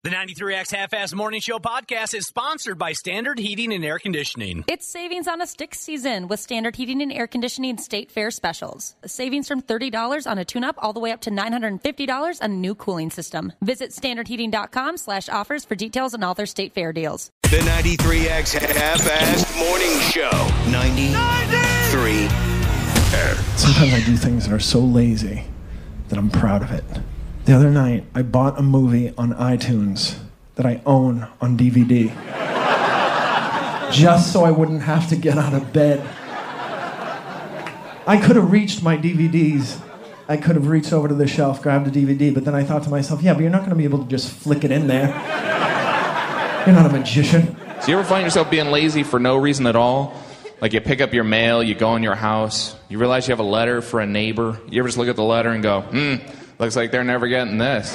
The 93X Half-Ass Morning Show podcast is sponsored by Standard Heating and Air Conditioning. It's savings on a stick season with Standard Heating and Air Conditioning State Fair specials. Savings from $30 on a tune-up all the way up to $950 on a new cooling system. Visit standardheating.com/offers for details on all their State Fair deals. The 93X Half-Ass Morning Show. 93. Sometimes I do things that are so lazy that I'm proud of it. The other night, I bought a movie on iTunes that I own on DVD. Just so I wouldn't have to get out of bed. I could have reached my DVDs. I could have reached over to the shelf, grabbed a DVD, but then I thought to myself, yeah, but you're not going to be able to just flick it in there. You're not a magician. So you ever find yourself being lazy for no reason at all? Like you pick up your mail, you go in your house, you realize you have a letter for a neighbor. You ever just look at the letter and go, looks like they're never getting this.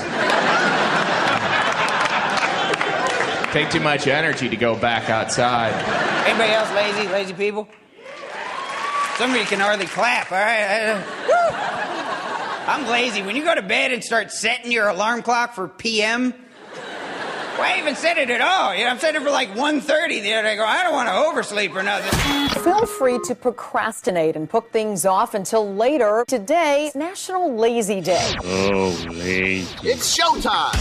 Take too much energy to go back outside. Anybody else lazy? Lazy people? Some of you can hardly clap, all right? I'm lazy. When you go to bed and start setting your alarm clock for PM, why even set it at all? You know, I'm setting it for like 1:30 the other day. I don't want to oversleep or nothing. Feel free to procrastinate and put things off until later. Today, National Lazy Day. Oh, lazy. It's showtime.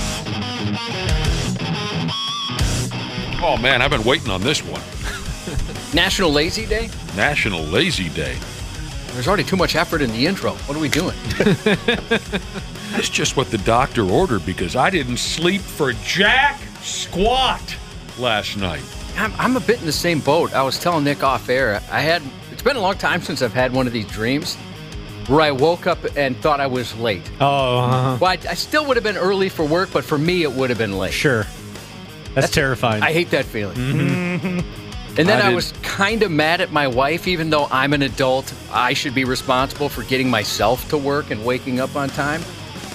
Oh, man, I've been waiting on this one. National Lazy Day? National Lazy Day. There's already too much effort in the intro. What are we doing? That's just what the doctor ordered because I didn't sleep for jack squat last night. I'm a bit in the same boat. I was telling Nick off air. It's been a long time since I've had one of these dreams where I woke up and thought I was late. Oh, Well, I still would have been early for work, but for me, it would have been late. Sure. That's terrifying. I hate that feeling. Mm-hmm. And then I was kind of mad at my wife, even though I'm an adult. I should be responsible for getting myself to work and waking up on time.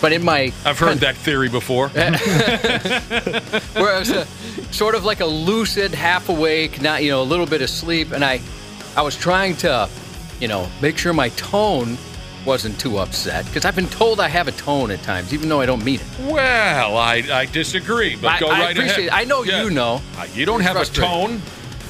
But I've heard that theory before. Where I was sort of like a lucid, half awake, not a little bit of sleep, and I was trying to, make sure my tone wasn't too upset because I've been told I have a tone at times, even though I don't mean it. Well, I disagree, but go right ahead. I know you know. You don't have a tone.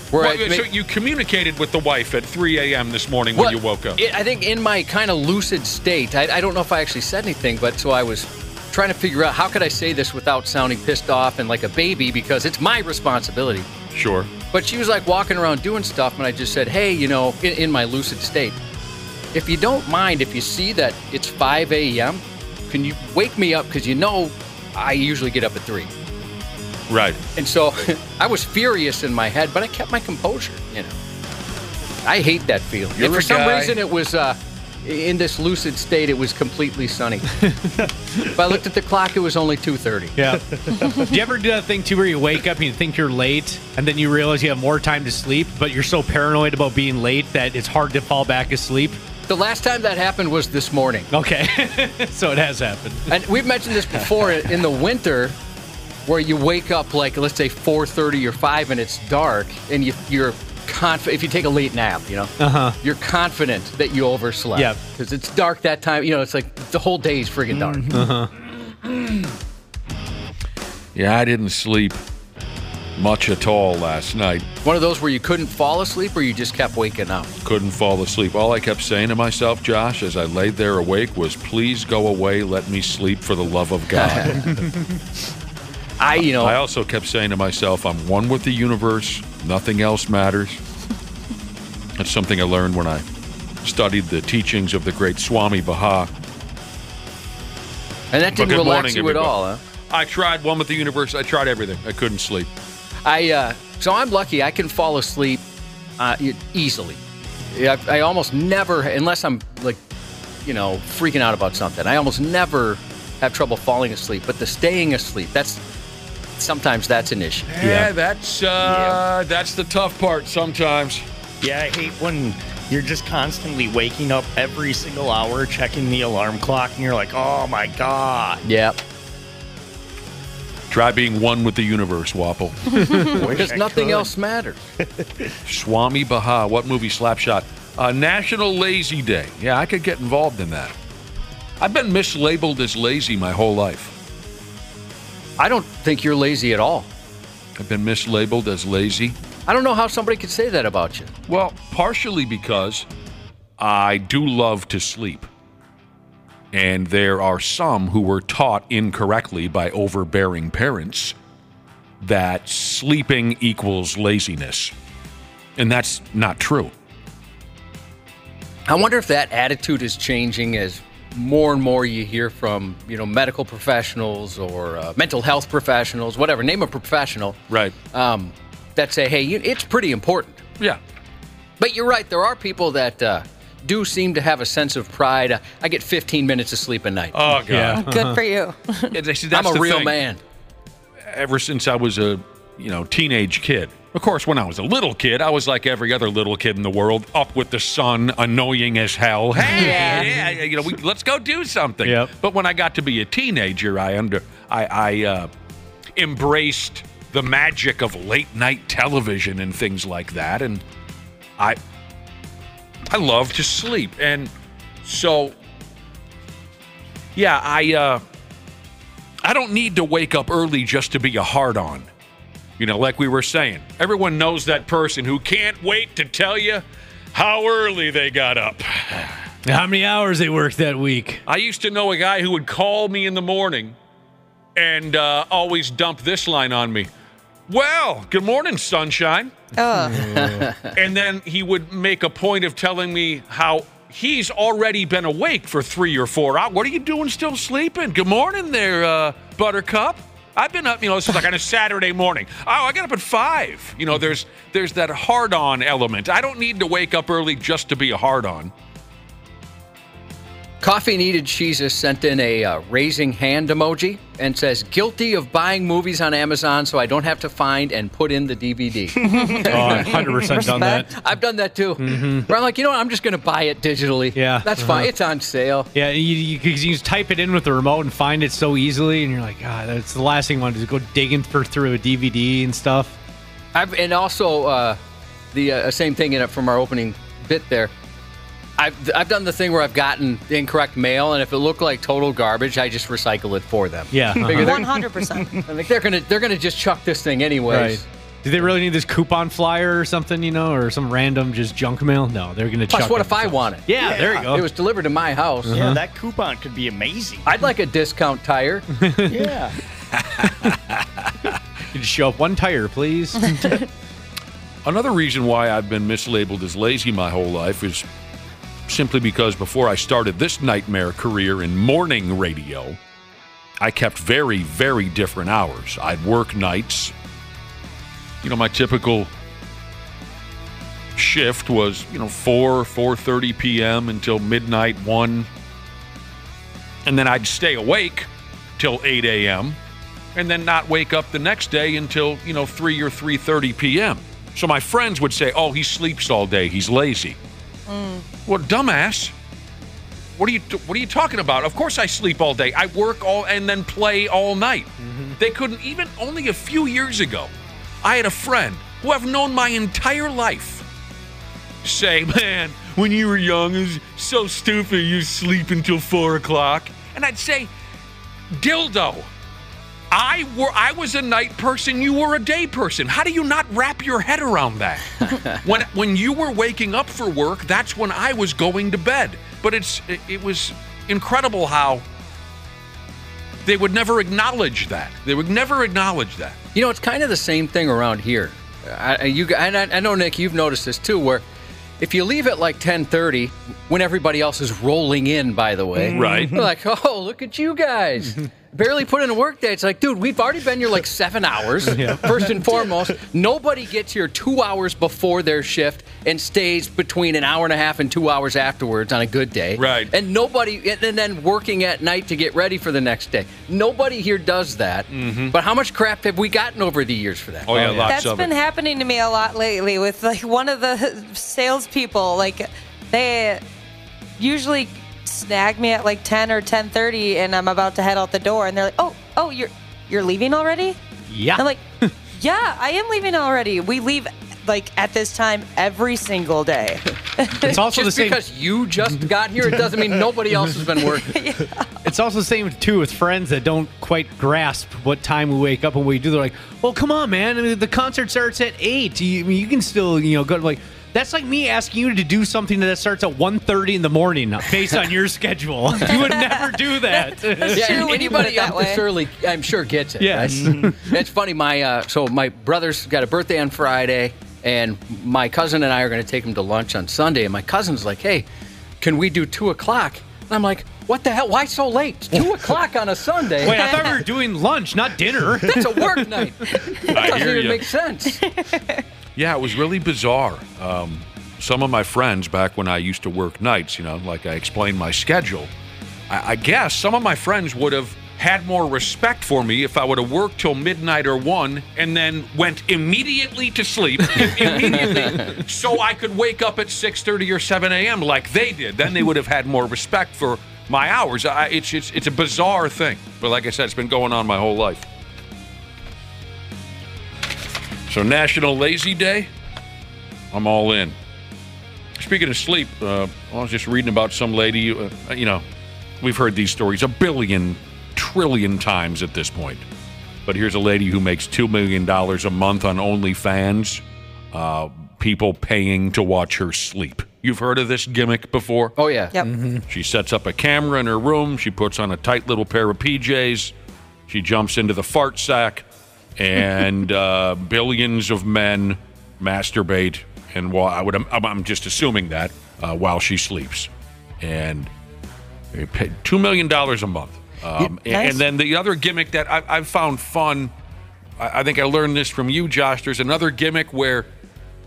So you communicated with the wife at 3 a.m. this morning when you woke up. I think in my kind of lucid state, I don't know if I actually said anything, but so I was trying to figure out how could I say this without sounding pissed off and like a baby because it's my responsibility. Sure. But she was like walking around doing stuff, and I just said, hey, in my lucid state, if you don't mind, if you see that it's 5 a.m., can you wake me up? Because I usually get up at 3. Right. And so I was furious in my head, but I kept my composure, I hate that feeling. And for some reason, it was, in this lucid state, it was completely sunny. If I looked at the clock, it was only 2:30. Yeah. Do you ever do that thing, too, where you wake up and you think you're late, and then you realize you have more time to sleep, but you're so paranoid about being late that it's hard to fall back asleep? The last time that happened was this morning. Okay. So it has happened. And we've mentioned this before in the winter, where you wake up like, let's say 4:30 or 5 and it's dark and you're confident, if you take a late nap, you're confident that you overslept. Yeah. Because it's dark that time, it's like the whole day is friggin' dark. Yeah, I didn't sleep much at all last night. One of those where you couldn't fall asleep or you just kept waking up? Couldn't fall asleep. All I kept saying to myself, Josh, as I laid there awake was, please go away, let me sleep for the love of God. I also kept saying to myself, I'm one with the universe. Nothing else matters. That's something I learned when I studied the teachings of the great Swami Baha. And that didn't relax you at all, huh? I tried one with the universe. I tried everything. I couldn't sleep. So I'm lucky. I can fall asleep easily. I almost never, unless I'm freaking out about something, I almost never have trouble falling asleep. But the staying asleep, sometimes that's an issue. Yeah, that's the tough part sometimes. Yeah, I hate when you're just constantly waking up every single hour, checking the alarm clock, and you're like, oh my God. Yep. Try being one with the universe, Wapple. Because nothing else matters. Swami Baha, what movie? Slapshot. National Lazy Day. Yeah, I could get involved in that. I've been mislabeled as lazy my whole life. I don't think you're lazy at all. I've been mislabeled as lazy. I don't know how somebody could say that about you. Well, partially because I do love to sleep. And there are some who were taught incorrectly by overbearing parents that sleeping equals laziness. And that's not true. I wonder if that attitude is changing as more and more you hear from, medical professionals or mental health professionals, whatever, name a professional. Right. That say, hey, it's pretty important. Yeah. But you're right. There are people that do seem to have a sense of pride. I get 15 minutes of sleep a night. Oh, God. Yeah. Good for you. I'm a real man. Ever since I was a, teenage kid. Of course, when I was a little kid, I was like every other little kid in the world, up with the sun, annoying as hell. Hey, let's go do something. Yep. But when I got to be a teenager, I embraced the magic of late night television and things like that, and I love to sleep, and so yeah, I don't need to wake up early just to be a hard-on. Like we were saying, everyone knows that person who can't wait to tell you how early they got up. How many hours they worked that week. I used to know a guy who would call me in the morning and always dump this line on me. Well, good morning, sunshine. And then he would make a point of telling me how he's already been awake for 3 or 4 hours. What are you doing still sleeping? Good morning there, Buttercup. I've been up, this is like on a Saturday morning. Oh, I got up at 5. There's that hard-on element. I don't need to wake up early just to be a hard-on. Coffee Needed Jesus sent in a raising hand emoji and says, guilty of buying movies on Amazon so I don't have to find and put in the DVD. I've 100% done that. I've done that too. Mm-hmm. Where I'm like, I'm just going to buy it digitally. Yeah. That's fine. It's on sale. Yeah, you just type it in with the remote and find it so easily, and you're like, that's the last thing I want to do, go digging through a DVD and stuff. And also, the same thing in it from our opening bit there. I've done the thing where I've gotten the incorrect mail, and if it looked like total garbage, I just recycle it for them. Yeah, 100%. I'm like, they're gonna just chuck this thing anyways. Right. Do they really need this coupon flyer or something, or some random just junk mail? No, they're gonna chuck it. Plus, what if I want it? Yeah, there you go. It was delivered to my house. Yeah, that coupon could be amazing. I'd like a discount tire. Yeah. You just show up 1 tire, please. Another reason why I've been mislabeled as lazy my whole life is simply because before I started this nightmare career in morning radio, I kept very, very different hours. I'd work nights. My typical shift was, 4:30 p.m. until midnight, 1. And then I'd stay awake till 8 a.m. and then not wake up the next day until, 3 or 3:30 p.m. So my friends would say, oh, he sleeps all day. He's lazy. Well, dumbass. What are you talking about? Of course I sleep all day. I work and then play all night. Mm-hmm. They couldn't even, only a few years ago, I had a friend who I've known my entire life say, man, when you were young, it was so stupid you sleep until 4 o'clock. And I'd say, dildo, I was a night person, you were a day person. How do you not wrap your head around that? When you were waking up for work, that's when I was going to bed. But it was incredible how they would never acknowledge that. They would never acknowledge that. It's kind of the same thing around here. I know, Nick, you've noticed this too, where if you leave at like 10:30, when everybody else is rolling in, by the way, right? They're like, oh, look at you guys. Barely put in a work day. It's like, dude, we've already been here like 7 hours. Yeah. First and foremost, nobody gets here 2 hours before their shift and stays between an hour and a half and 2 hours afterwards on a good day. Right. And then working at night to get ready for the next day. Nobody here does that. Mm-hmm. But how much crap have we gotten over the years for that? Oh, yeah, lots That's of been it. happening to me a lot lately with like one of the salespeople. Like they usually snag me at like 10 or 10:30 and I'm about to head out the door and they're like, oh, you're leaving already? Yeah. I'm like, yeah, I am leaving already. We leave like at this time every single day. It's also just the same because you just got here, it doesn't mean nobody else has been working. It's also the same too with friends that don't quite grasp what time we wake up and what we do. They're like, "Well, come on, man! I mean, the concert starts at 8. You can still, go." Like, that's like me asking you to do something that starts at 1:30 in the morning based on your schedule. You would never do that. Yeah, anybody up this early, I'm sure gets it. Yes. Right? It's funny. My brother's got a birthday on Friday, and my cousin and I are going to take him to lunch on Sunday. And my cousin's like, "Hey, can we do 2:00?" And I'm like, "What the hell? Why so late? 2:00 on a Sunday?" Wait, I thought we were doing lunch, not dinner. That's a work night. That doesn't even make sense. Yeah, it was really bizarre. Some of my friends, back when I used to work nights, like I explained my schedule, I guess some of my friends would have had more respect for me if I would have worked till midnight or 1 and then went immediately to sleep, so I could wake up at 6:30 or 7 a.m. like they did. Then they would have had more respect for my hours. It's a bizarre thing. But like I said, it's been going on my whole life. So National Lazy Day, I'm all in. Speaking of sleep, I was just reading about some lady, we've heard these stories a billion, trillion times at this point. But here's a lady who makes $2 million a month on OnlyFans, people paying to watch her sleep. You've heard of this gimmick before? Oh, yeah. Yep. Mm-hmm. She sets up a camera in her room. She puts on a tight little pair of PJs. She jumps into the fart sack. And billions of men masturbate, and I'm just assuming that while she sleeps, and they pay $2 million a month. Nice. And then the other gimmick that I've found fun, I think I learned this from you, Josh. There's another gimmick where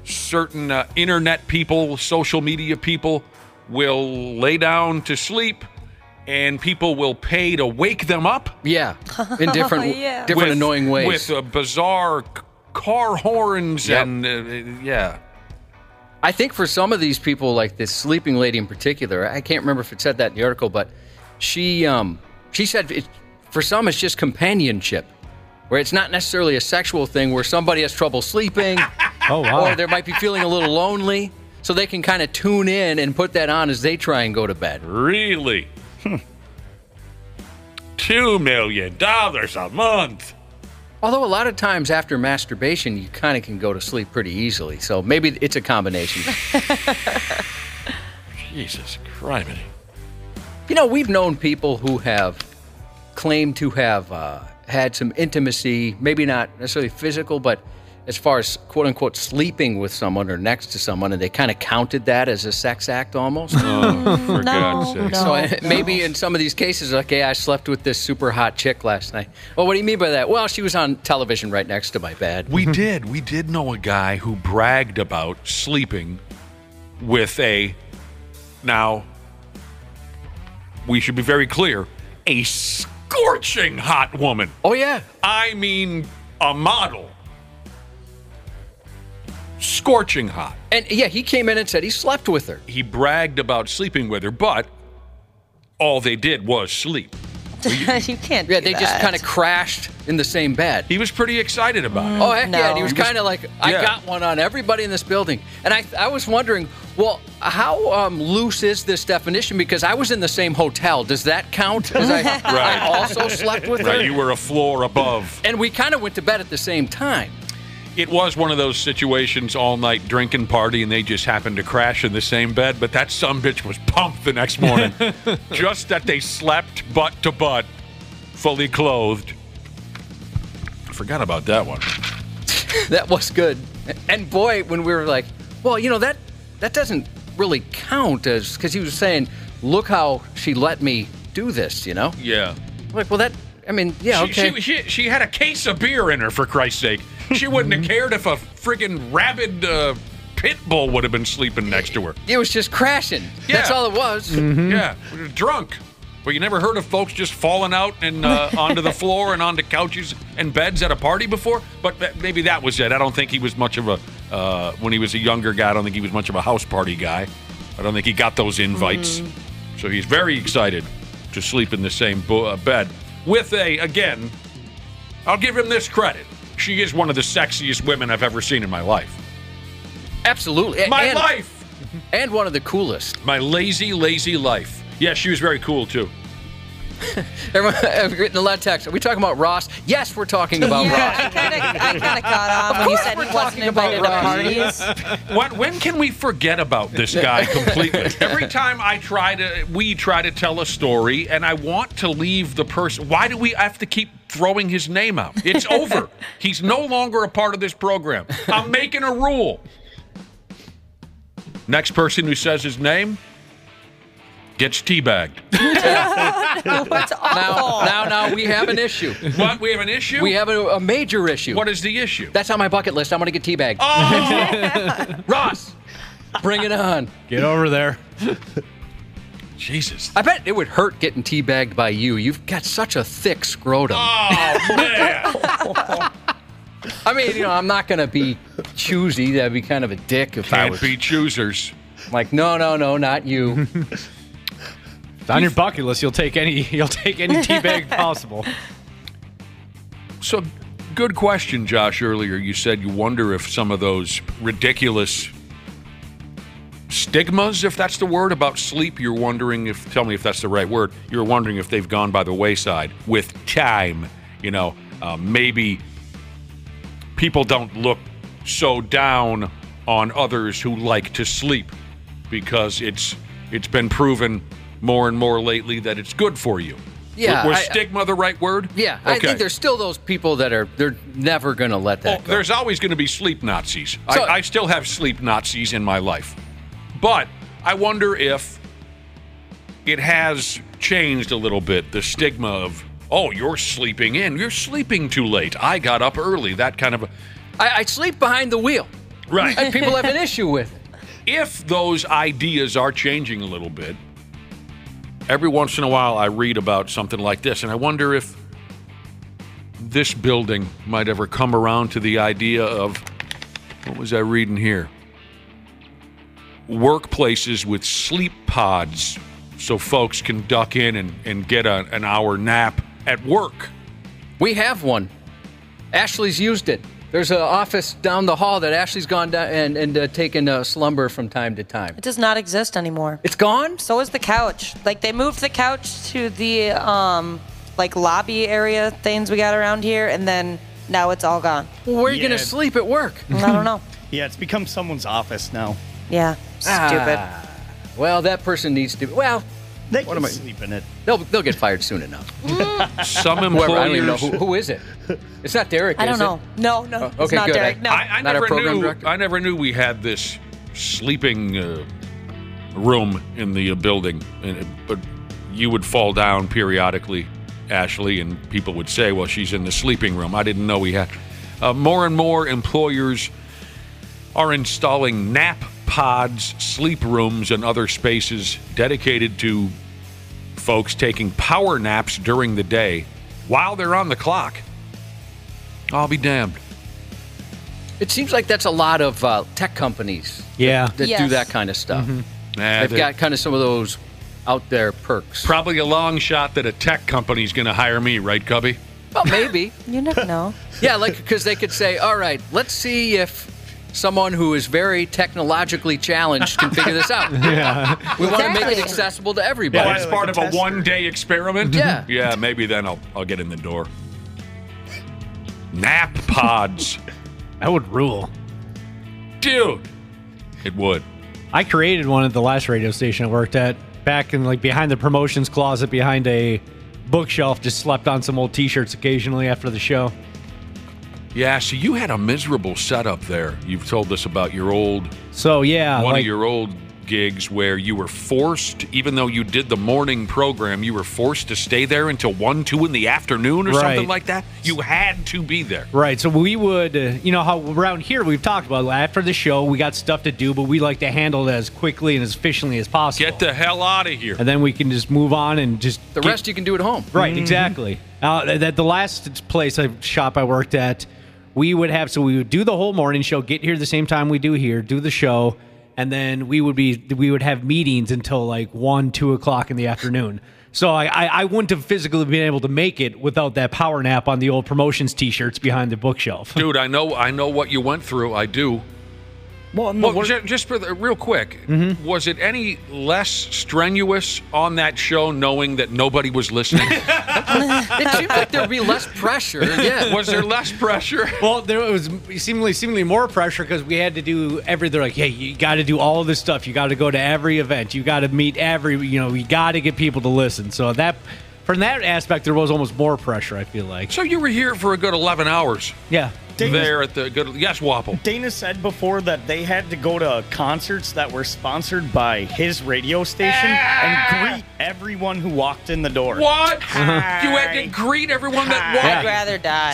certain internet people, social media people, will lay down to sleep. And people will pay to wake them up. Yeah, in different annoying ways. With bizarre car horns and, yeah. I think for some of these people, like this sleeping lady in particular, I can't remember if it said that in the article, but she said for some it's just companionship, where it's not necessarily a sexual thing where somebody has trouble sleeping. Oh, wow. Or they might be feeling a little lonely, so they can kind of tune in and put that on as they try and go to bed. Really? $2 million a month. Although a lot of times after masturbation, you kind of can go to sleep pretty easily. So maybe it's a combination. Jesus Christ. We've known people who have claimed to have had some intimacy, maybe not necessarily physical, but as far as quote-unquote sleeping with someone or next to someone, and they kind of counted that as a sex act almost. Oh, for God's sake. So maybe in some of these cases, like, hey, I slept with this super hot chick last night. Well, what do you mean by that? Well, she was on television right next to my bed. We did know a guy who bragged about sleeping with now, we should be very clear, a scorching hot woman. Oh, yeah. I mean, a model. Scorching hot. And yeah, he came in and said he slept with her. He bragged about sleeping with her, but all they did was sleep. You can't do Yeah, they that. just kind of crashed in the same bed. He was pretty excited about it. Oh, heck yeah. And he was No. kind of like, I got one on everybody in this building. And I was wondering, well, how loose is this definition? Because I was in the same hotel. Does that count? Because I also slept with her. Right, you were a floor above. And we kind of went to bed at the same time. It was one of those situations, all-night drinking party, and they just happened to crash in the same bed, but that sumbitch was pumped the next morning. Just that they slept butt to butt, fully clothed. I forgot about that one. That was good. And boy, when we were like, well, that doesn't really count as, because he was saying, look how she let me do this, Yeah. Like, well, that, I mean, yeah, okay. She had a case of beer in her, for Christ's sake. She wouldn't have cared if a friggin' rabid pit bull would have been sleeping next to her. It was just crashing. Yeah. That's all it was. Mm-hmm. Yeah, we were drunk. Well, you never heard of folks just falling out and onto the floor and onto couches and beds at a party before? But maybe that was it. I don't think he was much of a, when he was a younger guy, I don't think he was much of a house party guy. I don't think he got those invites. So he's very excited to sleep in the same bed with again, I'll give him this credit. She is one of the sexiest women I've ever seen in my life. Absolutely. My life! And one of the coolest. My lazy, lazy life. Yeah, she was very cool, too. Everyone, I've written a lot of text. Are we talking about Ross? Yes, we're talking about Ross. I kind of got on when you said he wasn't invited to parties. When can we forget about this guy completely? Every time we try to tell a story, and I want to leave the person. Why do we have to keep throwing his name out? It's over. He's no longer a part of this program. I'm making a rule. Next person who says his name gets teabagged. What's awful? Now, we have an issue. What? We have an issue? We have a major issue. What is the issue? That's on my bucket list. I'm going to get teabagged. Oh! Ross, bring it on. Get over there. Jesus. I bet it would hurt getting teabagged by you. You've got such a thick scrotum. Oh, man. I mean, I'm not going to be choosy. That'd be kind of a dick if I was. Can't be choosers. Like, no, not you. It's on your bucket list. You'll take any teabag possible. So, good question, Josh. Earlier, you said you wonder if some of those ridiculous stigmas, if that's the word, about sleep, you're wondering if, tell me if that's the right word, you're wondering if they've gone by the wayside with time. Maybe people don't look so down on others who like to sleep because it's been proven more and more lately that it's good for you. Yeah. Was stigma the right word? Yeah. Okay. I think there's still those people they're never going to let that go. There's always going to be sleep Nazis. So, I still have sleep Nazis in my life. But I wonder if it has changed a little bit, the stigma of, oh, you're sleeping in. You're sleeping too late. I got up early. That kind of I sleep behind the wheel. Right. And people have an issue with it. If those ideas are changing a little bit, every once in a while I read about something like this, and I wonder if this building might ever come around to the idea of, what was I reading here? Workplaces with sleep pods so folks can duck in and get an hour nap at work. We have one. Ashley's used it. There's an office down the hall that Ashley's gone down and taken a slumber from time to time. It does not exist anymore. It's gone? So is the couch. Like, they moved the couch to the, lobby area things we got around here, and then now it's all gone. Well, where are you going to sleep at work? I don't know. Yeah, it's become someone's office now. Yeah, stupid. Well, that person needs to. Well, they can sleep in it. They'll get fired soon enough. Some employers. I don't even know who is it. It's not Derek. I don't know. No, it's not good. Derek. No, I not never our program knew. director. I never knew we had this sleeping room in the building, but you would fall down periodically, Ashley, and people would say, "Well, she's in the sleeping room." I didn't know we had. More and more employers are installing nap pods, sleep rooms, and other spaces dedicated to folks taking power naps during the day while they're on the clock. I'll be damned. It seems like that's a lot of tech companies that do that kind of stuff. Mm-hmm. They've got kind of some of those out there perks. Probably a long shot that a tech company's going to hire me, right, Cubby? Well, maybe. You never know. Yeah, because they could say, all right, let's see if someone who is very technologically challenged can figure this out. We want to make it accessible to everybody. Yeah, as part of a one-day experiment? Yeah. Yeah, maybe then I'll get in the door. Nap pods. That would rule. Dude. It would. I created one at the last radio station I worked at. Back in, behind the promotions closet, behind a bookshelf, just slept on some old T-shirts occasionally after the show. Yeah, so you had a miserable setup there. You've told us about your old... So, yeah. One of your old gigs where you were forced, even though you did the morning program, you were forced to stay there until 1, 2 in the afternoon or something like that? You had to be there. Right, so we would, how around here we've talked about after the show, we got stuff to do, but we like to handle it as quickly and as efficiently as possible. Get the hell out of here. And then we can just move on and just... The rest you can do at home. Right, exactly. At the last shop I worked at, we would do the whole morning show, get here the same time we do here, do the show, and then we would have meetings until 1, 2 o'clock in the afternoon. So I wouldn't have physically been able to make it without that power nap on the old promotions T-shirts behind the bookshelf. Dude, I know what you went through. I do. Just for real quick, was it any less strenuous on that show knowing that nobody was listening? It seemed like there would be less pressure. Yeah. Was there less pressure? Well, there was seemingly more pressure because we had to do everything. They're like, hey, you got to do all of this stuff. You got to go to every event. You got to meet you got to get people to listen. So from that aspect, there was almost more pressure, I feel like. So you were here for a good 11 hours. Yeah. There at the good. Yes, Wapple. Dana said before that they had to go to concerts that were sponsored by his radio station and greet everyone who walked in the door. What? You had to greet everyone that walked. I'd rather die.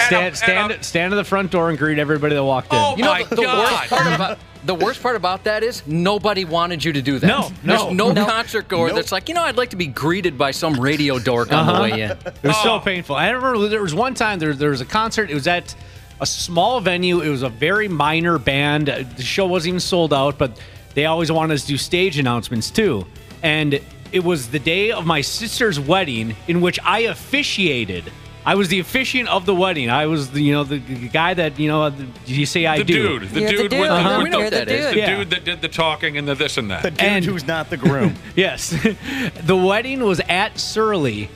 Stand at the front door and greet everybody that walked in. Oh my God! The worst part about that is nobody wanted you to do that. No. There's no concert goer that's like, I'd like to be greeted by some radio dork on the way in. It was so painful. I remember there was one time there was a concert. It was at a small venue. It was a very minor band. The show wasn't even sold out, but they always wanted us to do stage announcements too. And it was the day of my sister's wedding in which I officiated. I was the officiant of the wedding. I was the guy that you say I do. The dude that did the talking and the this and that. The dude who's not the groom. Yes. The wedding was at Surly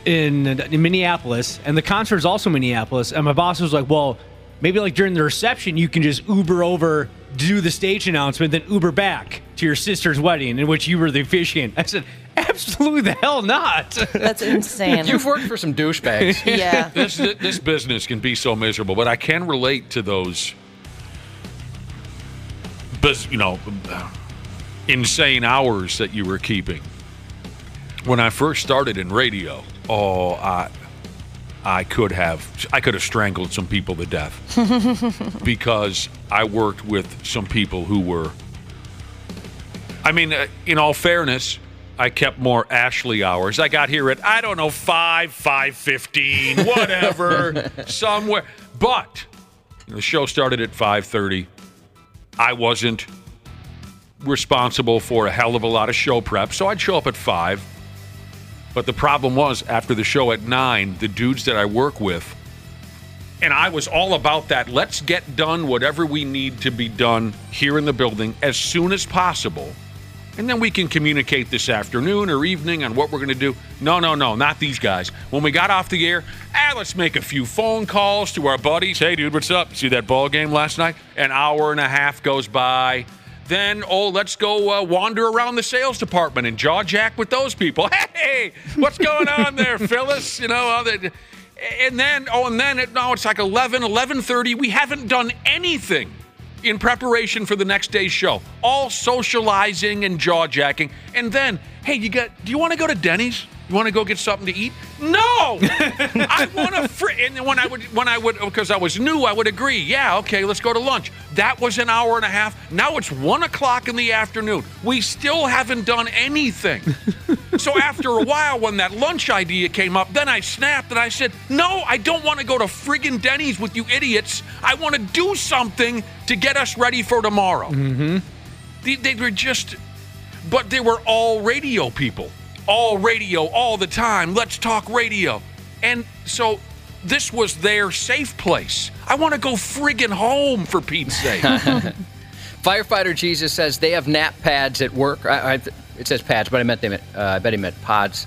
in Minneapolis, and the concert was also in Minneapolis. And my boss was like, well, maybe like during the reception, you can just Uber over, do the stage announcement, then Uber back to your sister's wedding in which you were the officiant. I said, absolutely the hell not. That's insane. You've worked for some douchebags. Yeah. This business can be so miserable, but I can relate to those, insane hours that you were keeping. When I first started in radio, I could have strangled some people to death because I worked with some people who were. I mean, in all fairness, I kept more Ashley hours. I got here at 5:15, whatever, somewhere. But the show started at 5:30. I wasn't responsible for a hell of a lot of show prep, so I'd show up at 5. But the problem was, after the show at 9, the dudes that I work with, and I was all about that, let's get done whatever we need to be done here in the building as soon as possible. And then we can communicate this afternoon or evening on what we're going to do. No, not these guys. When we got off the air, let's make a few phone calls to our buddies. Hey, dude, what's up? See that ball game last night? An hour and a half goes by. Then, let's go wander around the sales department and jaw jack with those people. Hey, what's going on there, Phyllis? And then it's like 11:30. We haven't done anything in preparation for the next day's show. All socializing and jaw jacking. And then, hey, do you want to go to Denny's? You want to go get something to eat? No! I want to and when I would, because I was new, I would agree. Yeah, okay, let's go to lunch. That was an hour and a half. Now it's 1 o'clock in the afternoon. We still haven't done anything. So after a while, when that lunch idea came up, then I snapped and I said, no, I don't want to go to friggin' Denny's with you idiots. I want to do something to get us ready for tomorrow. Mm-hmm. They were just, but they were all radio people. All radio, all the time. Let's talk radio. And so this was their safe place. I want to go friggin' home, for Pete's sake. Firefighter Jesus says they have nap pads at work. It says pads, but I bet he meant pods.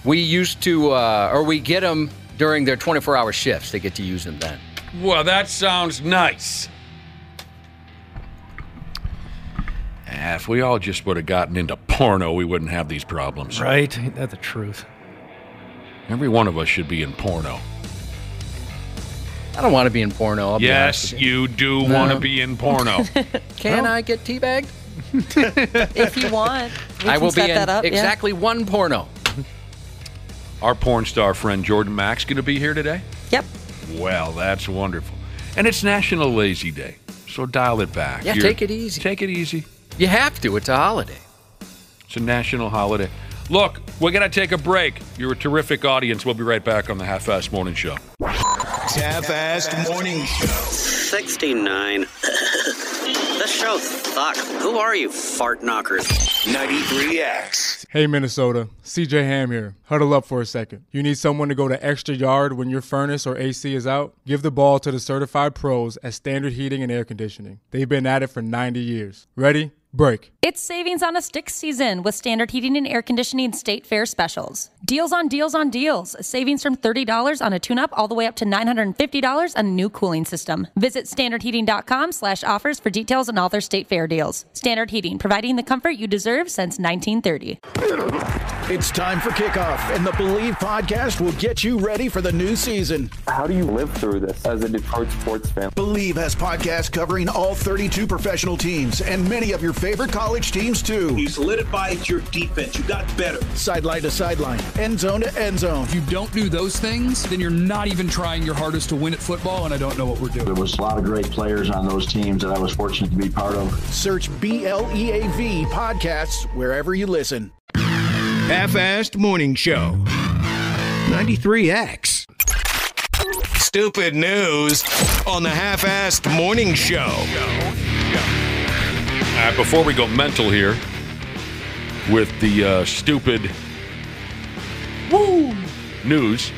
We used to, or we get them during their 24-hour shifts. They get to use them then. Well, that sounds nice. If we all just would have gotten into porno, we wouldn't have these problems. Right? Ain't that the truth? Every one of us should be in porno. I don't want to be in porno. Yes, you do want to be in porno. Can I get teabagged? If you want. I will be in exactly one porno. Our porn star friend Jordan Maxx going to be here today? Yep. Well, that's wonderful. And it's National Lazy Day, so dial it back. Yeah, take it easy. Take it easy. You have to. It's a holiday. It's a national holiday. Look, we're going to take a break. You're a terrific audience. We'll be right back on the Half-Assed Morning Show. Half-Assed Morning Show. 69. This show sucks. Who are you, fart knockers? 93X. Hey, Minnesota. CJ Ham here. Huddle up for a second. You need someone to go the extra yard when your furnace or AC is out? Give the ball to the certified pros at Standard Heating and Air Conditioning. They've been at it for 90 years. Ready? Break. It's savings on a stick season with Standard Heating and Air Conditioning State Fair specials. Deals on deals on deals. Savings from $30 on a tune-up all the way up to $950 on a new cooling system. Visit standardheating.com/offers for details on all their State Fair deals. Standard Heating, providing the comfort you deserve since 1930. It's time for kickoff, and the Believe podcast will get you ready for the new season. How do you live through this as a Detroit sports fan? Believe has podcasts covering all 32 professional teams and many of your favorite college teams, too. You solidified your defense. You got better. Sideline to sideline, end zone to end zone. If you don't do those things, then you're not even trying your hardest to win at football, and I don't know what we're doing. There was a lot of great players on those teams that I was fortunate to be part of. Search BLEAV podcasts wherever you listen. Half-Assed Morning Show. 93X. Stupid news on the Half-Assed Morning Show. Before we go mental here with the stupid news,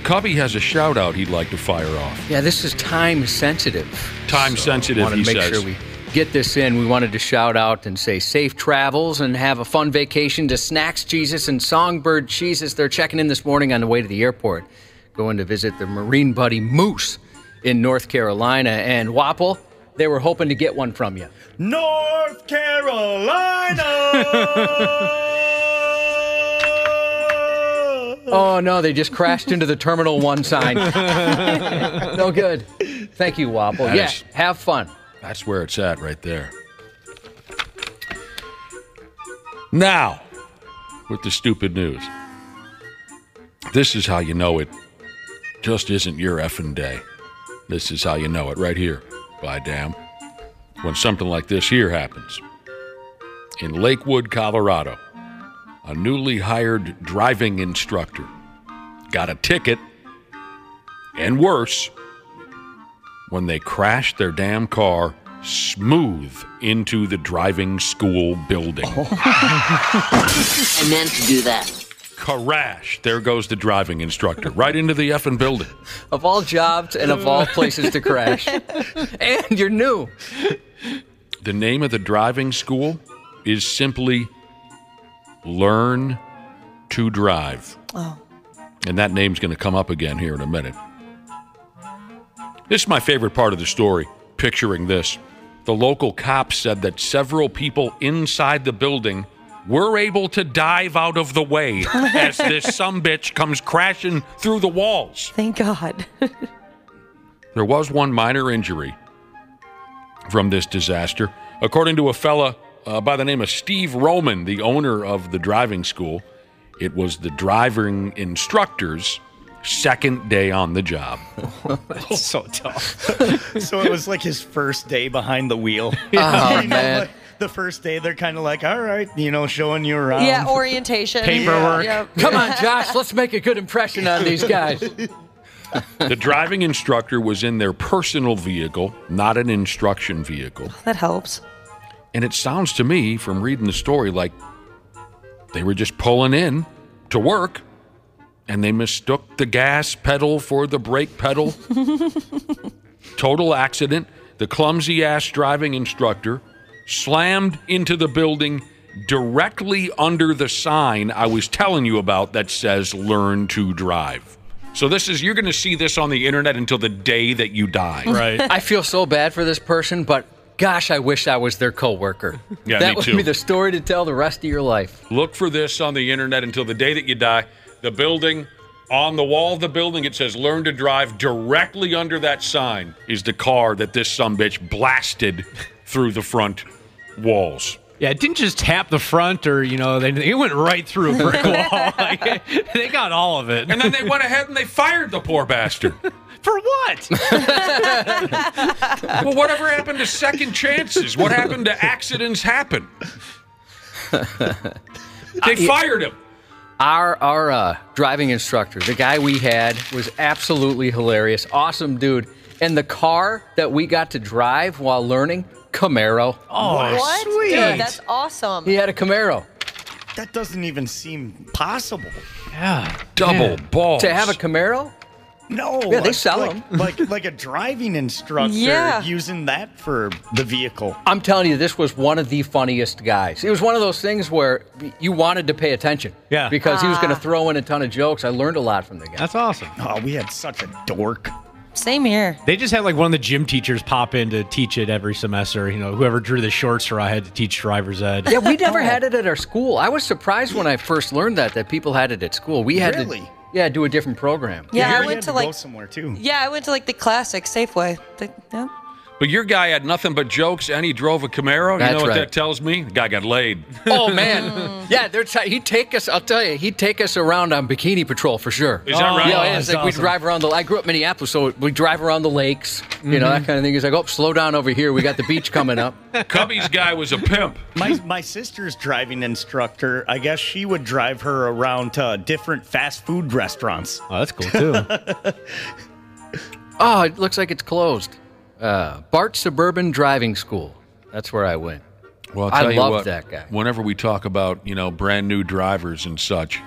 Cubby has a shout-out he'd like to fire off. Yeah, this is time sensitive. Time sensitive, he says. I want to make sure we get this in. We wanted to shout out and say safe travels and have a fun vacation to Snacks Jesus and Songbird Jesus. They're checking in this morning on the way to the airport, going to visit their Marine buddy Moose in North Carolina. And Wapple, they were hoping to get one from you. North Carolina! Oh, no, they just crashed into the Terminal 1 sign. No good. Thank you, Wapple. Have fun. That's where it's at right there. Now, with the stupid news. This is how you know it just isn't your effing day. This is how you know it right here, by damn. When something like this here happens. In Lakewood, Colorado, a newly hired driving instructor got a ticket, and worse, when they crashed their damn car smooth into the driving school building. I meant to do that. Crash. There goes the driving instructor. Right into the effing building. Of all jobs and of all places to crash. And you're new. The name of the driving school is simply Learn to Drive. Oh. And that name's going to come up again here in a minute. This is my favorite part of the story, picturing this. The local cops said that several people inside the building were able to dive out of the way as this sumbitch comes crashing through the walls. Thank God. There was one minor injury from this disaster. According to a fella by the name of Steve Roman, the owner of the driving school, it was the driving instructor's second day on the job. That's so tough. So it was like his first day behind the wheel. Oh, man. Like the first day, they're kind of like, all right, showing you around. Yeah, orientation. Paperwork. Yeah. Come on, Josh, let's make a good impression on these guys. The driving instructor was in their personal vehicle, not an instruction vehicle. That helps. And it sounds to me, from reading the story, like they were just pulling in to work, and they mistook the gas pedal for the brake pedal. Total accident. The clumsy-ass driving instructor slammed into the building directly under the sign I was telling you about that says Learn to Drive. So you're going to see this on the internet until the day that you die. Right. I feel so bad for this person, but gosh, I wish I was their coworker. Yeah, that me would too. be the story to tell the rest of your life. Look for this on the internet until the day that you die. The building, on the wall of the building, it says Learn to Drive. Directly under that sign is the car that this sumbitch blasted through the front walls. Yeah, it didn't just tap the front or, it went right through a brick wall. They got all of it. And then they went ahead and they fired the poor bastard. For what? Well, whatever happened to second chances? What happened to accidents happen? They fired him. Our driving instructor, the guy we had, was absolutely hilarious. Awesome dude. And the car that we got to drive while learning, Camaro. Oh, what? sweet. Dude, that's awesome. He had a Camaro. That doesn't even seem possible. Yeah. Double balls. To have a Camaro? No. Yeah, they sell them. Like a driving instructor using that for the vehicle. I'm telling you, this was one of the funniest guys. It was one of those things where you wanted to pay attention. Yeah. Because he was going to throw in a ton of jokes. I learned a lot from the guy. That's awesome. Oh, we had such a dork. Same here. They just had like one of the gym teachers pop in to teach it every semester. You know, whoever drew the short straw had to teach driver's ed. Yeah, we never had it at our school. I was surprised when I first learned that people had it at school. We had to do a different program. Yeah, I went to go somewhere too. Yeah, I went to like the classic Safeway. Yeah. But your guy had nothing but jokes, and he drove a Camaro. That's you know what right. that tells me? The guy got laid. Oh, man. Yeah, he'd take us, I'll tell you, he'd take us around on bikini patrol for sure. Is that right? Yeah, it's like we'd drive around I grew up in Minneapolis, so we'd drive around the lakes, you know, that kind of thing. He's like, oh, slow down over here. We got the beach coming up. Cubby's guy was a pimp. My sister's driving instructor, I guess she would drive her around to different fast food restaurants. Oh, that's cool, too. Oh, it looks like it's closed. Bart Suburban Driving School. That's where I went. Well, I'll tell you loved what, that guy. Whenever we talk about, you know, brand new drivers and such,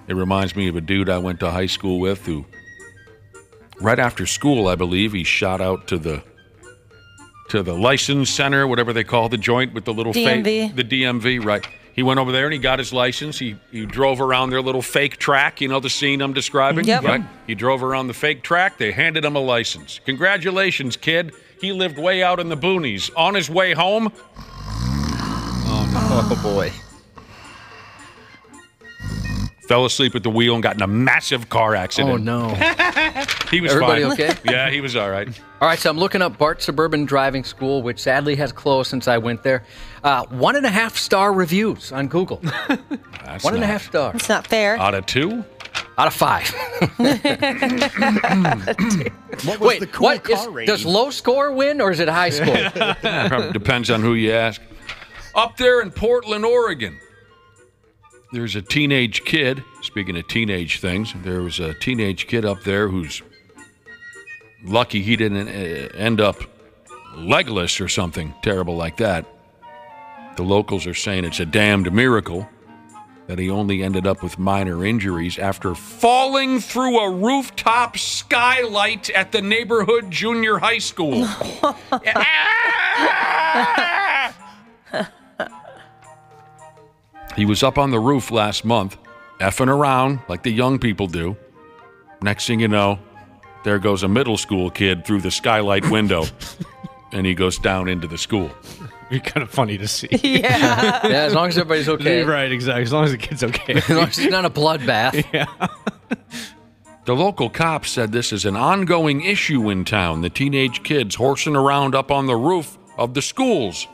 it reminds me of a dude I went to high school with who, right after school, I believe, he shot out to the license center, whatever they call the joint with the little DMV. the DMV, right? He went over there and he got his license. He drove around their little fake track, you know, the scene I'm describing? Yep. Right? He drove around the fake track. They handed him a license. Congratulations, kid. He lived way out in the boonies. On his way home. Oh, boy. Fell asleep at the wheel and got in a massive car accident. Oh, no. He was Everybody fine. okay? Yeah, he was all right. All right, so I'm looking up Bart Suburban Driving School, which sadly has closed since I went there. 1.5-star reviews on Google. That's 1.5 stars. It's not fair. Out of 2? Out of 5. What was the cool car rating? Does low score win or is it high score? Probably depends on who you ask. Up there in Portland, Oregon, there's a teenage kid. Speaking of teenage things, there was a teenage kid up there who's lucky he didn't end up legless or something terrible like that. The locals are saying it's a damned miracle that he only ended up with minor injuries after falling through a rooftop skylight at the neighborhood junior high school. He was up on the roof last month, effing around like the young people do. Next thing you know, there goes a middle school kid through the skylight window, and he goes down into the school. It'd be kind of funny to see. Yeah. Yeah, as long as everybody's okay. Right, exactly. As long as the kid's okay. As long as it's not a bloodbath. Yeah. The local cops said this is an ongoing issue in town, the teenage kids horsing around up on the roof of the schools.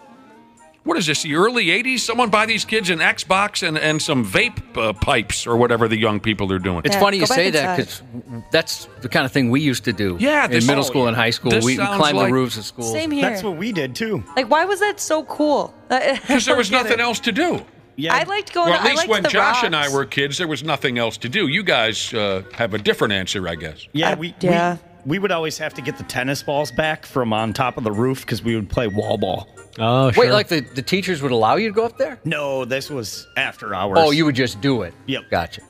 What is this, the early 80s? Someone buy these kids an Xbox and some vape pipes or whatever the young people are doing. It's funny you say that because that's the kind of thing we used to do in middle school and high school. We climbed the roofs of schools. Same here. That's what we did, too. Like, why was that so cool? Because there was nothing else to do. Yeah. I liked going. Well, at I least liked when the Josh rocks. and I were kids, there was nothing else to do. You guys have a different answer, I guess. Yeah, we would always have to get the tennis balls back from on top of the roof because we would play wall ball. Oh, sure. Wait, like the teachers would allow you to go up there? No, this was after hours. Oh, you would just do it. Yep. Gotcha.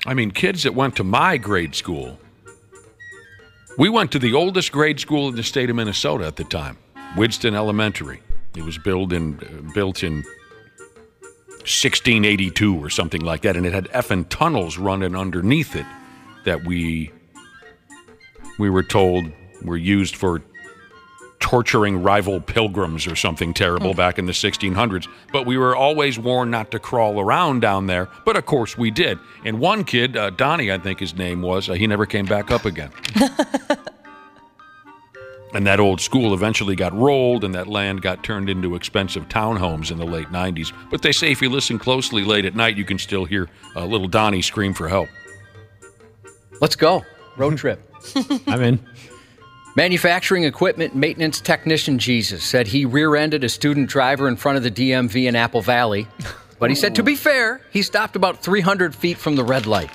I mean, kids that went to my grade school, we went to the oldest grade school in the state of Minnesota at the time, Widston Elementary. It was built in 1682 or something like that, and it had effing tunnels running underneath it that we were told were used for torturing rival pilgrims or something terrible back in the 1600s. But we were always warned not to crawl around down there. But, of course, we did. And one kid, Donnie, I think his name was, he never came back up again. And that old school eventually got rolled, and that land got turned into expensive townhomes in the late 90s. But they say if you listen closely late at night, you can still hear little Donnie scream for help. Let's go. Road trip. I'm in. Manufacturing equipment maintenance technician Jesus said he rear-ended a student driver in front of the DMV in Apple Valley. But he said, to be fair, he stopped about 300 feet from the red light.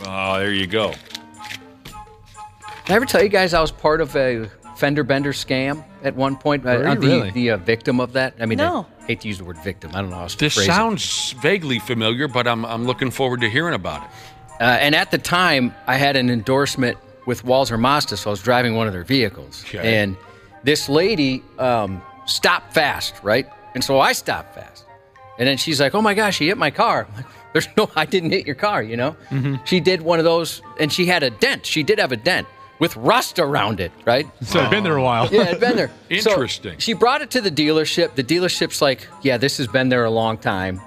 Oh, there you go. Did I ever tell you guys I was part of a fender bender scam at one point? Really? The victim of that? I mean, No. hate to use the word victim. I don't know how to This phrase it. sounds vaguely familiar, but I'm looking forward to hearing about it. And at the time, I had an endorsement with Walzer Mazda, so I was driving one of their vehicles. Okay. And this lady stopped fast, right? And so I stopped fast. And then she's like, oh my gosh, you hit my car. I'm like, I didn't hit your car, you know? Mm-hmm. She did one of those, and she had a dent. She did have a dent with rust around it, right? So it'd been there a while. Yeah, it'd been there. Interesting. So she brought it to the dealership. The dealership's like, yeah, this has been there a long time.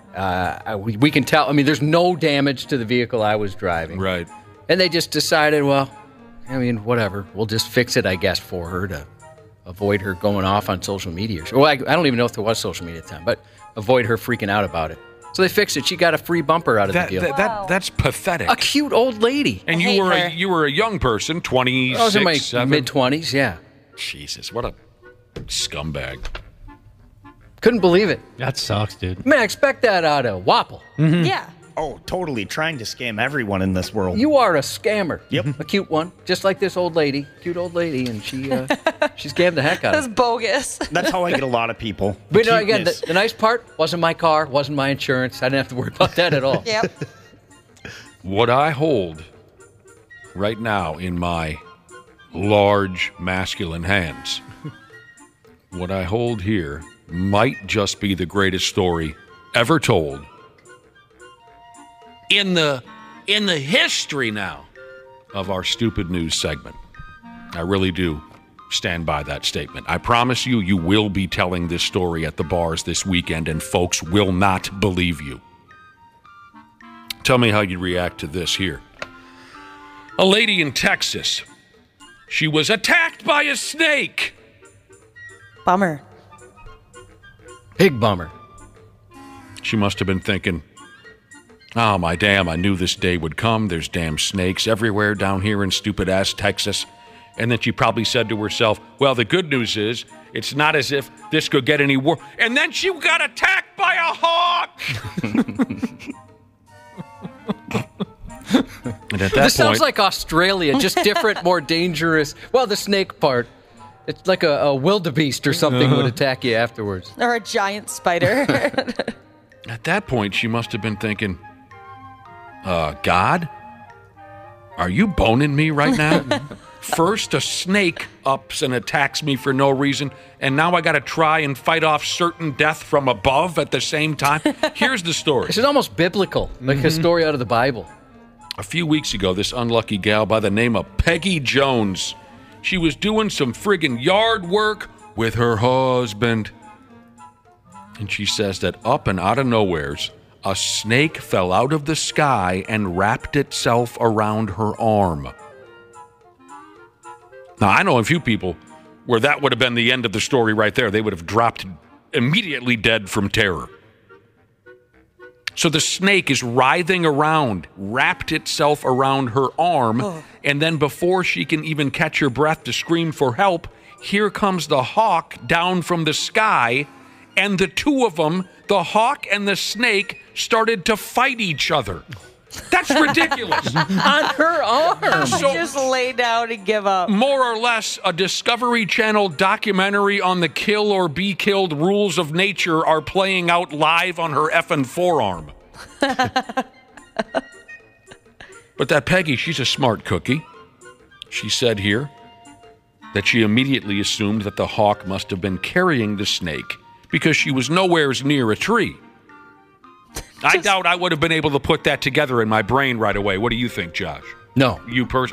We can tell. I mean, there's no damage to the vehicle I was driving. Right. And they just decided, well, I mean, whatever. We'll just fix it, I guess, for her to avoid her going off on social media. Well, I don't even know if there was social media at the time, but avoid her freaking out about it. So they fixed it. She got a free bumper out of the deal. That's pathetic. A cute old lady. And you were a young person, 26, I was in my 7. mid-20s, yeah. Jesus, what a scumbag. Couldn't believe it. That sucks, dude. Man, I expect that out of Wapple. Mm-hmm. Yeah. Oh, totally. Trying to scam everyone in this world. You are a scammer. Yep. A cute one. Just like this old lady. Cute old lady. And she scammed the heck out That's of it. bogus. That's how I get a lot of people. But you know, again, the nice part wasn't my car, wasn't my insurance. I didn't have to worry about that at all. Yep. What I hold right now in my large masculine hands, what I hold here might just be the greatest story ever told in the history now of our stupid news segment. I really do stand by that statement. I promise you, you will be telling this story at the bars this weekend, and folks will not believe you. Tell me how you react to this here. A lady in Texas, she was attacked by a snake. Bummer. Big bummer. She must have been thinking, oh, my damn, I knew this day would come. There's damn snakes everywhere down here in stupid-ass Texas. And then she probably said to herself, well, the good news is it's not as if this could get any worse. And then she got attacked by a hawk. And at that This sounds point, like Australia, just different, more dangerous. Well, the snake part. It's like a wildebeest or something would attack you afterwards. Or a giant spider. at that point, she must have been thinking, God, are you boning me right now? First, a snake ups and attacks me for no reason, and now I got to try and fight off certain death from above at the same time. Here's the story. This is almost biblical, like a story out of the Bible. A few weeks ago, this unlucky gal by the name of Peggy Jones, she was doing some friggin' yard work with her husband. And she says that up and out of nowheres, a snake fell out of the sky and wrapped itself around her arm. Now, I know a few people where that would have been the end of the story right there. They would have dropped immediately dead from terror. So the snake is writhing around, wrapped itself around her arm, and then before she can even catch her breath to scream for help, here comes the hawk down from the sky, and the two of them, the hawk and the snake, started to fight each other. That's ridiculous. On her arm. So- Just lay down and give up. More or less, a Discovery Channel documentary on the kill or be killed rules of nature are playing out live on her effing forearm. But that Peggy, she's a smart cookie. She said here that she immediately assumed that the hawk must have been carrying the snake because she was nowhere near a tree. I doubt I would have been able to put that together in my brain right away. What do you think, Josh? No.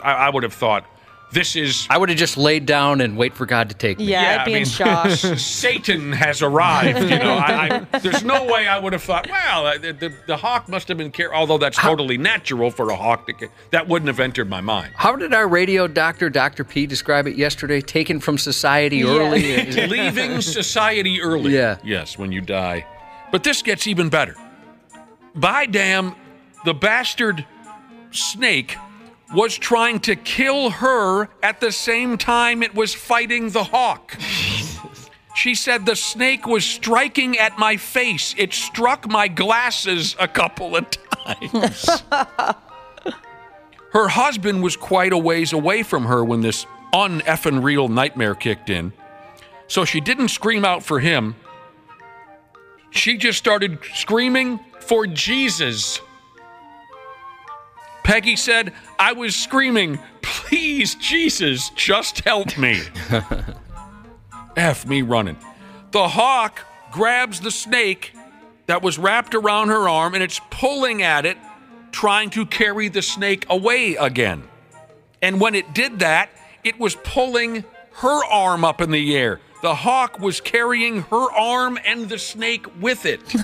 I would have thought, this is... I would have just laid down and wait for God to take me. Yeah, I'd be in shock. Satan has arrived. You know, there's no way I would have thought, well, the hawk must have been carried, although that's totally natural for a hawk to that wouldn't have entered my mind. How did our radio doctor, Dr. P, describe it yesterday? Taken from society early? Leaving society early. Yeah. Yes, when you die. But this gets even better. By damn, the bastard snake was trying to kill her at the same time it was fighting the hawk. She said the snake was striking at my face. It struck my glasses a couple of times. Her husband was quite a ways away from her when this un-effing real nightmare kicked in. So she didn't scream out for him. She just started screaming for Jesus. Peggy said, I was screaming, please, Jesus, just help me. F me running. The hawk grabs the snake that was wrapped around her arm, and it's pulling at it, trying to carry the snake away again. And when it did that, it was pulling her arm up in the air. The hawk was carrying her arm and the snake with it.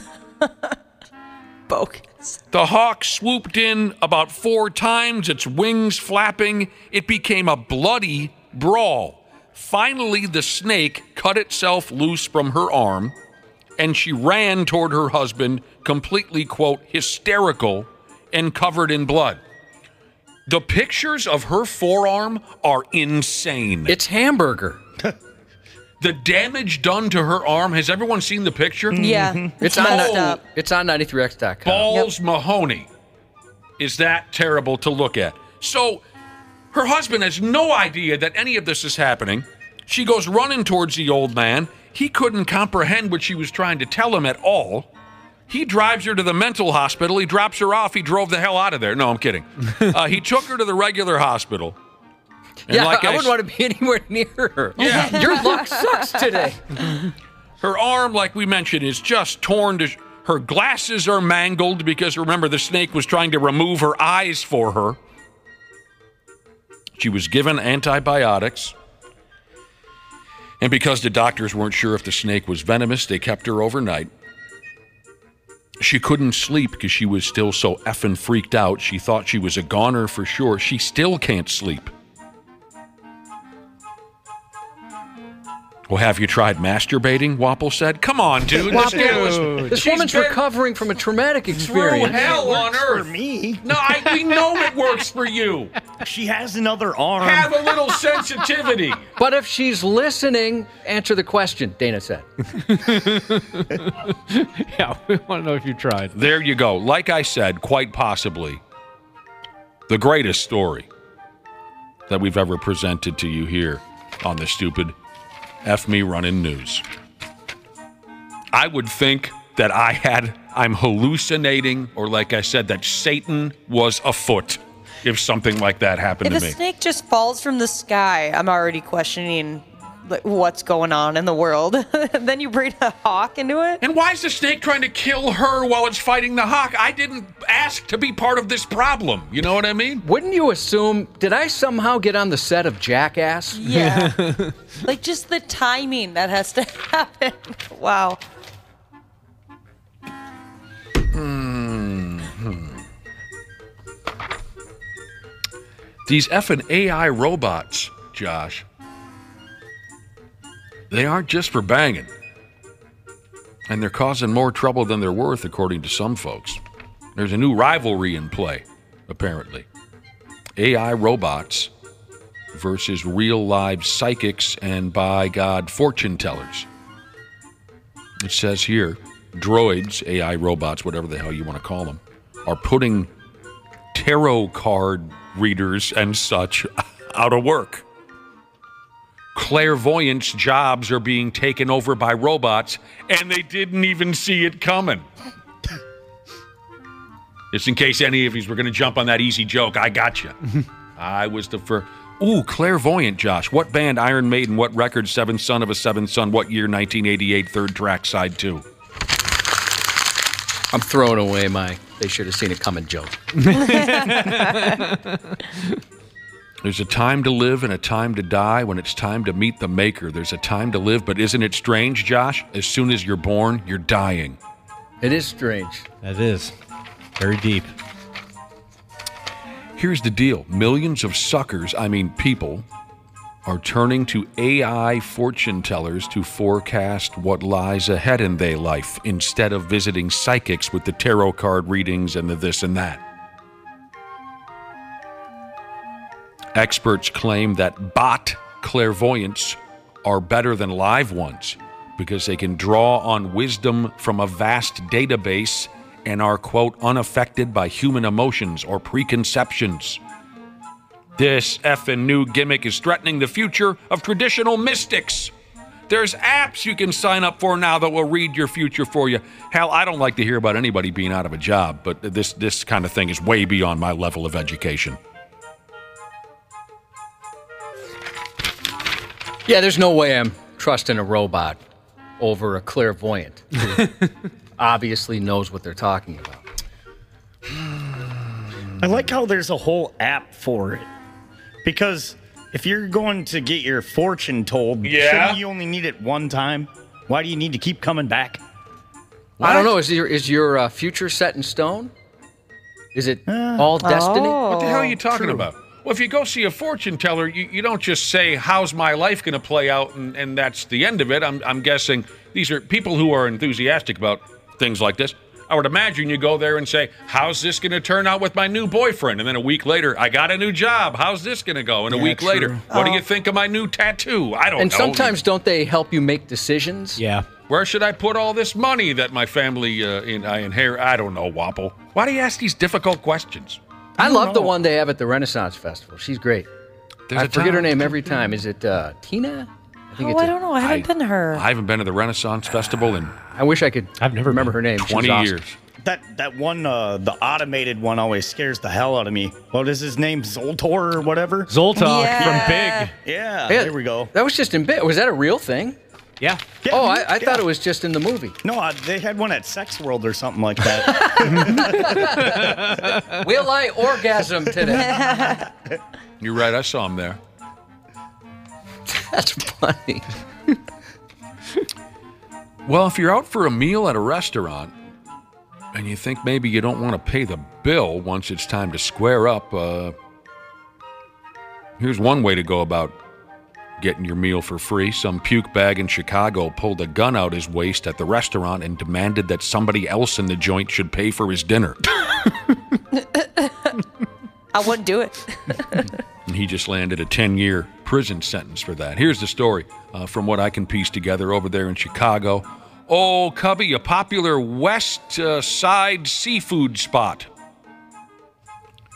Bogus. The hawk swooped in about 4 times, its wings flapping. It became a bloody brawl. Finally, the snake cut itself loose from her arm, and she ran toward her husband, completely, quote, hysterical and covered in blood. The pictures of her forearm are insane. It's hamburger. The damage done to her arm, has everyone seen the picture? Yeah. It's on 93x.com. Balls Mahoney. Is that terrible to look at? So her husband has no idea that any of this is happening. She goes running towards the old man. He couldn't comprehend what she was trying to tell him at all. He drives her to the mental hospital. He drops her off. He drove the hell out of there. No, I'm kidding. He took her to the regular hospital. And yeah, like I wouldn't want to be anywhere near her. Yeah. Your luck sucks today. Her arm, like we mentioned, is just torn to... Her glasses are mangled because, remember, the snake was trying to remove her eyes for her. She was given antibiotics. And because the doctors weren't sure if the snake was venomous, they kept her overnight. She couldn't sleep because she was still so effing freaked out. She thought she was a goner for sure. She still can't sleep. Well, have you tried masturbating? Wapple said. Come on, dude. This woman's recovering from a traumatic experience. Through hell on earth. For me. No, we know it works for you. She has another arm. Have a little sensitivity. But if she's listening, answer the question, Dana said. Yeah, we want to know if you tried. There you go. Like I said, quite possibly the greatest story that we've ever presented to you here on the Stupid F Me Running News. I would think that I'm hallucinating, or like I said, that Satan was afoot if something like that happened if to a me. snake just falls from the sky, I'm already questioning what's going on in the world. Then you bring a hawk into it? And why is the snake trying to kill her while it's fighting the hawk? I didn't ask to be part of this problem. You know what I mean? Wouldn't you assume, did I somehow get on the set of Jackass? Yeah. Like just the timing that has to happen. Wow. These effing AI robots, Josh, they aren't just for banging. And they're causing more trouble than they're worth, according to some folks. There's a new rivalry in play, apparently. AI robots versus real live psychics and, by God, fortune tellers. It says here, droids, AI robots, whatever the hell you want to call them, are putting tarot card readers and such out of work. Clairvoyants' jobs are being taken over by robots, and they didn't even see it coming. Just in case any of you were going to jump on that easy joke, I got you. I was the first. Ooh, clairvoyant, Josh. What band? Iron Maiden. What record? Seventh Son of a Seventh Son. What year? 1988. Third track, side 2. I'm throwing away my they should have seen it coming joke. There's a time to live and a time to die. When it's time to meet the Maker, there's a time to live. But isn't it strange, Josh? As soon as you're born, you're dying. It is strange. That is. Very deep. Here's the deal. Millions of suckers, people, are turning to AI fortune tellers to forecast what lies ahead in their life instead of visiting psychics with the tarot card readings and the this and that. Experts claim that bot clairvoyants are better than live ones because they can draw on wisdom from a vast database and are, quote, unaffected by human emotions or preconceptions. This effing new gimmick is threatening the future of traditional mystics. There's apps you can sign up for now that will read your future for you. Hell, I don't like to hear about anybody being out of a job, but this kind of thing is way beyond my level of education. Yeah, there's no way I'm trusting a robot over a clairvoyant who obviously knows what they're talking about. I like how there's a whole app for it. Because if you're going to get your fortune told, shouldn't you only need it one time? Why do you need to keep coming back? I don't know. Is your future set in stone? Is it all destiny? What the hell are you talking about? Well, if you go see a fortune teller, you don't just say, how's my life going to play out, and that's the end of it. I'm guessing these are people who are enthusiastic about things like this. I would imagine you go there and say, how's this going to turn out with my new boyfriend? And then a week later, I got a new job. How's this going to go? And a week later, what do you think of my new tattoo? I don't know. And sometimes don't they help you make decisions? Yeah. Where should I put all this money that my family I inherit? I don't know, Wapple. Why do you ask these difficult questions? I love the one they have at the Renaissance Festival. She's great. I forget her name every time. Is it Tina? I don't know. I haven't been to her. I haven't been to the Renaissance Festival in I wish I could. I've never remember her name. 20 years. That one, the automated one, always scares the hell out of me. What is his name? Zoltor or whatever? Zoltar from Big. Yeah, there we go. That was just in Big. Was that a real thing? Yeah. I thought it was just in the movie. No, they had one at Sex World or something like that. Will I orgasm today? You're right. I saw him there. That's funny. Well, if you're out for a meal at a restaurant and you think maybe you don't want to pay the bill once it's time to square up, here's one way to go about getting your meal for free. Some puke bag in Chicago pulled a gun out his waist at the restaurant and demanded that somebody else in the joint should pay for his dinner. I wouldn't do it. And he just landed a 10-year prison sentence for that. Here's the story from what I can piece together over there in Chicago. Oh, Cubby, a popular West Side seafood spot.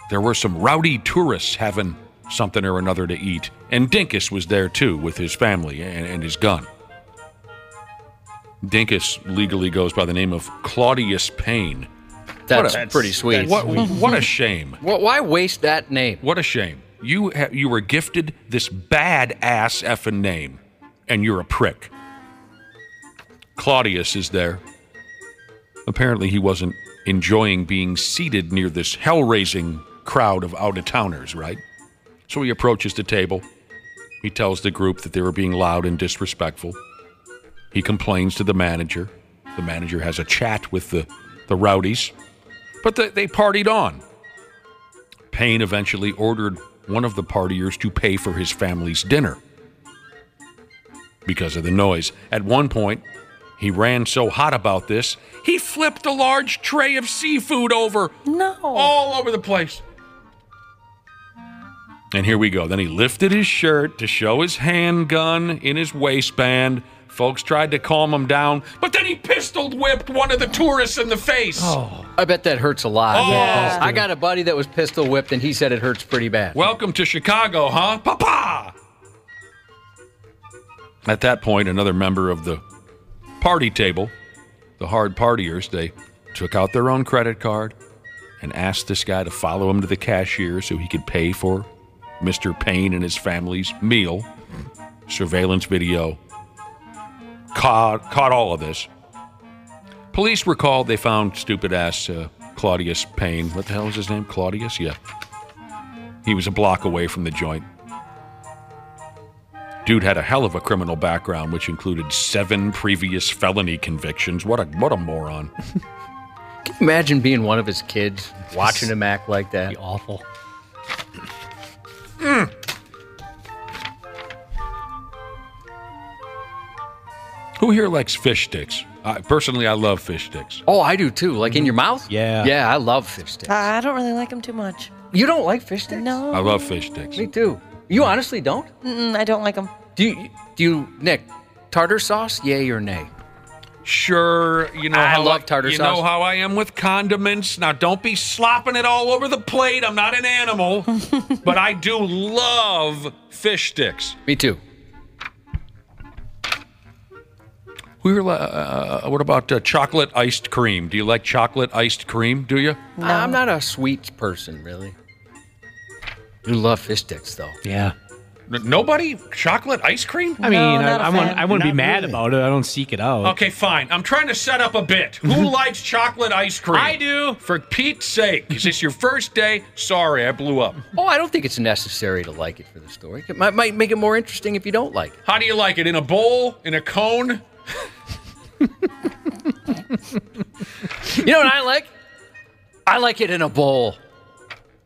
There were some rowdy tourists having something or another to eat. And Dinkus was there, too, with his family and his gun. Dinkus legally goes by the name of Claudius Payne. That's pretty sweet. What a shame. Why waste that name? What a shame. You were gifted this bad-ass effing name, and you're a prick. Claudius is there. Apparently he wasn't enjoying being seated near this hell-raising crowd of out-of-towners, right? So he approaches the table. He tells the group that they were being loud and disrespectful. He complains to the manager. The manager has a chat with the rowdies. But they partied on. Payne eventually ordered one of the partiers to pay for his family's dinner because of the noise. At one point, he ran so hot about this, he flipped a large tray of seafood over. No. All over the place. And here we go. Then he lifted his shirt to show his handgun in his waistband. Folks tried to calm him down, but then he pistol whipped one of the tourists in the face. Oh, I bet that hurts a lot. Oh. Yeah. I got a buddy that was pistol whipped, and he said it hurts pretty bad. Welcome to Chicago, huh? Papa! At that point, another member of the party table, the hard partiers, they took out their own credit card and asked this guy to follow him to the cashier so he could pay for Mr. Payne and his family's meal. Surveillance video caught all of this. Police were called. They found stupid-ass Claudius Payne. What the hell is his name? Claudius? Yeah. He was a block away from the joint. Dude had a hell of a criminal background, which included 7 previous felony convictions. What a moron. Can you imagine being one of his kids, watching him act like that? Be awful. Who here likes fish sticks? Personally, I love fish sticks. Oh, I do too. Like in your mouth? Yeah. Yeah, I love fish sticks. I don't really like them too much. You don't like fish sticks? No. I love fish sticks. Me too. You honestly don't? I don't like them. Do you, Nick, tartar sauce, yay or nay? Sure, you know I how love tartar sauce. You know how I am with condiments. Now, don't be slopping it all over the plate. I'm not an animal, but I do love fish sticks. Me too. What about chocolate iced cream? Do you like chocolate iced cream? Do you? No. I'm not a sweet person, really. You love fish sticks, though. Yeah. Nobody? Chocolate ice cream? I mean, I wouldn't be mad about it. I don't seek it out. Okay, fine. I'm trying to set up a bit. Who likes chocolate ice cream? I do. For Pete's sake. Is this your first day? Sorry, I blew up. Oh, I don't think it's necessary to like it for the story. It might make it more interesting if you don't like it. How do you like it? In a bowl? In a cone? You know what I like? I like it in a bowl.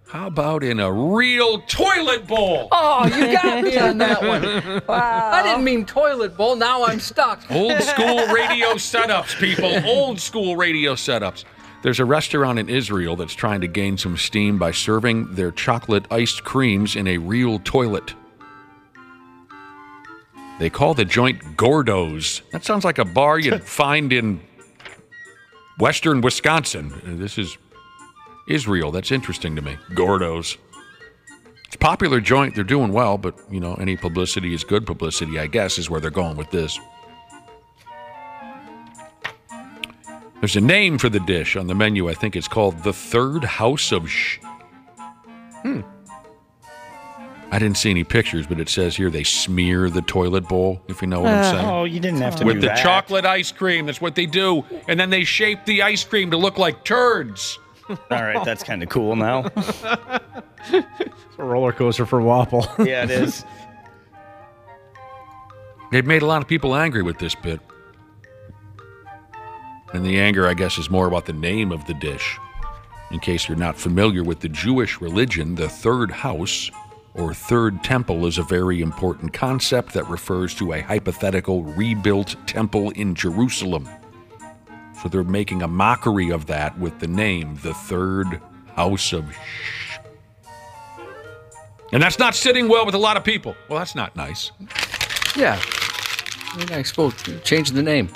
How about in a real toilet bowl? Oh, you got me on that one. Wow. I didn't mean toilet bowl. Now I'm stuck. Old school radio setups, people. Old school radio setups. There's a restaurant in Israel that's trying to gain some steam by serving their chocolate iced creams in a real toilet. They call the joint Gordo's. That sounds like a bar you'd find in western Wisconsin. This is Israel. That's interesting to me. Gordo's. It's a popular joint. They're doing well, but, you know, any publicity is good publicity, I guess, is where they're going with this. There's a name for the dish on the menu. I think it's called the Third House of I didn't see any pictures, but it says here they smear the toilet bowl, if you know what I'm saying. Oh, you didn't have to With do the that. chocolate ice cream. That's what they do. And then they shape the ice cream to look like turds. All right, that's kind of cool now. It's a roller coaster for Wapple. Yeah, it is. They've made a lot of people angry with this bit. And the anger, I guess, is more about the name of the dish. In case you're not familiar with the Jewish religion, the third house or third temple is a very important concept that refers to a hypothetical rebuilt temple in Jerusalem. So they're making a mockery of that with the name, the Third House of And that's not sitting well with a lot of people. Well, that's not nice. Yeah. I mean, I suppose change the name.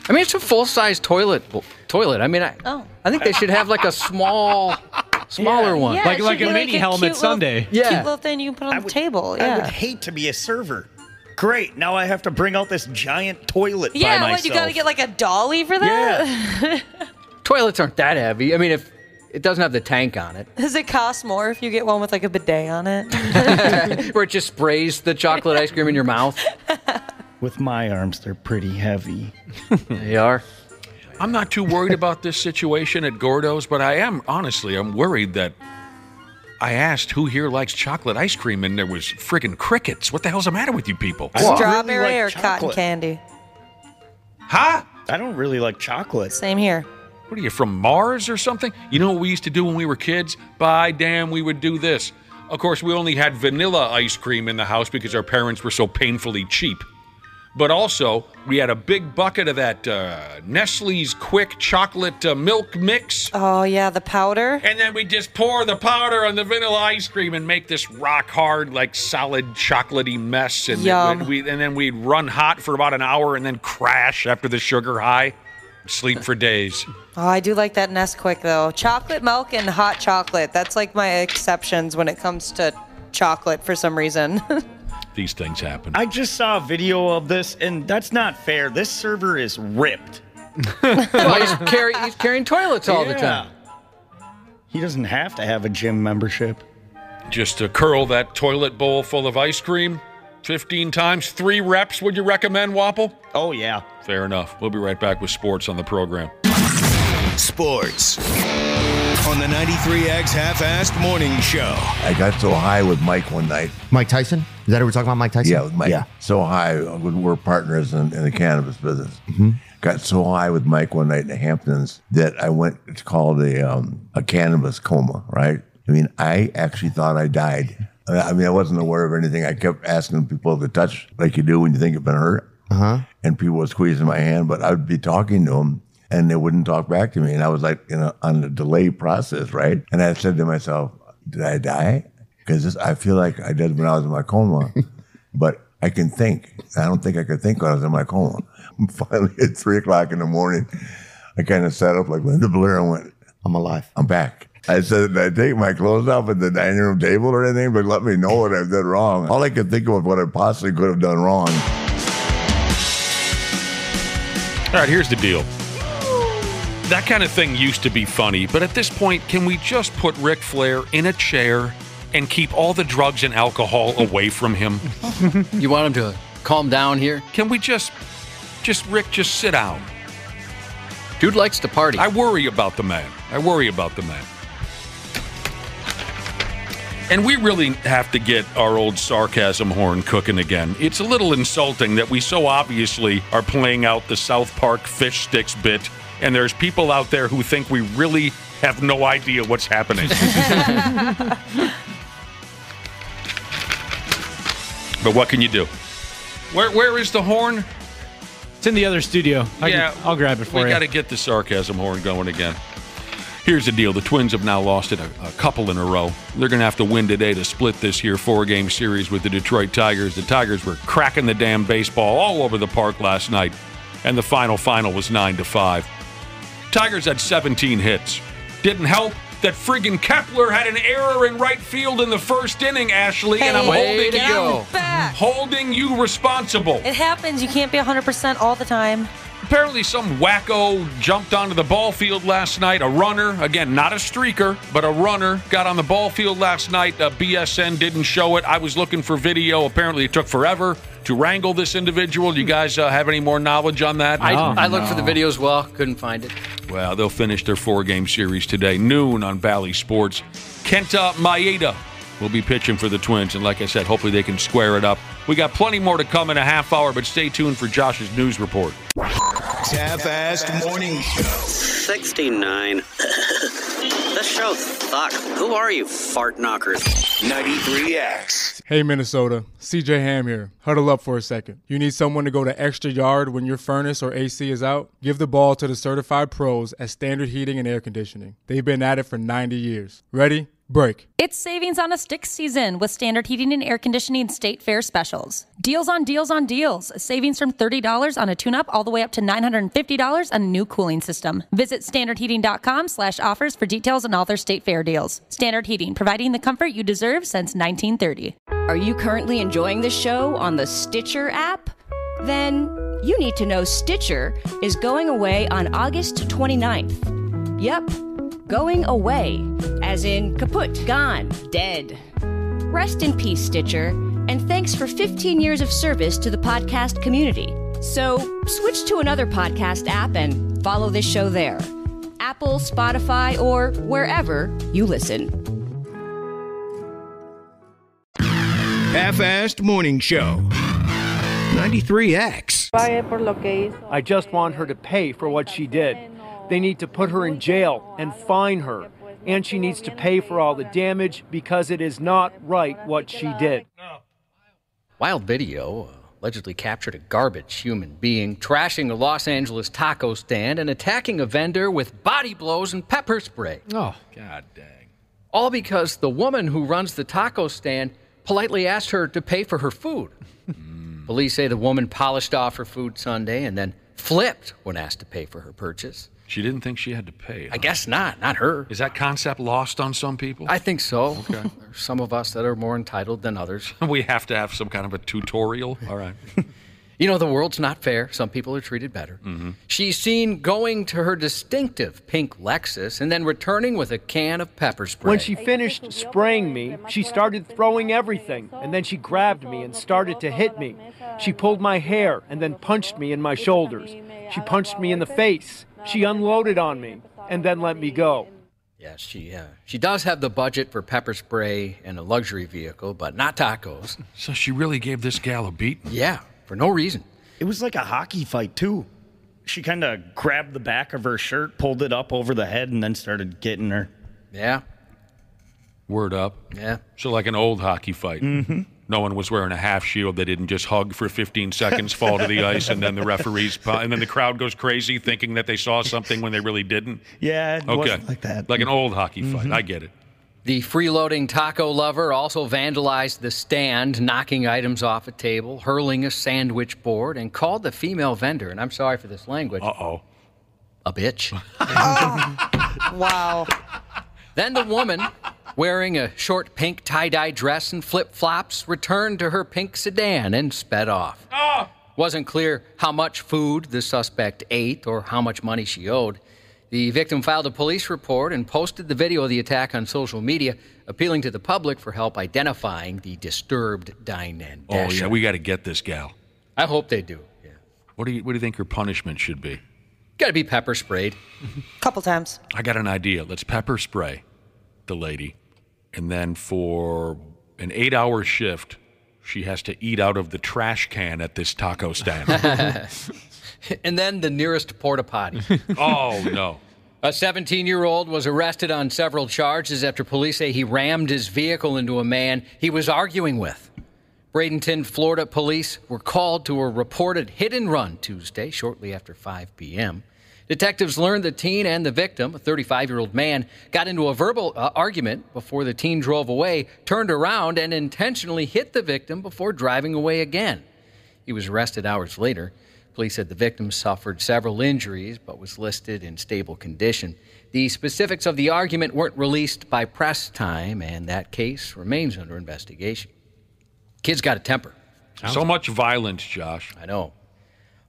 I mean, it's a full-size toilet. I mean, I think they should have like a smaller one. Yeah, like a mini helmet Sunday. Cute little thing you can put on the table. Yeah. I would hate to be a server. Great, now I have to bring out this giant toilet by Yeah, myself. what, you got to get like a dolly for that? Yeah. Toilets aren't that heavy. I mean, if it doesn't have the tank on it. Does it cost more if you get one with like a bidet on it? Where it just sprays the chocolate ice cream in your mouth? With my arms, they're pretty heavy. They are. I'm not too worried about this situation at Gordo's, but I'm worried that I asked who here likes chocolate ice cream, and there was friggin' crickets. What the hell's the matter with you people? Strawberry really or like cotton chocolate. candy? Huh? I don't really like chocolate. Same here. What are you, from Mars or something? You know what we used to do when we were kids? By damn, we would do this. Of course, we only had vanilla ice cream in the house because our parents were so painfully cheap. But also, we had a big bucket of that Nestle's Quick Chocolate Milk Mix. Oh, yeah, the powder. And then we just pour the powder on the vanilla ice cream and make this rock-hard, like, solid chocolatey mess. And Yum. then we'd run hot for about an hour and then crash after the sugar high. Sleep for days. Oh, I do like that Nesquik, though. Chocolate milk and hot chocolate. That's like my exceptions when it comes to chocolate for some reason. These things happen. I just saw a video of this, and that's not fair. This server is ripped. Well, he's carrying toilets all the time. He doesn't have to have a gym membership. Just to curl that toilet bowl full of ice cream 15 times, 3 reps, would you recommend, Wapple? Oh, yeah. Fair enough. We'll be right back with sports on the program. Sports on the 93X Half-Assed Morning Show. I got so high with Mike one night. Mike Tyson? Is that who we're talking about, Mike Tyson? Yeah, with Mike. Yeah. So high. We're partners in the cannabis business. Mm-hmm. Got so high with Mike one night in the Hamptons that I went, it's called a cannabis coma, right? I mean, I actually thought I died. I mean, I wasn't aware of anything. I kept asking people to touch like you do when you think you've been hurt. Uh-huh. And people were squeezing my hand, but I would be talking to them and they wouldn't talk back to me. And I was like, on a delay process, right? And I said to myself, did I die? Because I feel like I did when I was in my coma, but I can think. I don't think I could think when I was in my coma. Finally, at 3 o'clock in the morning, I kind of sat up like Linda Blair and went, I'm alive. I'm back. I said, did I take my clothes off at the dining room table or anything? But let me know what I did wrong. All I could think of was what I possibly could have done wrong. All right, here's the deal. That kind of thing used to be funny, but at this point, can we just put Ric Flair in a chair and keep all the drugs and alcohol away from him? You want him to calm down here? Can we just Rick, just sit down? Dude likes to party. I worry about the man. And we really have to get our old sarcasm horn cooking again. It's a little insulting that we so obviously are playing out the South Park fish sticks bit, and there's people out there who think we really have no idea what's happening. But what can you do? Where is the horn? It's in the other studio. I'll grab it for you. We got to get the sarcasm horn going again. Here's the deal. The Twins have now lost it a couple in a row. They're going to have to win today to split this here 4-game series with the Detroit Tigers. The Tigers were cracking the damn baseball all over the park last night, and the final was 9-5. Tigers had 17 hits. Didn't help that friggin' Kepler had an error in right field in the first inning, Ashley, and I'm holding you responsible. It happens. You can't be 100% all the time. Apparently some wacko jumped onto the ball field last night. A runner, again, not a streaker, but a runner, got on the ball field last night. BSN didn't show it. I was looking for video. Apparently it took forever to wrangle this individual. You guys have any more knowledge on that? I looked for the video as well. Couldn't find it. Well, they'll finish their 4-game series today, noon on Bally Sports. Kenta Maeda will be pitching for the Twins, and like I said, hopefully they can square it up. We got plenty more to come in a half hour, but stay tuned for Josh's news report. Half-assed morning show. 69. This show sucks. Who are you, fart knockers? 93X. Hey, Minnesota. CJ Ham here. Huddle up for a second. You need someone to go the extra yard when your furnace or AC is out? Give the ball to the certified pros at Standard Heating and Air Conditioning. They've been at it for 90 years. Ready? Break. It's savings on a stick season with Standard Heating and Air Conditioning State Fair specials. Deals on deals on deals. Savings from $30 on a tune-up all the way up to $950 on a new cooling system. Visit standardheating.com/offers for details on all their State Fair deals. Standard Heating, providing the comfort you deserve since 1930. Are you currently enjoying the show on the Stitcher app? Then you need to know Stitcher is going away on August 29th. Yep. Going away, as in kaput, gone, dead. Rest in peace, Stitcher, and thanks for 15 years of service to the podcast community. So switch to another podcast app and follow this show there. Apple, Spotify, or wherever you listen. Half-assed morning show. 93X. I just want her to pay for what she did. They need to put her in jail and fine her. And she needs to pay for all the damage because it is not right what she did. Wild video allegedly captured a garbage human being trashing a Los Angeles taco stand and attacking a vendor with body blows and pepper spray. Oh, God dang. All because the woman who runs the taco stand politely asked her to pay for her food. Police say the woman polished off her food sundae and then flipped when asked to pay for her purchase. She didn't think she had to pay. I guess not her. Is that concept lost on some people? I think so. Okay. There's some of us that are more entitled than others. We have to have some kind of a tutorial. All right. You know, the world's not fair. Some people are treated better. Mm-hmm. She's seen going to her distinctive pink Lexus and then returning with a can of pepper spray. When she finished spraying me, she started throwing everything, and then she grabbed me and started to hit me. She pulled my hair and then punched me in my shoulders. She punched me in the face. She unloaded on me and then let me go. Yes, she does have the budget for pepper spray and a luxury vehicle, but not tacos. So she really gave this gal a beating? Yeah, for no reason. It was like a hockey fight, too. She kind of grabbed the back of her shirt, pulled it up over the head, and then started getting her. Yeah. Word up. Yeah. So like an old hockey fight. Mm-hmm. No one was wearing a half shield. They didn't just hug for 15 seconds, fall to the ice, and then the referees, and then the crowd goes crazy thinking that they saw something when they really didn't. Yeah, it wasn't like that. Like an old hockey fight. I get it. The freeloading taco lover also vandalized the stand, knocking items off a table, hurling a sandwich board, and called the female vendor, and I'm sorry for this language, a bitch. Wow. Then the woman, wearing a short pink tie-dye dress and flip-flops, returned to her pink sedan and sped off. Wasn't clear how much food the suspect ate or how much money she owed. The victim filed a police report and posted the video of the attack on social media, appealing to the public for help identifying the disturbed dine and dasher. Oh, yeah, we got to get this gal. I hope they do. Yeah. What do you think her punishment should be? Got to be pepper sprayed. Couple times. I got an idea. Let's pepper spray the lady, and then for an 8-hour shift, she has to eat out of the trash can at this taco stand. And then the nearest porta potty. Oh, no. A 17-year-old was arrested on several charges after police say he rammed his vehicle into a man he was arguing with. Bradenton, Florida police were called to a reported hit-and-run Tuesday, shortly after 5 p.m. Detectives learned the teen and the victim, a 35-year-old man, got into a verbal argument before the teen drove away, turned around, and intentionally hit the victim before driving away again. He was arrested hours later. Police said the victim suffered several injuries but was listed in stable condition. The specifics of the argument weren't released by press time, and that case remains under investigation. Kid's got a temper. So much violence, Josh. I know.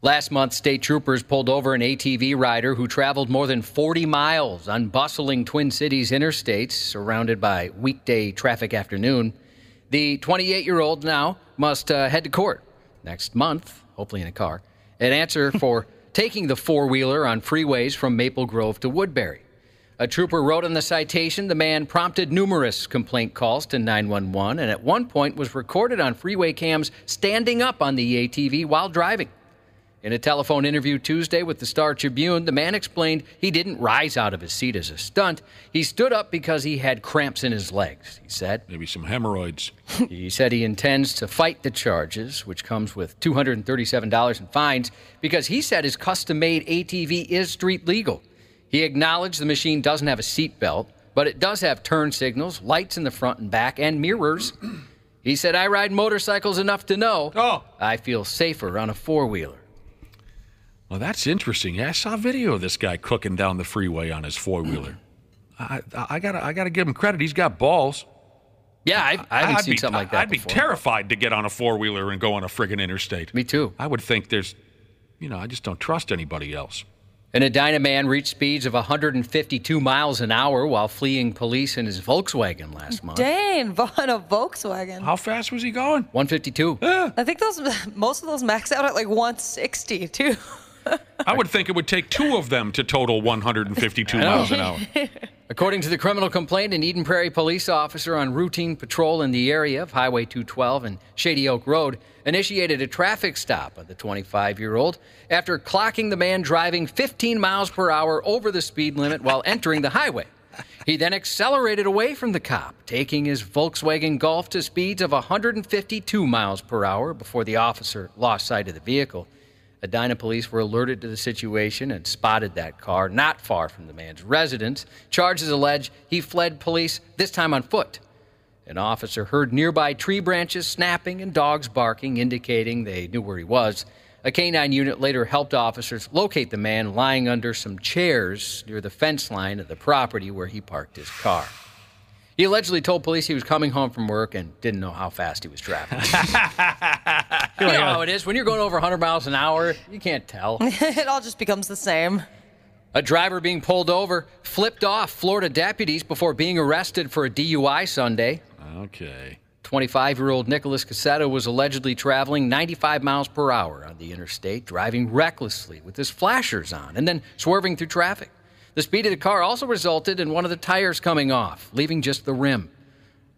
Last month, state troopers pulled over an ATV rider who traveled more than 40 miles on bustling Twin Cities interstates, surrounded by weekday traffic afternoon. The 28-year-old now must head to court next month, hopefully in a car, an answer for taking the four-wheeler on freeways from Maple Grove to Woodbury. A trooper wrote in the citation the man prompted numerous complaint calls to 911 and at one point was recorded on freeway cams standing up on the ATV while driving. In a telephone interview Tuesday with the Star Tribune, the man explained he didn't rise out of his seat as a stunt. He stood up because he had cramps in his legs, he said. Maybe some hemorrhoids. He said he intends to fight the charges, which comes with $237 in fines, because he said his custom-made ATV is street legal. He acknowledged the machine doesn't have a seat belt, but it does have turn signals, lights in the front and back, and mirrors. He said, I ride motorcycles enough to know I feel safer on a four-wheeler. Well, that's interesting. Yeah, I saw a video of this guy cooking down the freeway on his four-wheeler. I gotta give him credit. He's got balls. Yeah, I haven't seen something like that I'd be terrified to get on a four-wheeler and go on a friggin' interstate. Me too. I would think I just don't trust anybody else. An Edina man reached speeds of 152 miles an hour while fleeing police in his Volkswagen last month. Dang, on a Volkswagen. How fast was he going? 152. I think most of those max out at like 160, too. I would think it would take two of them to total 152 miles an hour. According to the criminal complaint, an Eden Prairie police officer on routine patrol in the area of Highway 212 and Shady Oak Road initiated a traffic stop on the 25-year-old after clocking the man driving 15 miles per hour over the speed limit while entering the highway. He then accelerated away from the cop, taking his Volkswagen Golf to speeds of 152 miles per hour before the officer lost sight of the vehicle. Edina police were alerted to the situation and spotted that car not far from the man's residence. Charges allege he fled police, this time on foot. An officer heard nearby tree branches snapping and dogs barking, indicating they knew where he was. A canine unit later helped officers locate the man lying under some chairs near the fence line of the property where he parked his car. He allegedly told police he was coming home from work and didn't know how fast he was traveling. You know how it is. When you're going over 100 miles an hour, you can't tell. It all just becomes the same. A driver being pulled over flipped off Florida deputies before being arrested for a DUI Sunday. Okay. 25-year-old Nicholas Cassetto was allegedly traveling 95 miles per hour on the interstate, driving recklessly with his flashers on and then swerving through traffic. The speed of the car also resulted in one of the tires coming off, leaving just the rim.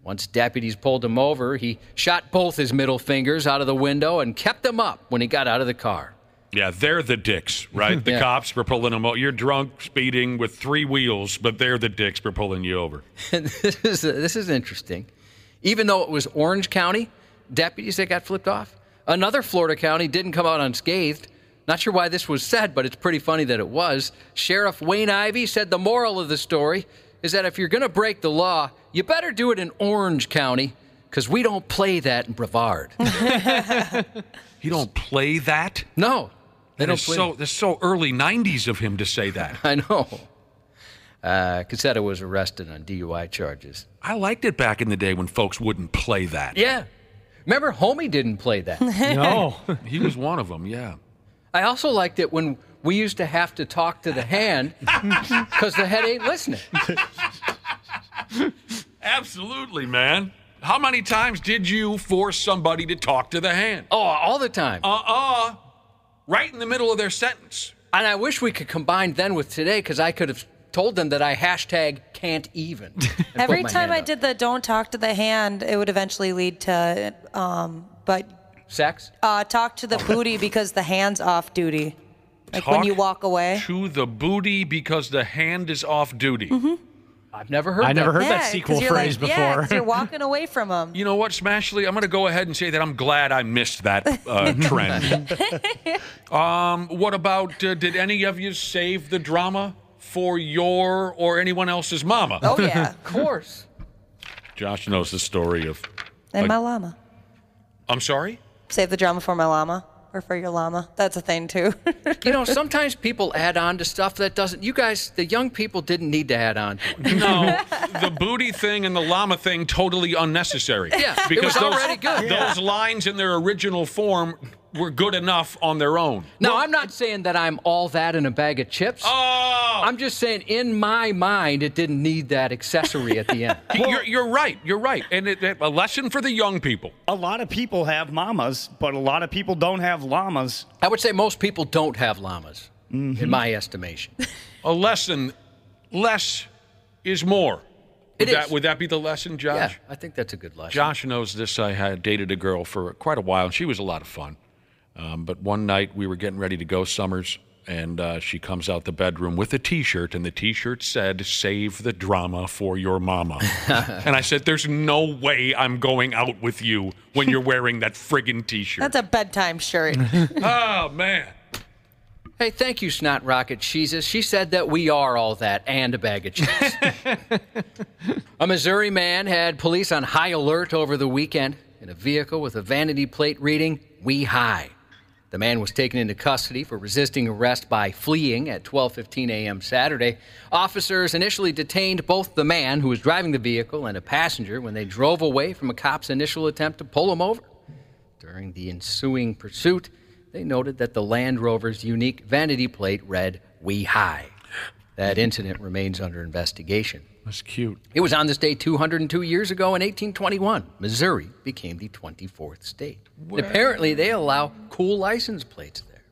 Once deputies pulled him over, he shot both his middle fingers out of the window and kept them up when he got out of the car. Yeah, they're the dicks, right? The cops were pulling him over. You're drunk, speeding with three wheels, but they're the dicks for pulling you over. This is interesting. Even though it was Orange County deputies that got flipped off, another Florida county didn't come out unscathed. Not sure why this was said, but it's pretty funny that it was. Sheriff Wayne Ivey said the moral of the story is that if you're going to break the law, you better do it in Orange County, because we don't play that in Brevard. You don't play that? No. That's so early 90s of him to say that. I know. Cassetto was arrested on DUI charges. I liked it back in the day when folks wouldn't play that. Yeah. Remember, Homie didn't play that. No, he was one of them, yeah. I also liked it when we used to have to talk to the hand because the head ain't listening. Absolutely, man. How many times did you force somebody to talk to the hand? Oh, all the time. Right in the middle of their sentence. And I wish we could combine then with today because I could have told them that I hashtag can't even. Every time I did the don't talk to the hand, it would eventually lead to, sex? Talk to the booty because the hand's off duty. Like Talk when you walk away. To the booty because the hand is off duty. Mm-hmm. I've never heard I that. never heard that sequel phrase before. Yeah, 'cause you're walking away from them. You know what, Smashley? I'm going to go ahead and say that I'm glad I missed that trend. What about, did any of you save the drama for your or anyone else's mama? Oh, yeah. Of course. Josh knows the story of... And my llama. I'm sorry? Save the drama for my llama. Or for your llama. That's a thing, too. You know, sometimes people add on to stuff that doesn't... You guys, the young people, didn't need to add on to it. No, the booty thing and the llama thing, totally unnecessary. Yeah, because it was already good. Those lines in their original form were good enough on their own. No, I'm not saying that I'm all that in a bag of chips. Oh! I'm just saying, in my mind, it didn't need that accessory at the end. You're right. You're right. And a lesson for the young people. A lot of people have mamas, but a lot of people don't have llamas. I would say most people don't have llamas, in my estimation. A lesson, less is more. Would that be the lesson, Josh? Yeah, I think that's a good lesson. Josh knows this. I had dated a girl for quite a while, and she was a lot of fun. But one night we were getting ready to go Summers, and she comes out the bedroom with a T-shirt, and the T-shirt said, "Save the drama for your mama." And I said, "There's no way I'm going out with you when you're wearing that friggin' T-shirt." That's a bedtime shirt. Oh, man. Hey, thank you, Snot Rocket Jesus. She said that we are all that and a bag of chips. A Missouri man had police on high alert over the weekend in a vehicle with a vanity plate reading, "We High." The man was taken into custody for resisting arrest by fleeing at 12:15 a.m. Saturday. Officers initially detained both the man who was driving the vehicle and a passenger when they drove away from a cop's initial attempt to pull him over. During the ensuing pursuit, they noted that the Land Rover's unique vanity plate read, "We High." That incident remains under investigation. That's cute. It was on this day 202 years ago in 1821. Missouri became the 24th state. And apparently, they allow cool license plates there.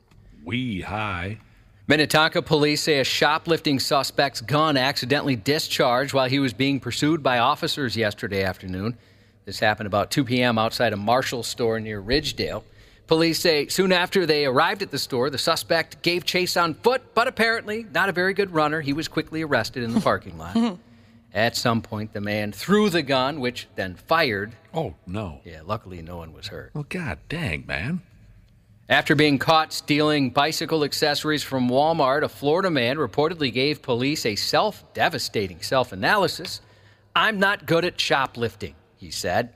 We High. Minnetonka police say a shoplifting suspect's gun accidentally discharged while he was being pursued by officers yesterday afternoon. This happened about 2 p.m. outside a Marshall store near Ridgedale. Police say soon after they arrived at the store, the suspect gave chase on foot, but apparently not a very good runner. He was quickly arrested in the parking lot. At some point, the man threw the gun, which then fired. Oh, no. Yeah, luckily no one was hurt. Well, god dang, man. After being caught stealing bicycle accessories from Walmart, a Florida man reportedly gave police a devastating self-analysis. "I'm not good at shoplifting," he said.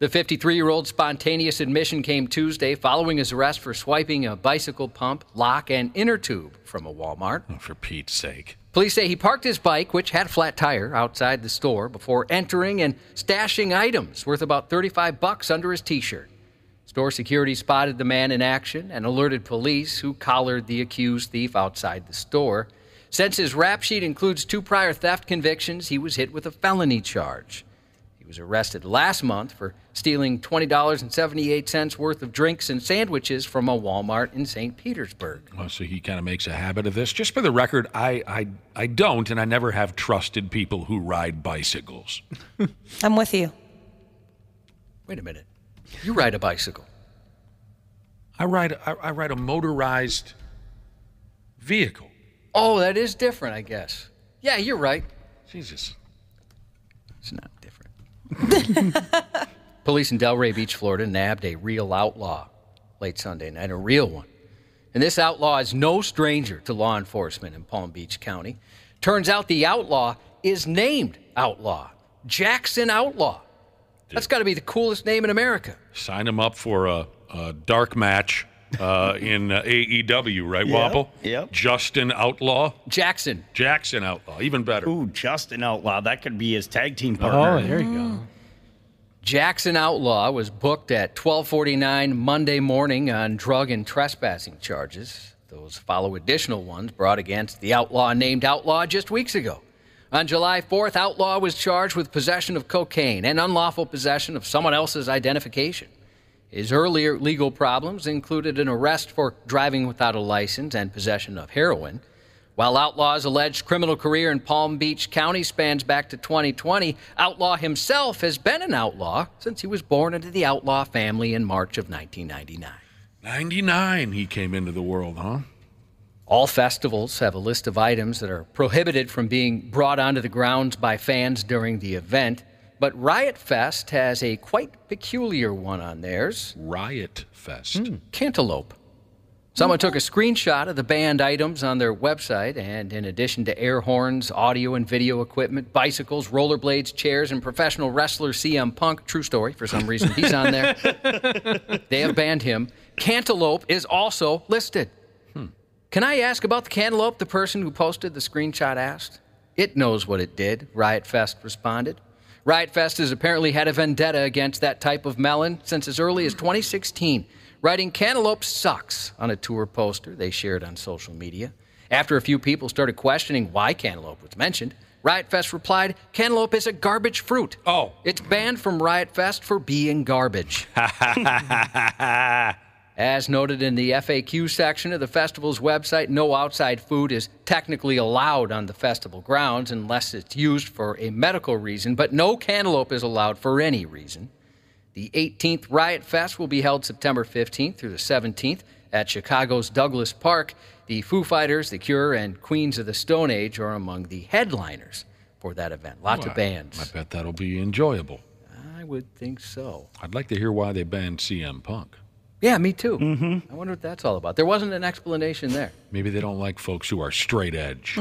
The 53-year-old's spontaneous admission came Tuesday following his arrest for swiping a bicycle pump, lock, and inner tube from a Walmart. Oh, for Pete's sake. Police say he parked his bike, which had a flat tire, outside the store before entering and stashing items worth about $35 under his T-shirt. Store security spotted the man in action and alerted police, who collared the accused thief outside the store. Since his rap sheet includes 2 prior theft convictions, he was hit with a felony charge. He was arrested last month for stealing $20.78 worth of drinks and sandwiches from a Walmart in St. Petersburg. Well, so he kind of makes a habit of this. Just for the record, I don't, and I never have trusted people who ride bicycles. I'm with you. Wait a minute. You ride a bicycle. I ride a motorized vehicle. Oh, that is different, I guess. Yeah, you're right. Jesus. It's not different. Police in Delray Beach, Florida, nabbed a real outlaw late Sunday night, a real one. And this outlaw is no stranger to law enforcement in Palm Beach County. Turns out the outlaw is named Outlaw. Jackson Outlaw. That's got to be the coolest name in America. Sign him up for a dark match in AEW, right, Wobble? Yep. Justin Outlaw. Jackson Outlaw, even better. Ooh, Justin Outlaw. That could be his tag team partner. Oh, there you go. Jackson Outlaw was booked at 12:49 Monday morning on drug and trespassing charges. Those follow additional ones brought against the outlaw named Outlaw just weeks ago. On July 4th, Outlaw was charged with possession of cocaine and unlawful possession of someone else's identification. His earlier legal problems included an arrest for driving without a license and possession of heroin. While Outlaw's alleged criminal career in Palm Beach County spans back to 2020, Outlaw himself has been an outlaw since he was born into the outlaw family in March of 1999. 99 he came into the world, huh? All festivals have a list of items that are prohibited from being brought onto the grounds by fans during the event, but Riot Fest has a quite peculiar one on theirs. Riot Fest. Cantaloupe. Someone took a screenshot of the banned items on their website, and in addition to air horns, audio and video equipment, bicycles, rollerblades, chairs, and professional wrestler CM Punk, true story, for some reason he's on there, they have banned him. Cantaloupe is also listed. Can I ask about the cantaloupe? The person who posted the screenshot asked. It knows what it did, Riot Fest responded. Riot Fest has apparently had a vendetta against that type of melon since as early as 2016, writing "Cantaloupe sucks" on a tour poster they shared on social media. After a few people started questioning why cantaloupe was mentioned, Riot Fest replied, "Cantaloupe is a garbage fruit. Oh. It's banned from Riot Fest for being garbage." As noted in the FAQ section of the festival's website, no outside food is technically allowed on the festival grounds unless it's used for a medical reason, but no cantaloupe is allowed for any reason. The 18th Riot Fest will be held September 15th through the 17th at Chicago's Douglas Park. The Foo Fighters, The Cure, and Queens of the Stone Age are among the headliners for that event. Lots of bands. I bet that'll be enjoyable. I would think so. I'd like to hear why they banned CM Punk. Yeah, me too. I wonder what that's all about. There wasn't an explanation there. Maybe they don't like folks who are straight edge.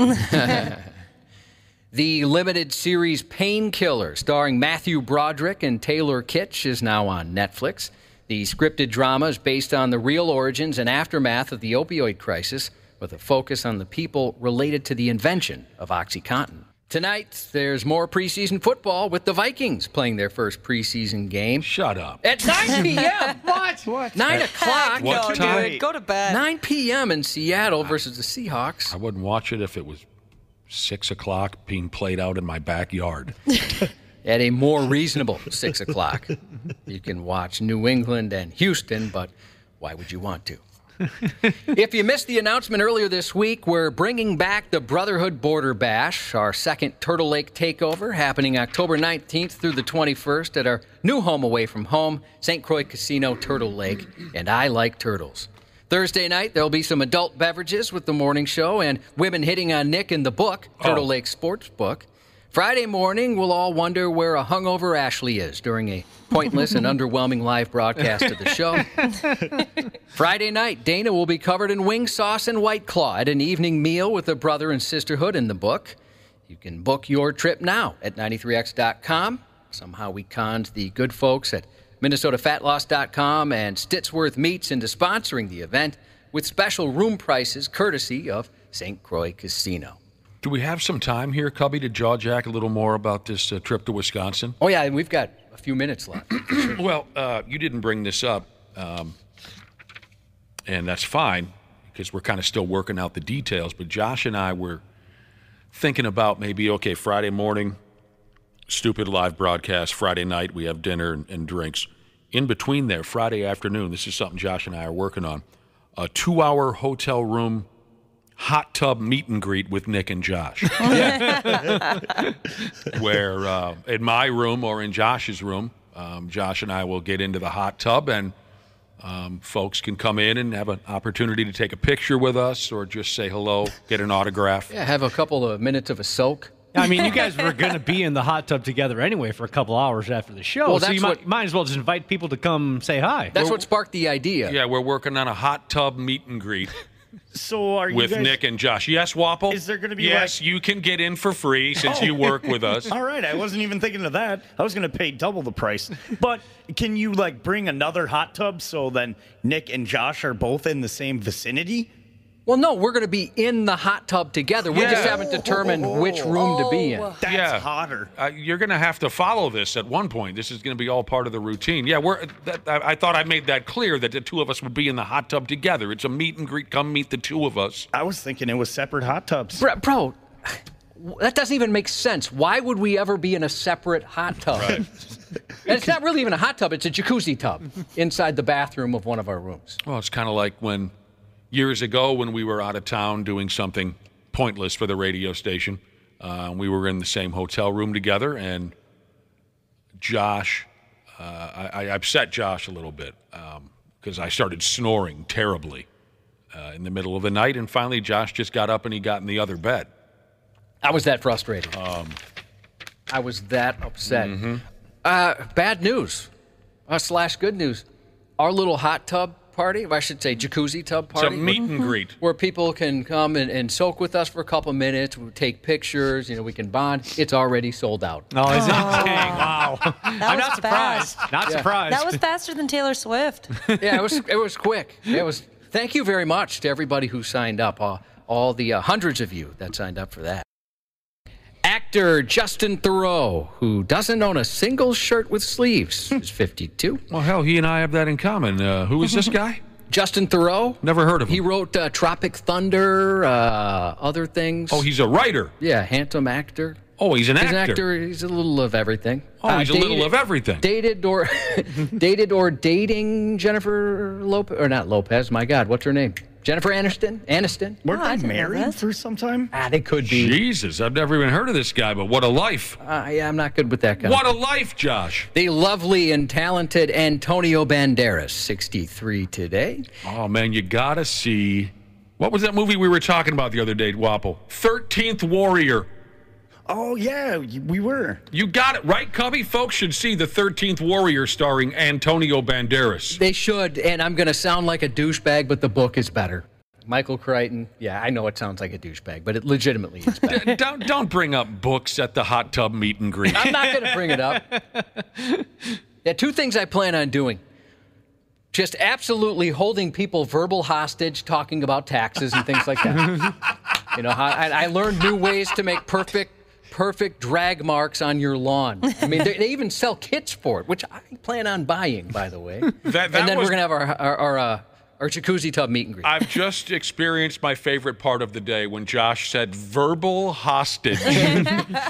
The limited series Painkiller, starring Matthew Broderick and Taylor Kitsch, is now on Netflix. The scripted drama is based on the real origins and aftermath of the opioid crisis, with a focus on the people related to the invention of OxyContin. Tonight, there's more preseason football with the Vikings playing their first preseason game. Shut up. At 9 p.m. What? 9 o'clock. What time? Dude, go to bed. 9 p.m. in Seattle versus the Seahawks. I wouldn't watch it if it was 6 o'clock being played out in my backyard. At a more reasonable 6 o'clock. You can watch New England and Houston, but why would you want to? If you missed the announcement earlier this week, we're bringing back the Brotherhood Border Bash, our second Turtle Lake takeover, happening October 19th through the 21st at our new home away from home, St. Croix Casino, Turtle Lake, and I like turtles. Thursday night, there'll be some adult beverages with the morning show and women hitting on Nick in the book, Turtle Lake Sports Book. Friday morning, we'll all wonder where a hungover Ashley is during a pointless and underwhelming live broadcast of the show. Friday night, Dana will be covered in wing sauce and White Claw at an evening meal with a brother and sisterhood in the book. You can book your trip now at 93x.com. Somehow we conned the good folks at MinnesotaFatLoss.com and Stittsworth Meats into sponsoring the event with special room prices courtesy of St. Croix Casino. Do we have some time here, Cubby, to jaw jack a little more about this trip to Wisconsin? Oh, yeah, we've got a few minutes left. Well, you didn't bring this up, and that's fine because we're kind of still working out the details. But Josh and I were thinking about maybe, okay, Friday morning, stupid live broadcast. Friday night, we have dinner and drinks. In between there, Friday afternoon, this is something Josh and I are working on, a 2-hour hotel room hot tub meet and greet with Nick and Josh. Where in my room or in Josh's room, Josh and I will get into the hot tub and folks can come in and have an opportunity to take a picture with us or just say hello, get an autograph. Yeah, have a couple of minutes of a soak. I mean, you guys were going to be in the hot tub together anyway for a couple hours after the show, well, so you might as well just invite people to come say hi. That's what sparked the idea. Yeah, we're working on a hot tub meet and greet. So are you with guys, Nick and Josh. Yes, Wapple? Is there going to be you can get in for free since you work with us. All right, I wasn't even thinking of that. I was going to pay double the price. But can you bring another hot tub so then Nick and Josh are both in the same vicinity? Well, no, we're going to be in the hot tub together. We just haven't determined which room to be in. That's hotter. You're going to have to follow this at one point. This is going to be all part of the routine. Yeah, I thought I made that clear that the two of us would be in the hot tub together. It's a meet and greet. Come meet the two of us. I was thinking it was separate hot tubs. Bro, that doesn't even make sense. Why would we ever be in a separate hot tub? Right. And it's not really even a hot tub. It's a jacuzzi tub inside the bathroom of one of our rooms. Well, it's kind of like when years ago when we were out of town doing something pointless for the radio station. We were in the same hotel room together, and Josh, I upset Josh a little bit because I started snoring terribly in the middle of the night, and finally Josh just got up and he got in the other bed. I was that frustrated. I was that upset. Mm-hmm. Bad news / good news. Our little hot tub party, I should say jacuzzi tub party. It's a meet and greet. Where people can come and soak with us for a couple minutes. We take pictures. We can bond. It's already sold out. Oh, is it? Dang, wow. I'm not surprised. Not surprised. That was faster than Taylor Swift. Yeah, it was quick. Thank you very much to everybody who signed up. All the hundreds of you that signed up for that. Actor Justin Theroux, who doesn't own a single shirt with sleeves, is 52. Well, hell, he and I have that in common. Who is this guy? Justin Theroux. Never heard of him. He wrote Tropic Thunder, other things. Oh, he's a writer. Yeah, handsome actor. Oh, he's an actor. He's an actor. He's a little of everything. Oh, he's a little of everything. Dated or dating Jennifer Lopez, or not Lopez, my God, what's her name? Jennifer Aniston. Weren't they married for some time? They could be. Jesus, I've never even heard of this guy, but what a life. Yeah, I'm not good with that guy. What a life, Josh. The lovely and talented Antonio Banderas, 63 today. Oh, man, you got to see. What was that movie we were talking about the other day, Wapple? 13th Warrior. Oh, yeah, we were. You got it, right, Cubby? Folks should see The 13th Warrior starring Antonio Banderas. They should, and I'm going to sound like a douchebag, but the book is better. Michael Crichton. Yeah, I know it sounds like a douchebag, but it legitimately is better. Don't bring up books at the hot tub meet and greet. I'm not going to bring it up. Yeah, two things I plan on doing. Just absolutely holding people verbal hostage, talking about taxes and things like that. I learned new ways to make perfect drag marks on your lawn. I mean, they even sell kits for it, which I plan on buying, by the way. And then we're going to have our jacuzzi tub meet and greet. I've just experienced my favorite part of the day when Josh said verbal hostage.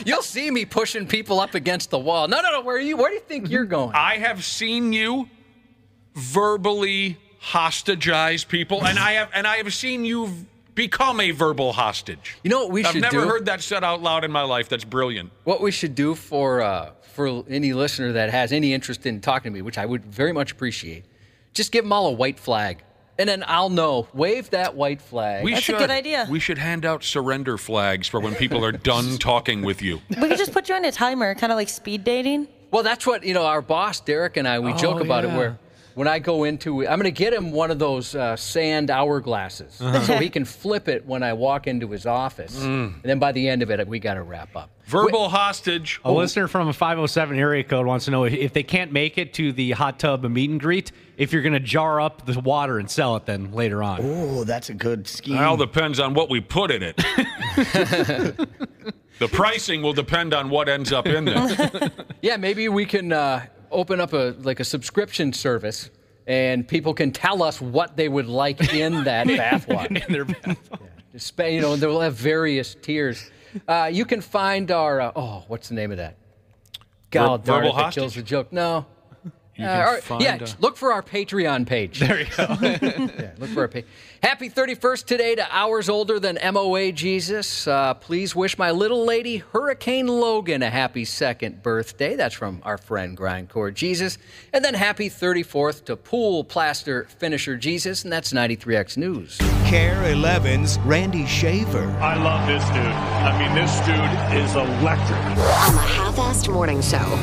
You'll see me pushing people up against the wall. No. Where do you think you're going? I have seen you verbally hostagize people, and I have seen you become a verbal hostage. You know what we should do? I've never heard that said out loud in my life. That's brilliant. What we should do for any listener that has any interest in talking to me, which I would very much appreciate, just give them all a white flag. And then I'll know. Wave that white flag. That's a good idea. We should hand out surrender flags for when people are done talking with you. We could just put you on a timer, kind of like speed dating. Well, that's what, our boss, Derek, and I, we joke about it where when I go into it, I'm going to get him one of those sand hourglasses so he can flip it when I walk into his office. And then by the end of it, we got to wrap up. Verbal hostage. A listener from a 507 area code wants to know if they can't make it to the hot tub meet and greet, if you're going to jar up the water and sell it then later on. Oh, that's a good scheme. It all depends on what we put in it. The pricing will depend on what ends up in there. Yeah, maybe we can open up a subscription service, and people can tell us what they would like in that bathwater. In their bathwater. They'll have various tiers. You can find our, what's the name of that? God, verbal hostage? That kills the joke. No. Look for our Patreon page. There you go. Look for our page. Happy 31st today to hours older than MOA Jesus. Please wish my little lady Hurricane Logan a happy second birthday. That's from our friend Grindcore Jesus. And then happy 34th to Pool Plaster Finisher Jesus, and that's 93X News. Care 11's Randy Shaver. I love this dude. I mean, this dude is electric. On the Half-Assed Morning Show.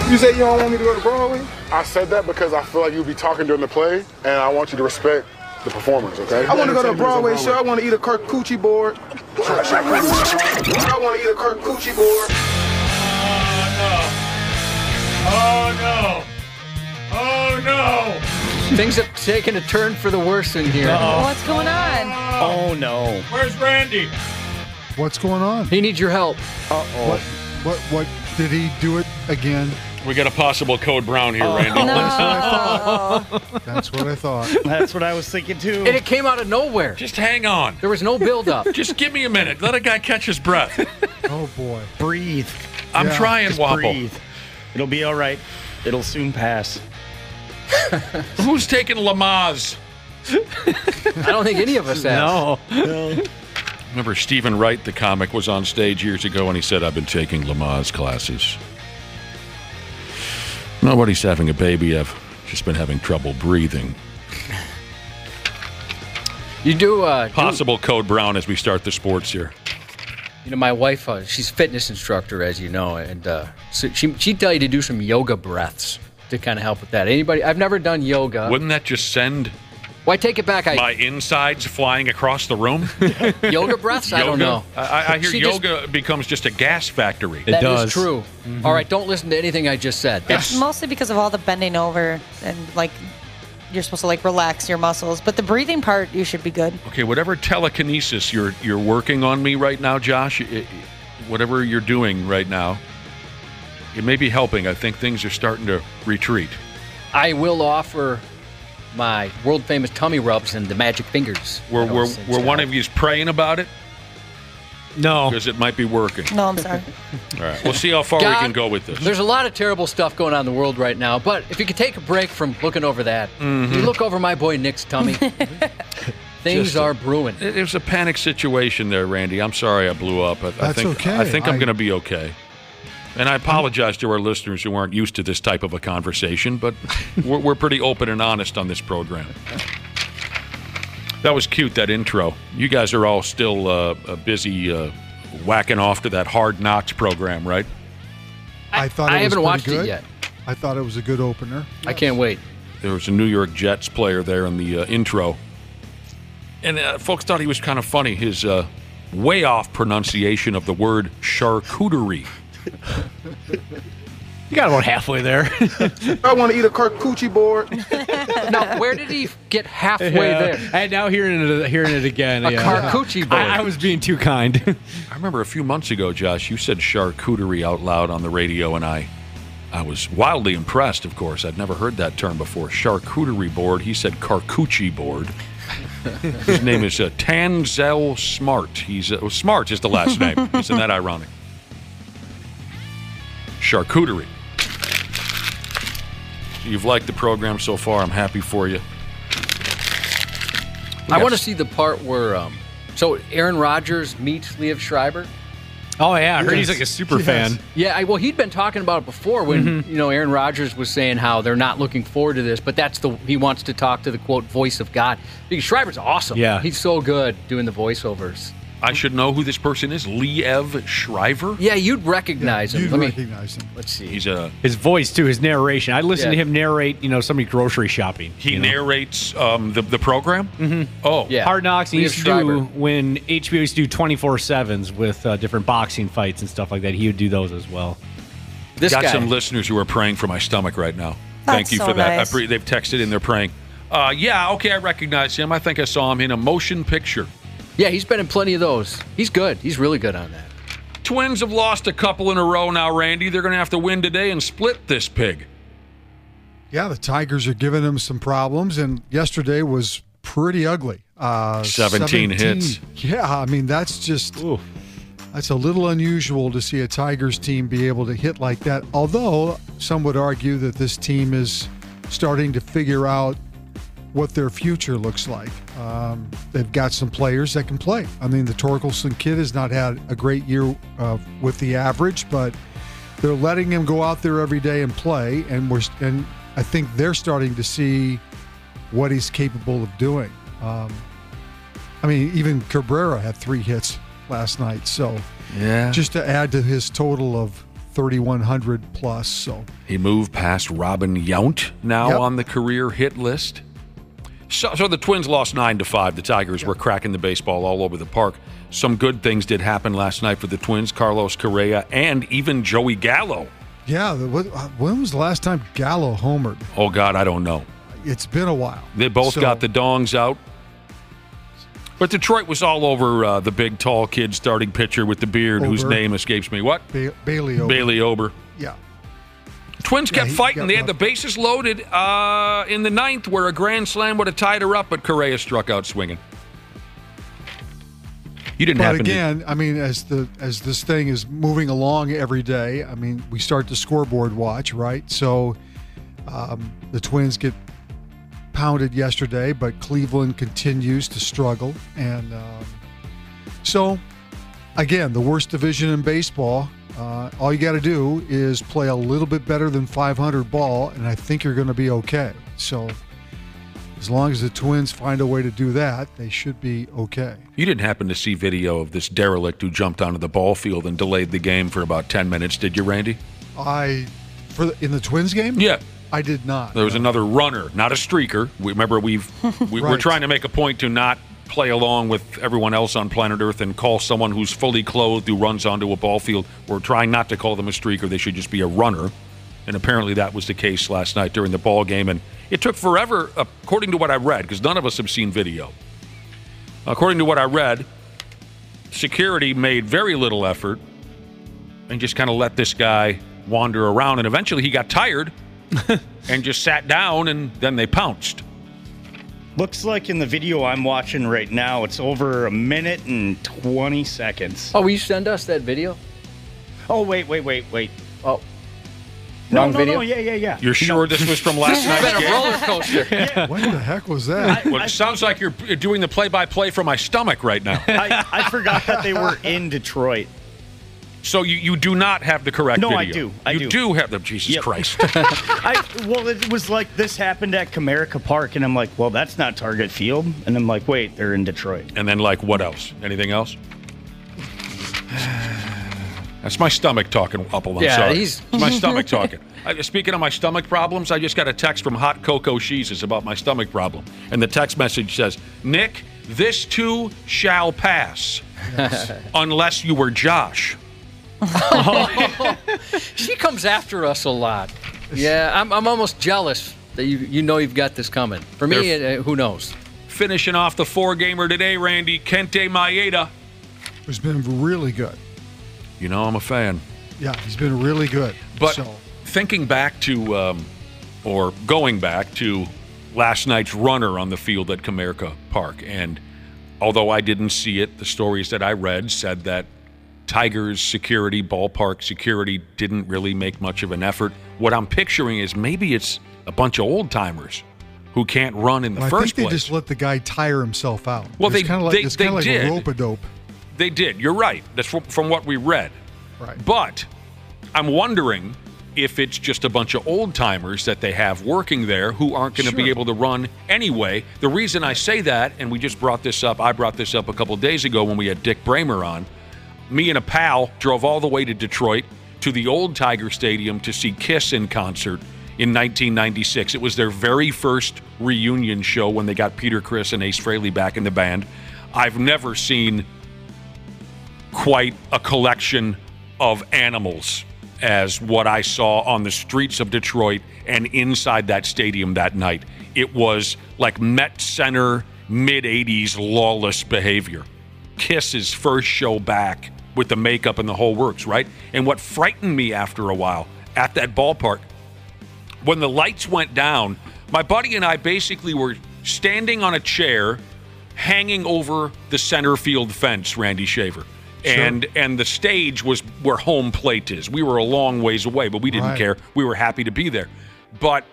You said you don't want me to go to Broadway? I said that because I feel like you'll be talking during the play, and I want you to respect the performers, okay? I want to go to a Broadway show. I want to eat a charcuterie board. I want to eat a charcuterie board. Oh, no. Things have taken a turn for the worse in here. What's going on? no. Where's Randy? What's going on? He needs your help. Uh-oh. What did he do it again? We got a possible code brown here, Randy. That's what I thought. That's what I was thinking too. And it came out of nowhere. Just hang on. There was no build-up. Just give me a minute. Let a guy catch his breath. Oh, boy. Breathe. I'm trying, Just Wapple. breathe. It'll be all right. It'll soon pass. Who's taking Lamaze? I don't think any of us have. No. Remember Stephen Wright, the comic, was on stage years ago, and he said, I've been taking Lamaze classes. Nobody's having a baby. I've just been having trouble breathing. You do... Possible code brown as we start the sports here. You know, my wife, she's a fitness instructor, as you know, and so she'd tell you to do some yoga breaths to kind of help with that. Anybody? I've never done yoga. Wouldn't that just send... Well, I take it back. My insides flying across the room? Yoga breaths? I don't know. I hear yoga becomes just a gas factory. That is true. Mm-hmm. All right, don't listen to anything I just said. It's mostly because of all the bending over and, like, you're supposed to, like, relax your muscles. But the breathing part, you should be good. Okay, whatever telekinesis you're working on me right now, Josh, whatever you're doing right now, it may be helping. I think things are starting to retreat. I will offer my world-famous tummy rubs and the magic fingers. Were one of you praying about it? No. Because it might be working. No, I'm sorry. All right. We'll see how far we can go with this. There's a lot of terrible stuff going on in the world right now, but if you could take a break from looking over that, you look over my boy Nick's tummy, things are brewing. It was a panic situation there, Randy. I'm sorry I blew up. That's okay. I think I'm going to be okay. And I apologize to our listeners who aren't used to this type of a conversation, but we're pretty open and honest on this program. That was cute, that intro. You guys are all still busy whacking off to that Hard Knocks program, right? I thought I it was haven't watched good. it yet. I thought it was a good opener. I can't wait. There was a New York Jets player there in the intro. And folks thought he was kind of funny. His way off pronunciation of the word charcuterie. You got about halfway there. I want to eat a charcuterie board. Now, where did he get halfway there? And now hearing it again. A charcuterie board. I was being too kind. I remember a few months ago, Josh, you said charcuterie out loud on the radio, and I was wildly impressed, of course. I'd never heard that term before. Charcuterie board. He said carcucci board. His name is Tanzel Smart. He's Smart is the last name. Isn't that ironic? Charcuterie. You've liked the program so far. I'm happy for you. I want to see the part where so Aaron Rodgers meets Liev Schreiber. Oh, yeah. I heard he's like a super fan. Yeah, well, he'd been talking about it before when, Aaron Rodgers was saying how they're not looking forward to this, but he wants to talk to the, quote, voice of God. Because Schreiber's awesome. Yeah. He's so good doing the voiceovers. I should know who this person is. Liev Schreiber? Yeah, you'd recognize him. You'd recognize him. Let's see. He's his voice, too, his narration. I listened to him narrate, somebody grocery shopping. He narrates the program? Mm-hmm. Oh. Yeah. Hard Knocks he Liev used to Schreiber. do when HBO used to do 24/7s with different boxing fights and stuff like that. He would do those as well. This Got guy. some listeners who are praying for my stomach right now. Thank That's you so for that. nice. They've texted and they're praying. Yeah, okay, I recognize him. I think I saw him in a motion picture. Yeah, he's been in plenty of those. He's good. He's really good on that. Twins have lost a couple in a row now, Randy. They're going to have to win today and split this pig. Yeah, the Tigers are giving them some problems, and yesterday was pretty ugly. 17 hits. Yeah, I mean, that's just that's a little unusual to see a Tigers team be able to hit like that, although some would argue that this team is starting to figure out what their future looks like. They've got some players that can play. I mean, the Torkelson kid has not had a great year with the average, but they're letting him go out there every day and play, and I think they're starting to see what he's capable of doing. I mean, even Cabrera had 3 hits last night, so just to add to his total of 3,100 plus. So he moved past Robin Yount now on the career hit list. So the Twins lost 9-5. The Tigers were cracking the baseball all over the park. Some good things did happen last night for the Twins. Carlos Correa and even Joey Gallo. Yeah, when was the last time Gallo homered? Oh, God, I don't know. It's been a while. They both got the dongs out. But Detroit was all over the big, tall kid starting pitcher with the beard whose name escapes me. What? Bailey Ober. Bailey Ober. Yeah. Twins kept fighting. They had the bases loaded in the ninth where a grand slam would have tied her up, but Correa struck out swinging. You didn't happen again, I mean, as this thing is moving along every day, I mean, we start the scoreboard watch, right? So the Twins get pounded yesterday, but Cleveland continues to struggle. And so, again, the worst division in baseball, all you got to do is play a little bit better than 500 ball, and I think you're going to be okay. So as long as the Twins find a way to do that, they should be okay. You didn't happen to see video of this derelict who jumped onto the ball field and delayed the game for about 10 minutes, did you, Randy? In the Twins game? Yeah. I did not. There was another runner, not a streaker. Remember, we're trying to make a point to not play along with everyone else on planet Earth and call someone who's fully clothed who runs onto a ball field. We're trying not to call them a streaker. They should just be a runner. And apparently that was the case last night during the ball game. And it took forever, according to what I read, because none of us have seen video. According to what I read, security made very little effort and just kind of let this guy wander around. And eventually he got tired and just sat down, and then they pounced. Looks like in the video I'm watching right now, it's over 1 minute and 20 seconds. Oh, will you send us that video? Oh, wait. Oh. No, video? Yeah. You're sure this was from last night? It's been a roller coaster. Yeah. What the heck was that? Well, it sounds like you're doing the play-by-play for my stomach right now. I forgot that they were in Detroit. So you do not have the correct video. No, I do. You do have them. Jesus Christ. Well, it was like this happened at Comerica Park, and I'm like, well, that's not Target Field. And I'm like, wait, they're in Detroit. And then, like, what else? Anything else? That's my stomach talking, Upple. I'm sorry. It's my stomach talking. Speaking of my stomach problems, I just got a text from Hot Cocoa Sheezes about my stomach problem. And the text message says, Nick, this too shall pass. Yes. Unless you were Josh. She comes after us a lot. Yeah, I'm almost jealous that you know you've got this coming. For me, who knows? Finishing off the 4-gamer today, Randy, Kente Maeda. Who's been really good. You know, I'm a fan. Yeah, he's been really good. But thinking back to, or going back to last night's runner on the field at Comerica Park, and although I didn't see it, the stories that I read said that Tigers security, ballpark security didn't really make much of an effort. What I'm picturing is maybe it's a bunch of old-timers who can't run in the first place. I think they just let the guy tire himself out. Well, it's kind of like did. A rope-a-dope. They did. You're right. That's from what we read. Right. But I'm wondering if it's just a bunch of old-timers that they have working there who aren't going to be able to run anyway. The reason I say that, and we just brought this up, I brought this up a couple days ago when we had Dick Bramer on. Me and a pal drove all the way to Detroit to the old Tiger Stadium to see Kiss in concert in 1996. It was their very first reunion show when they got Peter Criss and Ace Frehley back in the band. I've never seen quite a collection of animals as what I saw on the streets of Detroit and inside that stadium that night. It was like Met Center, mid-'80s lawless behavior. Kiss's first show back with the makeup and the whole works, right? And what frightened me after a while at that ballpark, when the lights went down, my buddy and I basically were standing on a chair hanging over the center field fence, Randy Shaver. And the stage was where home plate is. We were a long ways away, but we didn't care. We were happy to be there. But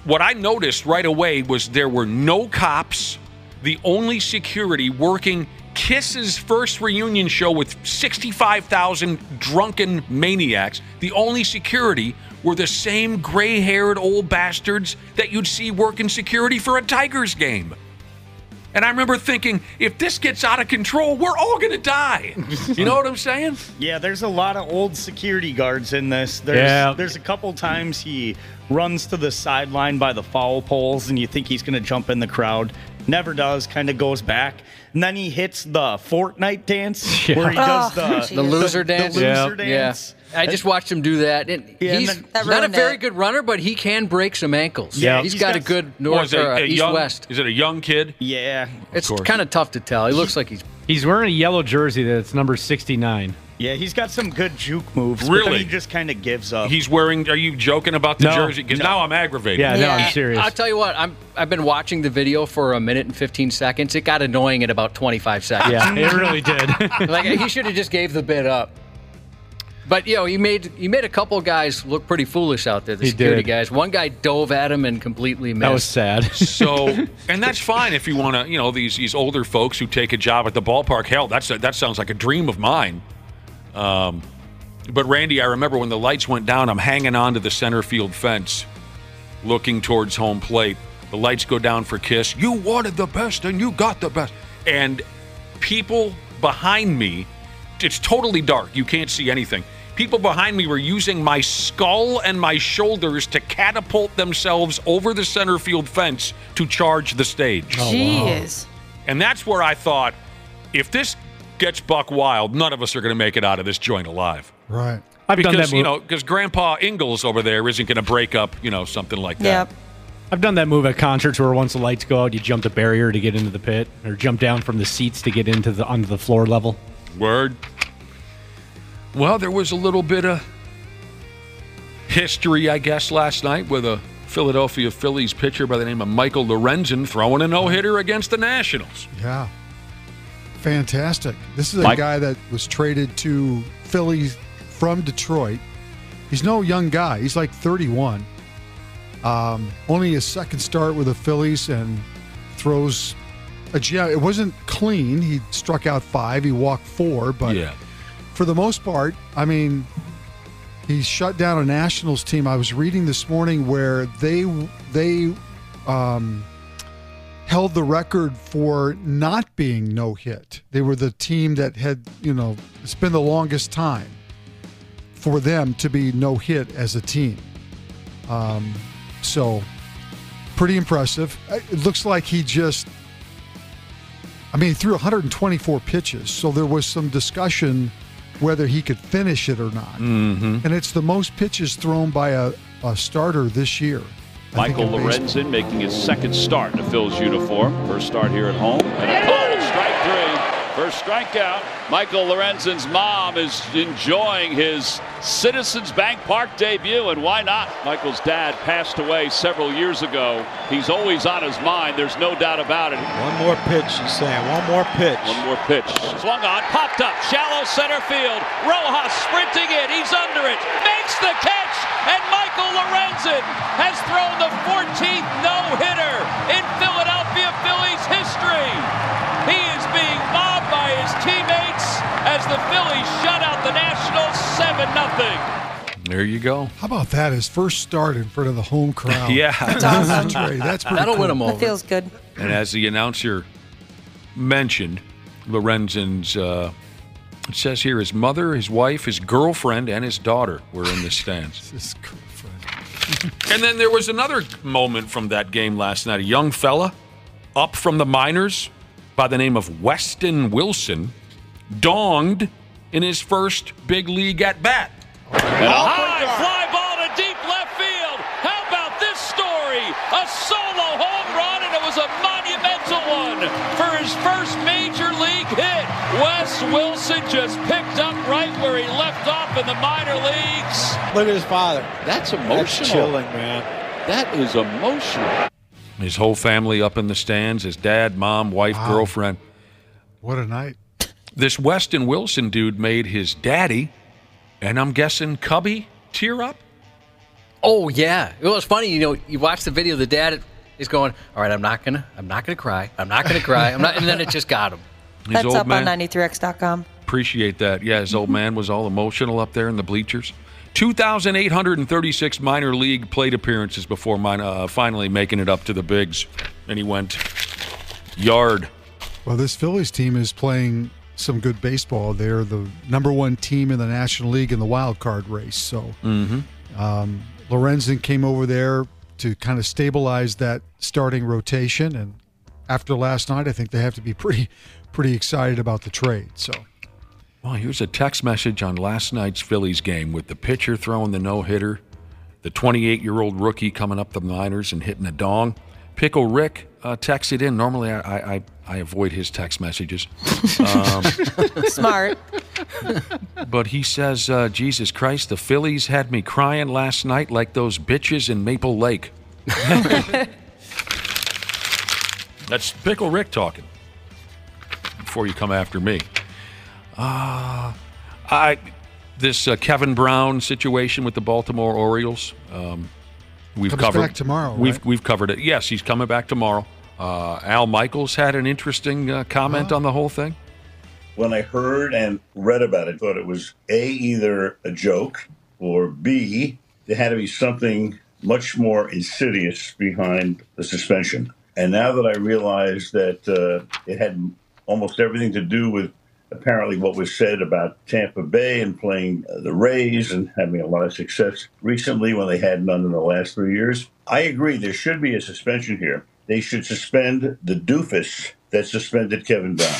what I noticed right away was there were no cops. The only security working Kiss's first reunion show with 65,000 drunken maniacs, the only security were the same gray-haired old bastards that you'd see working security for a Tigers game. And I remember thinking, if this gets out of control, we're all going to die. You know what I'm saying? Yeah, there's a lot of old security guards in this. There's a couple times he runs to the sideline by the foul poles, and you think he's going to jump in the crowd. never does, kind of goes back. And then he hits the Fortnite dance where he does the loser dance. The loser dance. I just watched him do that. He's not a very good runner, but he can break some ankles. Yeah, he's got a good east-west. Is it a young kid? Yeah. It's kind of tough to tell. He looks like he's wearing a yellow jersey that's number 69. Yeah, he's got some good juke moves. Really? But then he just kind of gives up. He's wearing. Are you joking about the jersey? Because now I'm aggravated. Yeah, no, I'm serious. I'll tell you what. I've been watching the video for a minute and 15 seconds. It got annoying at about 25 seconds. Yeah, it really did. Like he should have just gave the bid up. But he made a couple guys look pretty foolish out there. The security guys. One guy dove at him and completely missed. That was sad. So, and that's fine if you want to. These older folks who take a job at the ballpark. Hell, that sounds like a dream of mine. But Randy, I remember when the lights went down, I'm hanging on to the center field fence, looking towards home plate. The lights go down for Kiss. You wanted the best, and you got the best. And people behind me, it's totally dark. You can't see anything. People behind me were using my skull and my shoulders to catapult themselves over the center field fence to charge the stage. Jeez. And that's where I thought, if this gets buck wild, none of us are going to make it out of this joint alive. Right. I've done that move. Because Grandpa Ingalls over there isn't going to break up, something like that. Yep. I've done that move at concerts where once the lights go out, you jump the barrier to get into the pit, or jump down from the seats to get onto the floor level. Word. Well, there was a little bit of history, I guess, last night with a Philadelphia Phillies pitcher by the name of Michael Lorenzen throwing a no-hitter against the Nationals. Yeah. Fantastic. This is a guy that was traded to Philly from Detroit. He's no young guy. He's like 31. Only his second start with the Phillies, and throws a gem. It wasn't clean. He struck out 5. He walked 4. But for the most part, I mean, he shut down a Nationals team. I was reading this morning where they held the record for not being no-hit. They were the team that had, it's been the longest time for them to be no-hit as a team. So, pretty impressive. It looks like he threw 124 pitches, so there was some discussion whether he could finish it or not. Mm-hmm. And it's the most pitches thrown by a starter this year. Michael Lorenzen making his second start in a Phil's uniform. First start here at home. And a called strike 3. First strikeout. Michael Lorenzen's mom is enjoying his Citizens Bank Park debut, and why not? Michael's dad passed away several years ago. He's always on his mind. There's no doubt about it. One more pitch, he's saying. One more pitch. One more pitch. Swung on, popped up, shallow center field. Rojas sprinting it. He's under it. Makes the catch, and Michael Lorenzen has thrown the 14th no-hitter in Philadelphia Phillies history. He is being mobbed by his teammates as the Phillies shut out the Nationals 7-0. There you go. How about that? His first start in front of the home crowd. Yeah. That's awesome. That's pretty That'll cool. win him over. That feels good. And as the announcer mentioned, Lorenzen's, it says here, his mother, his wife, his girlfriend, and his daughter were in the stands. His girlfriend. And then there was another moment from that game last night. A young fella up from the minors by the name of Weston Wilson donged in his first big league at bat. And a high fly ball to deep left field. How about this story? A solo home run, and it was a monumental one for his first major league hit. Wes Wilson just picked up right where he left off in the minor leagues. Look at his father. That's emotional. That's chilling, man. That is emotional. His whole family up in the stands, his dad, mom, wife, girlfriend. What a night. This Weston Wilson dude made his daddy, and I'm guessing Cubby, tear up? Oh, yeah. It was funny, you watch the video, the dad is going, all right, I'm not gonna cry. I'm not gonna cry. And then it just got him. That's up on 93x.com. Appreciate that. Yeah, his old man was all emotional up there in the bleachers. 2,836 minor league plate appearances before finally making it up to the bigs. And he went yard. Well, this Phillies team is playing some good baseball. They're the number 1 team in the National League in the wild card race. So Lorenzen came over there to kind of stabilize that starting rotation, and after last night, I think they have to be pretty excited about the trade. So, well, here's a text message on last night's Phillies game with the pitcher throwing the no-hitter, the 28-year-old rookie coming up the minors and hitting a dong. Pickle Rick texted in. Normally, I avoid his text messages. Smart. But he says, Jesus Christ, the Phillies had me crying last night like those bitches in Maple Lake. That's Pickle Rick talking. Before you come after me. This Kevin Brown situation with the Baltimore Orioles, we've covered. Back tomorrow, right? We've covered it. Yes, he's coming back tomorrow. Al Michaels had an interesting comment on the whole thing. When I heard and read about it, I thought it was A, either a joke, or B, there had to be something much more insidious behind the suspension. And now that I realize that it had almost everything to do with apparently what was said about Tampa Bay and playing the Rays and having a lot of success recently when they had none in the last 3 years, I agree there should be a suspension here. They should suspend the doofus that suspended Kevin Brown.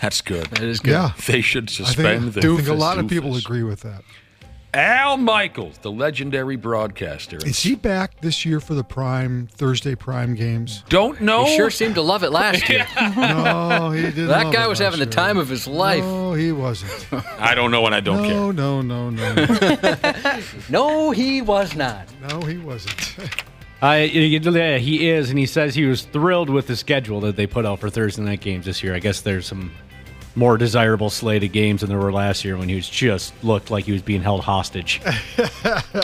That's good. That is good. Yeah. They should suspend the doofus. I think a lot of people agree with that. Al Michaels, the legendary broadcaster. Is he back this year for the Thursday prime games? Don't know. He sure seemed to love it last year. No, he didn't. That guy was having the time of his life. No, he wasn't. I don't know and I don't care. No. No, he was not. No, he wasn't. He is, and he says he was thrilled with the schedule that they put out for Thursday night games this year. I guess there's some more desirable slate of games than there were last year when he was just looked like he was being held hostage.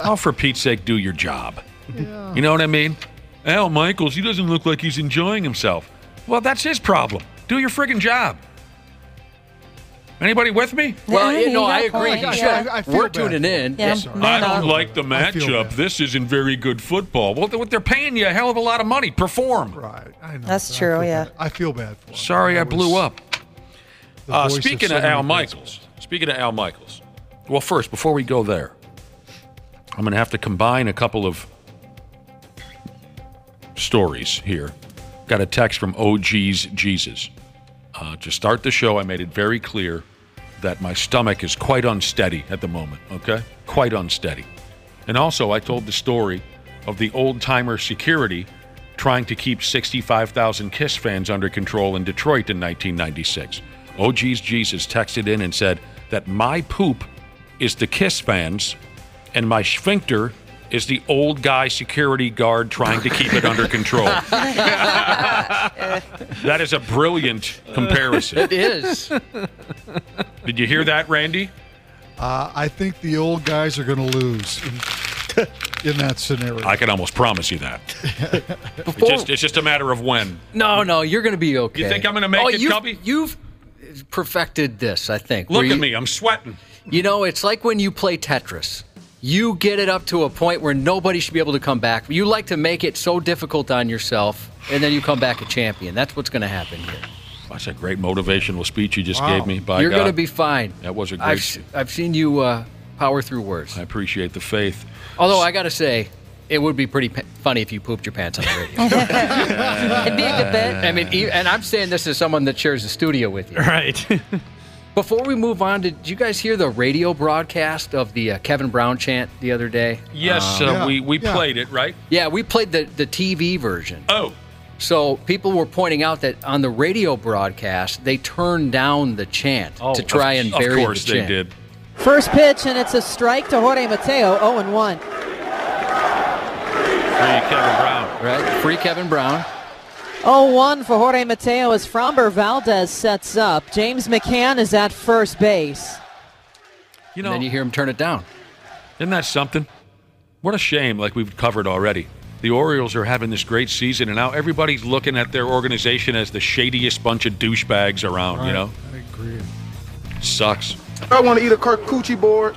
Oh, for Pete's sake, do your job. Yeah. You know what I mean? Al Michaels, he doesn't look like he's enjoying himself. Well, that's his problem. Do your friggin' job. Anybody with me? Well, I agree. We're tuning in. Yeah. I don't like the matchup. This isn't very good football. Well, they're paying you a hell of a lot of money. Perform. Right. I know. That's true, yeah. I feel bad for him. Sorry I blew up. Speaking of Al Michaels. Well, first, before we go there, I'm going to have to combine a couple of stories here. Got a text from OG's Jesus. To start the show, I made it very clear that my stomach is quite unsteady at the moment, okay? Quite unsteady. And also, I told the story of the old-timer security trying to keep 65,000 KISS fans under control in Detroit in 1996. OG's Jesus texted in and said that my poop is the KISS fans and my sphincter is the old guy security guard trying to keep it under control. That is a brilliant comparison. It is. Did you hear that, Randy? I think the old guys are going to lose in that scenario. I can almost promise you that. It's just a matter of when. No, you're going to be okay. You think I'm going to make it, Cubby? You've perfected this, I think. Look at me. I'm sweating. You know, it's like when you play Tetris. You get it up to a point where nobody should be able to come back. You like to make it so difficult on yourself, and then you come back a champion. That's what's going to happen here. That's a great motivational speech you just gave me. You're going to be fine. That was a great... I've seen you power through worse. I appreciate the faith. Although I got to say, it would be pretty funny if you pooped your pants on the radio. It'd be a good bit. I mean, and I'm saying this as someone that shares the studio with you. Right. Before we move on, did you guys hear the radio broadcast of the Kevin Brown chant the other day? Yes, we played it, right? Yeah, we played the TV version. Oh. So people were pointing out that on the radio broadcast, they turned down the chant to try and bury the chant. Of course they did. First pitch, and it's a strike to Jorge Mateo, 0-1. Free Kevin Brown. Right, free Kevin Brown. 0-1 for Jorge Mateo as Framber Valdez sets up. James McCann is at first base. You know, and then you hear him turn it down. Isn't that something? What a shame, like we've covered already. The Orioles are having this great season, and now everybody's looking at their organization as the shadiest bunch of douchebags around, right. You know? I agree. Sucks. I want to eat a charcuterie board.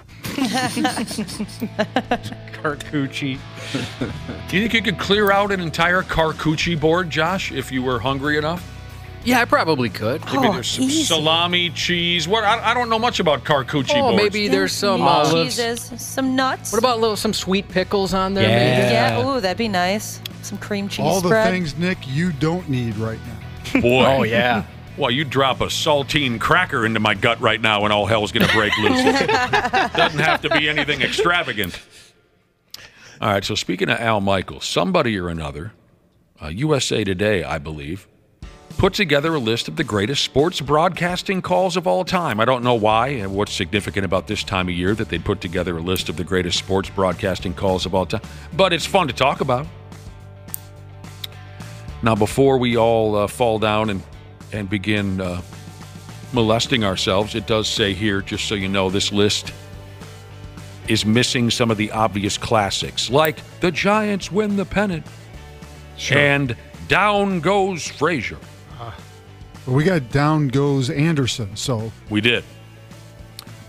Charcuterie. Do you think you could clear out an entire charcuterie board, Josh, if you were hungry enough? Yeah, I probably could. Maybe there's some salami, cheese. What? I don't know much about charcuterie boards. Maybe there's some cheeses, some nuts. What about some sweet pickles on there? Yeah. Maybe? Yeah, ooh, that'd be nice. some cream cheese All the spread. things, Nick, you don't need right now. Boy. Oh, yeah. Well, you drop a saltine cracker into my gut right now and all hell's going to break loose. Doesn't have to be anything extravagant. All right, so speaking of Al Michaels, somebody or another, USA Today, I believe, put together a list of the greatest sports broadcasting calls of all time. I don't know why and what's significant about this time of year that they'd put together a list of the greatest sports broadcasting calls of all time, but it's fun to talk about. Now, before we all fall down and begin molesting ourselves, it does say here, just so you know, this list is missing some of the obvious classics, like the Giants win the pennant, and down goes Frazier. Well, we got down goes Anderson, so. We did.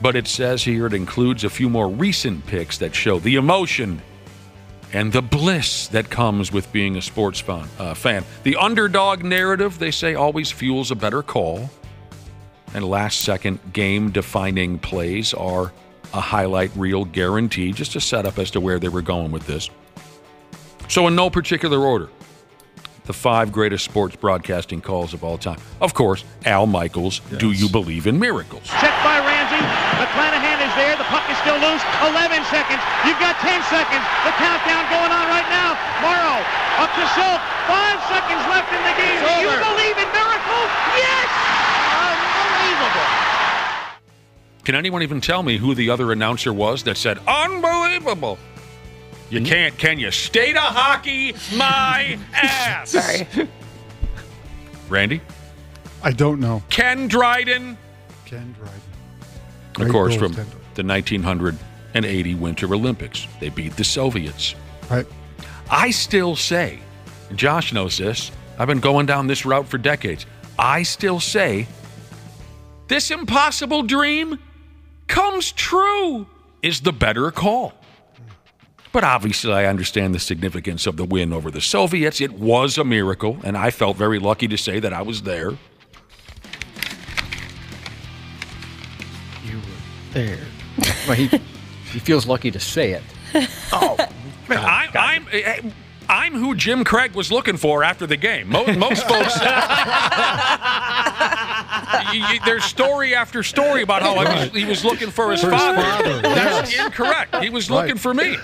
But it says here it includes a few more recent picks that show the emotion and the bliss that comes with being a sports fan. The underdog narrative, they say, always fuels a better call. And last-second game-defining plays are a highlight reel guarantee, just a setup as to where they were going with this. So in no particular order, the 5 greatest sports broadcasting calls of all time. Of course, Al Michaels, yes. Do You Believe in Miracles? Check by Ramsey. McClanahan is there. The puck is still loose. 11 seconds. You've got 10 seconds. The countdown going on right now. Morrow up to Silk. 5 seconds left in the game. Do you believe in miracles? Yes! Unbelievable. Can anyone even tell me who the other announcer was that said, unbelievable? You can't, can you? State of hockey, my ass. Sorry. Randy? I don't know. Ken Dryden? Ken Dryden. Of course, from the 1980 Winter Olympics. They beat the Soviets. Right. I still say, and Josh knows this, I've been going down this route for decades. I still say, this impossible dream comes true is the better call. But obviously, I understand the significance of the win over the Soviets. It was a miracle, and I felt very lucky to say that I was there. You were there. Well, he feels lucky to say it. Oh, man, I'm who Jim Craig was looking for after the game. Most folks, there's story after story about how he was looking for his father. That's incorrect. He was looking for me.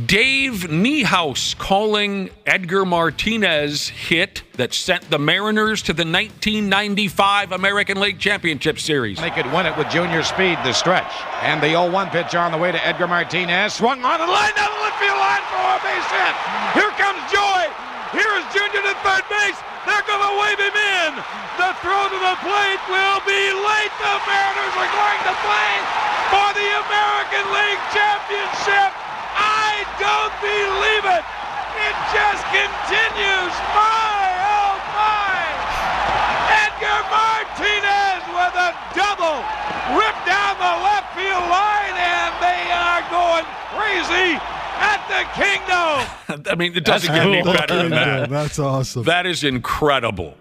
Dave Niehaus calling Edgar Martinez hit that sent the Mariners to the 1995 American League Championship Series. They could win it with junior speed to stretch. And the 0-1 pitch on the way to Edgar Martinez. Swung on the line down the left field line for a base hit. Here comes Joy. Here is Junior to third base. They're going to wave him in. The throw to the plate will be late. The Mariners are going to play for the American League Championship. I don't believe it. It just continues. My, oh my. Edgar Martinez with a double. Ripped down the left field line, and they are going crazy at the Kingdom. I mean, it doesn't get any better than that. That's awesome. That is incredible.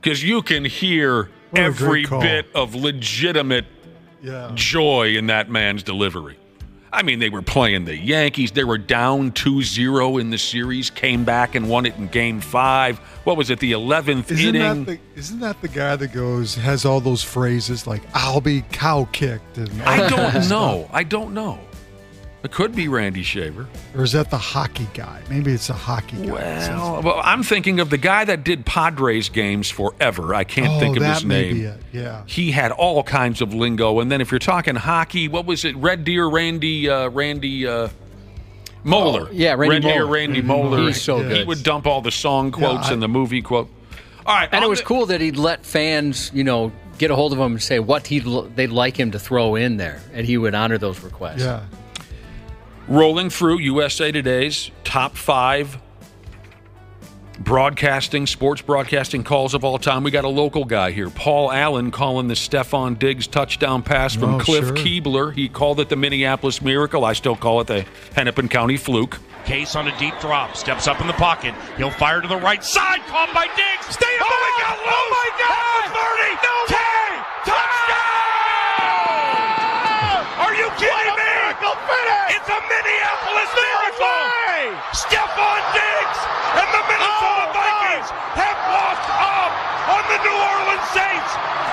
Because you can hear every bit of legitimate joy in that man's delivery. I mean, they were playing the Yankees. They were down 2-0 in the series, came back and won it in Game 5. What was it, the 11th inning? Isn't that the guy that has all those phrases like, I'll be cow-kicked? And I don't know. I don't know. It could be Randy Shaver. Or is that the hockey guy? Maybe it's a hockey guy. Well, I'm thinking of the guy that did Padres games forever. I can't think of his name. May be it. Yeah. He had all kinds of lingo. And then if you're talking hockey, what was it? Red Deer Randy Moeller. Randy Moeller. He's so good. He would dump all the song quotes and the movie quote. All right. And it was cool that he'd let fans, get a hold of him and say what they'd like him to throw in there. And he would honor those requests. Yeah. Rolling through USA Today's top 5 sports broadcasting calls of all time. We got a local guy here, Paul Allen, calling the Stephon Diggs touchdown pass from Cliff Keebler. He called it the Minneapolis Miracle. I still call it the Hennepin County Fluke. Case on a deep drop, steps up in the pocket. He'll fire to the right side, caught by Diggs. Stay up! Oh, my God! Oh, my God! 30! No way! Touchdown! Are you kidding me? It's a Minneapolis Miracle!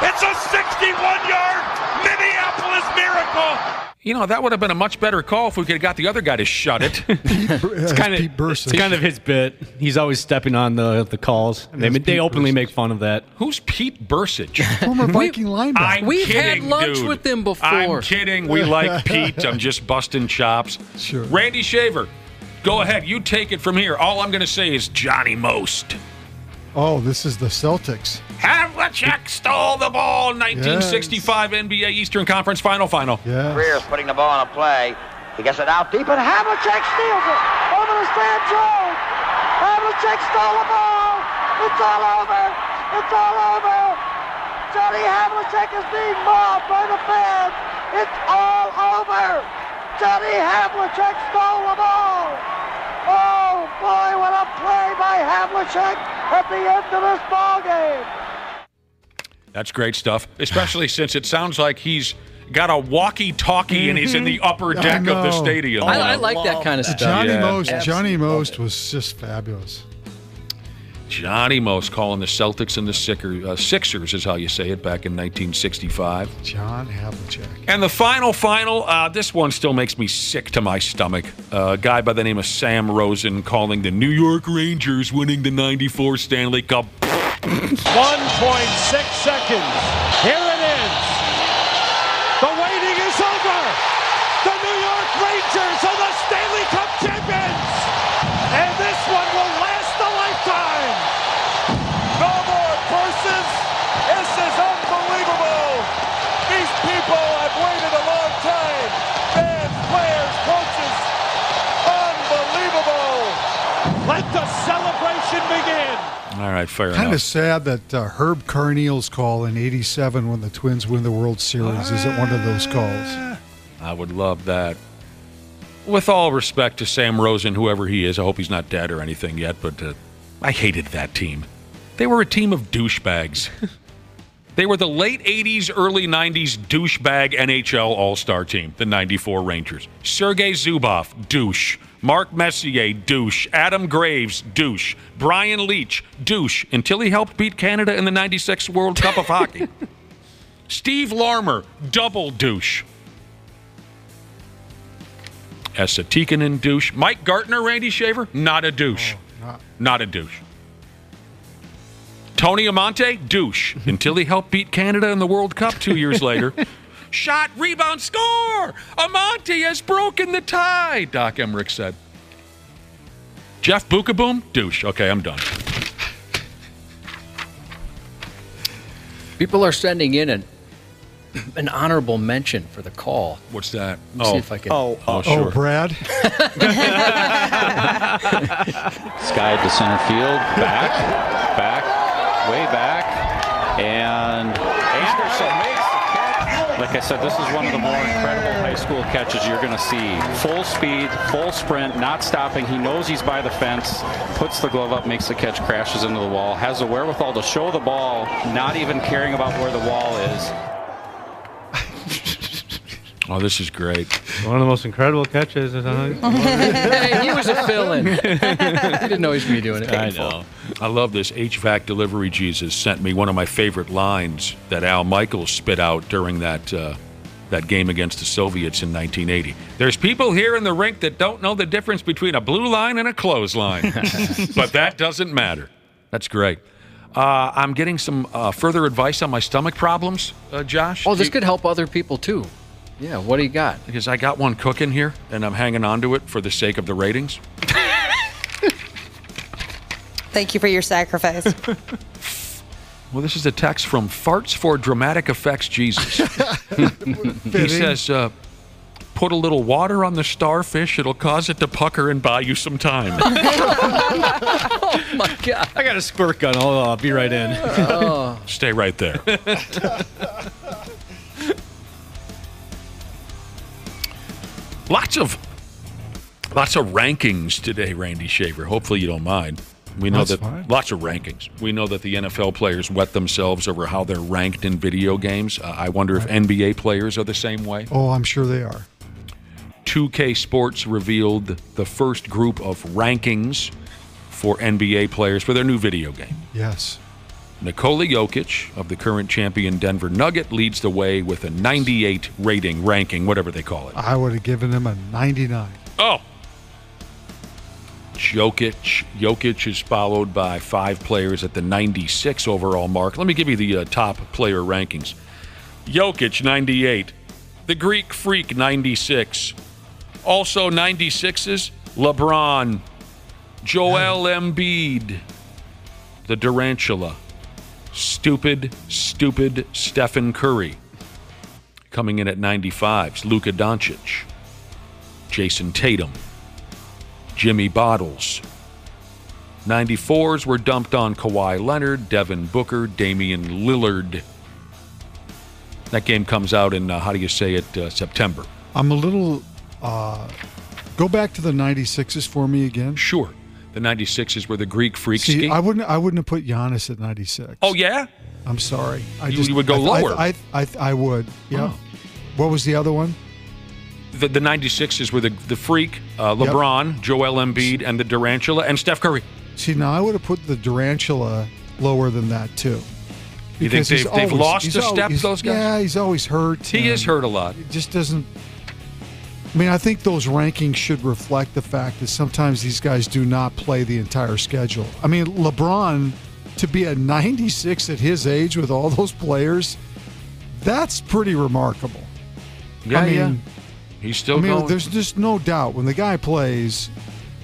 It's a 61-yard Minneapolis Miracle. You know, that would have been a much better call if we could have got the other guy to shut it. It's kind of his bit. He's always stepping on the calls. They openly make fun of that. Who's Pete Bursich? Former Viking linebacker. We've had lunch with him before. I'm kidding. We like Pete. I'm just busting chops. Sure. Randy Shaver, go ahead. You take it from here. All I'm going to say is Johnny Most. Oh, this is the Celtics. Havlicek stole the ball. 1965 NBA Eastern Conference Final. Yes. Greer's putting the ball on a play. He gets it out deep, and Havlicek steals it over the stand zone. Havlicek stole the ball. It's all over. It's all over. Johnny Havlicek is being mobbed by the fans. It's all over. Johnny Havlicek stole the ball. Oh, boy, what a play by Havlicek at the end of this ball game. That's great stuff, especially since it sounds like he's got a walkie-talkie and he's in the upper deck of the stadium. I like that kind of stuff. Johnny Most was just fabulous. Johnny Most calling the Celtics and the Sixers is how you say it, back in 1965. John Havlicek. And the final, this one still makes me sick to my stomach. A guy by the name of Sam Rosen calling the New York Rangers winning the 94 Stanley Cup. 1.6 seconds. Here it is. The waiting is over. The New York Rangers are the Stanley Cup champions. And this one will last a lifetime. No more curses. This is unbelievable. These people have waited a long time. Fans, players, coaches. Unbelievable. Let the celebration begin. All right, fair enough. Kind of sad that Herb Carneal's call in '87 when the Twins win the World Series isn't one of those calls. I would love that. With all respect to Sam Rosen, whoever he is, I hope he's not dead or anything yet, but I hated that team. They were a team of douchebags. They were the late 80s, early 90s douchebag NHL All-Star team, the 94 Rangers. Sergei Zubov, douche. Mark Messier, douche. Adam Graves, douche. Brian Leach, douche, until he helped beat Canada in the 96 World Cup of Hockey. Steve Larmer, double douche. Esa Tikkanen, douche. Mike Gartner, Randy Shaver, not a douche. Not a douche. Tony Amonte, douche, until he helped beat Canada in the World Cup 2 years later. Shot, rebound, score! Amonte has broken the tie, Doc Emmerich said. Jeff Bukaboom, douche. Okay, I'm done. People are sending in an honorable mention for the call. What's that? See if I can. Sure. Brad. Sky to center field, back, way back, and Anderson makes the catch. Like I said, this is one of the more incredible high school catches you're going to see. Full speed, full sprint, not stopping. He knows he's by the fence, puts the glove up, makes the catch, crashes into the wall, has the wherewithal to show the ball, not even caring about where the wall is. Oh, this is great. One of the most incredible catches. Hey, he was a fill-in. He didn't know he was going to be doing it. I know. I love this. HVAC Delivery Jesus sent me one of my favorite lines that Al Michaels spit out during that game against the Soviets in 1980. There's people here in the rink that don't know the difference between a blue line and a clothesline. But that doesn't matter. That's great. I'm getting some further advice on my stomach problems, Josh. Oh, this could help other people, too. Yeah, what do you got? Because I got one cooking here, and I'm hanging on to it for the sake of the ratings. Thank you for your sacrifice. Well, this is a text from Farts for Dramatic Effects Jesus. He says, put a little water on the starfish. It'll cause it to pucker and buy you some time. Oh, my God. I got a squirt gun. I'll be right in. Oh. Stay right there. Lots of rankings today, Randy Shaver. Hopefully you don't mind. We know That's that fine. Lots of rankings. We know that the NFL players wet themselves over how they're ranked in video games. I wonder if NBA players are the same way. Oh, I'm sure they are. 2K Sports revealed the first group of rankings for NBA players for their new video game. Yes. Nikola Jokic of the current champion Denver Nugget leads the way with a 98 ranking, whatever they call it. I would have given him a 99. Oh. Jokic is followed by 5 players at the 96 overall mark. Let me give you the top player rankings. Jokic, 98. The Greek Freak, 96. Also 96s, LeBron, Joel Embiid, the Durantula, stupid Stephen Curry. Coming in at 95s, Luka Doncic, Jason Tatum, Jimmy Bottles. 94s were dumped on Kawhi Leonard, Devin Booker, Damian Lillard. That game comes out in, September. I'm a little... go back to the 96s for me again. Sure. The 96s were the Greek Freak See, scheme. I wouldn't have put Giannis at 96. Oh, yeah? I'm sorry. You would go lower. I would, yeah. Oh. What was the other one? The 96s were the Freak, LeBron, yep. Joel Embiid, and the Durantula, and Steph Curry. See, now I would have put the Durantula lower than that, too. You think they've lost a step, those guys? Yeah, he's always hurt. He is hurt a lot. It just doesn't... I mean, I think those rankings should reflect the fact that sometimes these guys do not play the entire schedule. I mean, LeBron, to be at 96 at his age with all those players, that's pretty remarkable. Yeah, I mean, he's still going. There's just no doubt when the guy plays,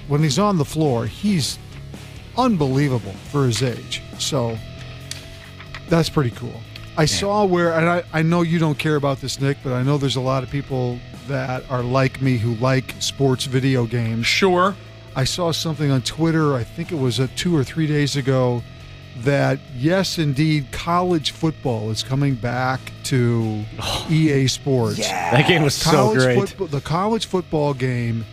when he's on the floor, he's unbelievable for his age. So that's pretty cool. I saw where, and I know you don't care about this, Nick, but I know there's a lot of people that are like me who like sports video games. Sure. I saw something on Twitter, I think it was 2 or 3 days ago, that yes, indeed, college football is coming back to EA Sports. Yeah. That game was so great. The college football game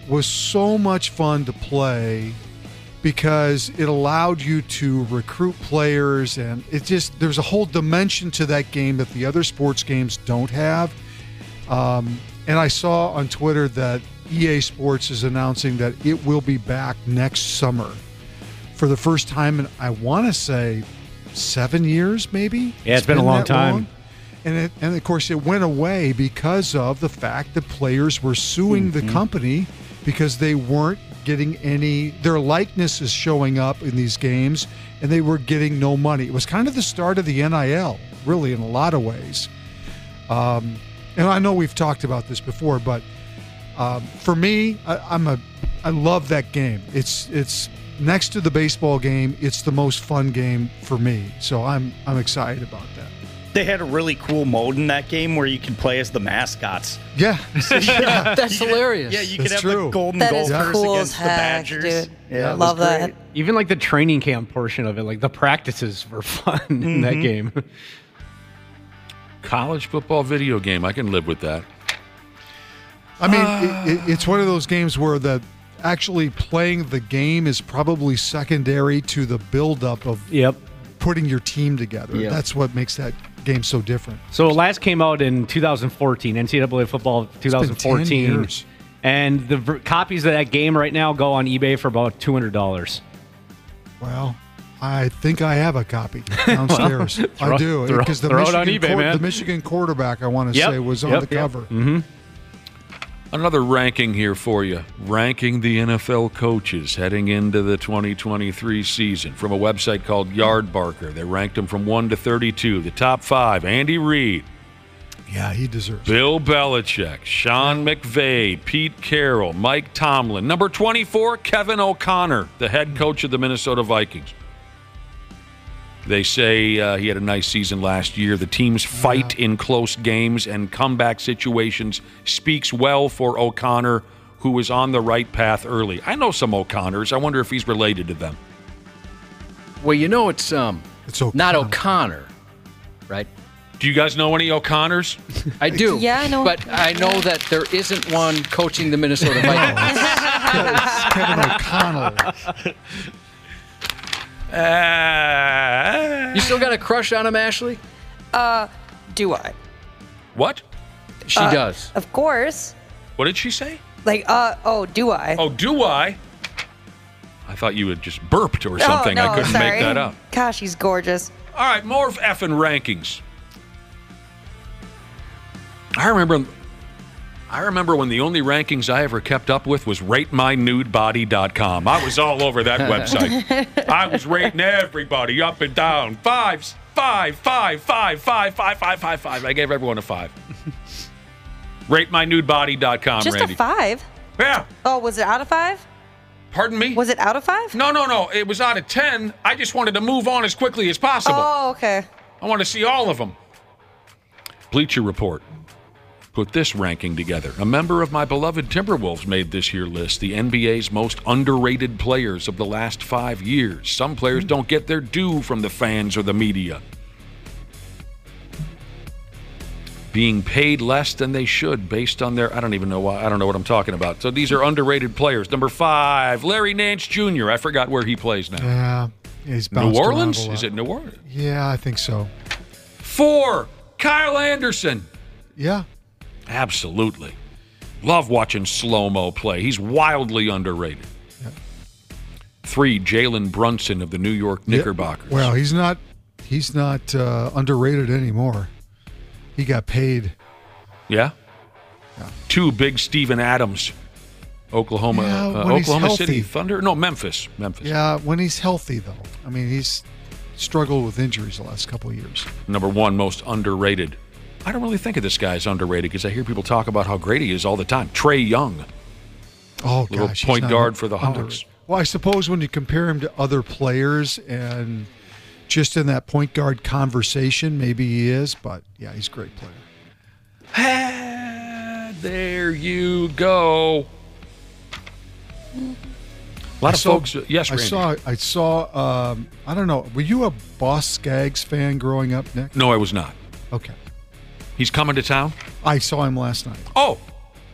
was so much fun to play because it allowed you to recruit players, and there's a whole dimension to that game that the other sports games don't have. And I saw on Twitter that EA Sports is announcing that it will be back next summer for the first time in, I want to say, 7 years, maybe? Yeah, it's been a long time. And of course, it went away because of the fact that players were suing the company because they weren't getting their likeness is showing up in these games, and they were getting no money. It was kind of the start of the NIL, really, in a lot of ways. And I know we've talked about this before, but for me, I love that game. It's next to the baseball game. It's the most fun game for me. So I'm excited about that. They had a really cool mode in that game where you could play as the mascots. Yeah, that's hilarious. Yeah, you could have the golden gophers against the Badgers. Dude. Yeah, love that. Even like the training camp portion of it, like the practices were fun in that game. College football video game. I can live with that. I mean, it's one of those games where actually playing the game is probably secondary to the buildup of putting your team together. Yep. That's what makes that game so different. So it last came out in 2014, NCAA football 2014. It's been 10 years. And the copies of that game right now go on eBay for about $200. Well, I think I have a copy downstairs. I do, because the Michigan quarterback, I want to say, was on the cover. Mm-hmm. Another ranking here for you. Ranking the NFL coaches heading into the 2023 season from a website called Yardbarker. They ranked them from 1 to 32. The top 5, Andy Reid. Yeah, he deserves Bill it. Belichick, Sean McVay, Pete Carroll, Mike Tomlin. Number 24, Kevin O'Connor, the head coach of the Minnesota Vikings. They say he had a nice season last year. The team's fight in close games and comeback situations speaks well for O'Connor, who was on the right path early. I know some O'Connors. I wonder if he's related to them. Well, you know it's not O'Connor, right? Do you guys know any O'Connors? I do. Yeah, I know. But I know that there isn't one coaching the Minnesota Vikings. Kevin O'Connell. You still got a crush on him, Ashley? Do I? What? She does. Of course. What did she say? Like, do I? Oh, do I? thought you had just burped or something. Oh, no, I couldn't sorry. make that up. Gosh, he's gorgeous. All right, more effing rankings. I remember when the only rankings I ever kept up with was ratemynudebody.com. I was all over that website. I was rating everybody up and down. 5, 5, 5, 5, 5, 5, 5, 5, 5. I gave everyone a 5. ratemynudebody.com, Just Randy. a 5? Yeah. Oh, was it out of 5? Pardon me? Was it out of 5? No. It was out of 10. I just wanted to move on as quickly as possible. Oh, okay. I want to see all of them. Bleacher Report put this ranking together. A member of my beloved Timberwolves made this year's list, the NBA's most underrated players of the last 5 years. Some players don't get their due from the fans or the media. Being paid less than they should based on their, I don't even know why, I don't know what I'm talking about. So these are underrated players. Number 5, Larry Nance Jr. I forgot where he plays now. Yeah, he's New bounced around Orleans? a lot. Is it New Orleans? Yeah, I think so. 4, Kyle Anderson. Yeah. Absolutely. Love watching slow-mo play. He's wildly underrated. Yeah. 3, Jalen Brunson of the New York Knickerbockers. Well, he's not underrated anymore. He got paid. Yeah? 2, Big Steven Adams, Oklahoma City Thunder. No, Memphis. Yeah, when he's healthy, though. I mean, he's struggled with injuries the last couple of years. Number 1, most underrated. I don't really think of this guy as underrated because I hear people talk about how great he is all the time. Trae Young. Oh, little gosh. point guard for the Hawks. Well, I suppose when you compare him to other players and just in that point guard conversation, maybe he is, but yeah, he's a great player. There you go. A lot of folks. Yes, Randy. I saw. I don't know. Were you a Boss Skaggs fan growing up, Nick? No, I was not. Okay. He's coming to town? I saw him last night. Oh,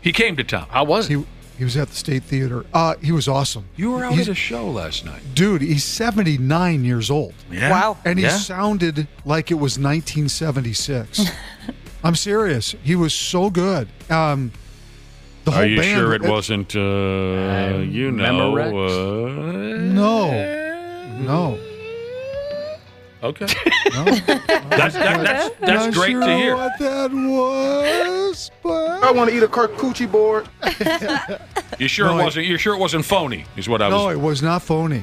he came to town. How was he? He was at the State Theater. He was awesome. You were out at a show last night. Dude, he's 79 years old. Yeah. Wow. And he sounded like it was 1976. I'm serious. He was so good. The whole Are you band, sure it wasn't, No. Okay. No. That's great sure to hear. What that was, but I want to eat a charcuterie board. You sure it wasn't? You sure it wasn't phony? Is what I was. No, it was not phony.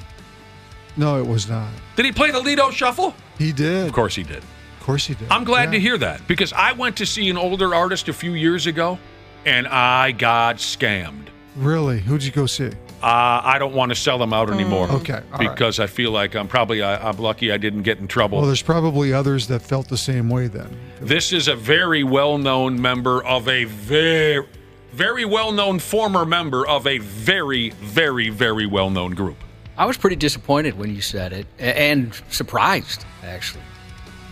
No, it was not. Did he play the Lido Shuffle? He did. Of course he did. Of course he did. I'm glad to hear that because I went to see an older artist a few years ago, and I got scammed. Really? Who'd you go see? I don't want to sell them out anymore. Okay, all because I feel like I'm lucky I didn't get in trouble. Well, there's probably others that felt the same way then. This is a very well-known member of a very, very well-known former member of a very, very, very well-known group. I was pretty disappointed when you said it, and surprised, actually.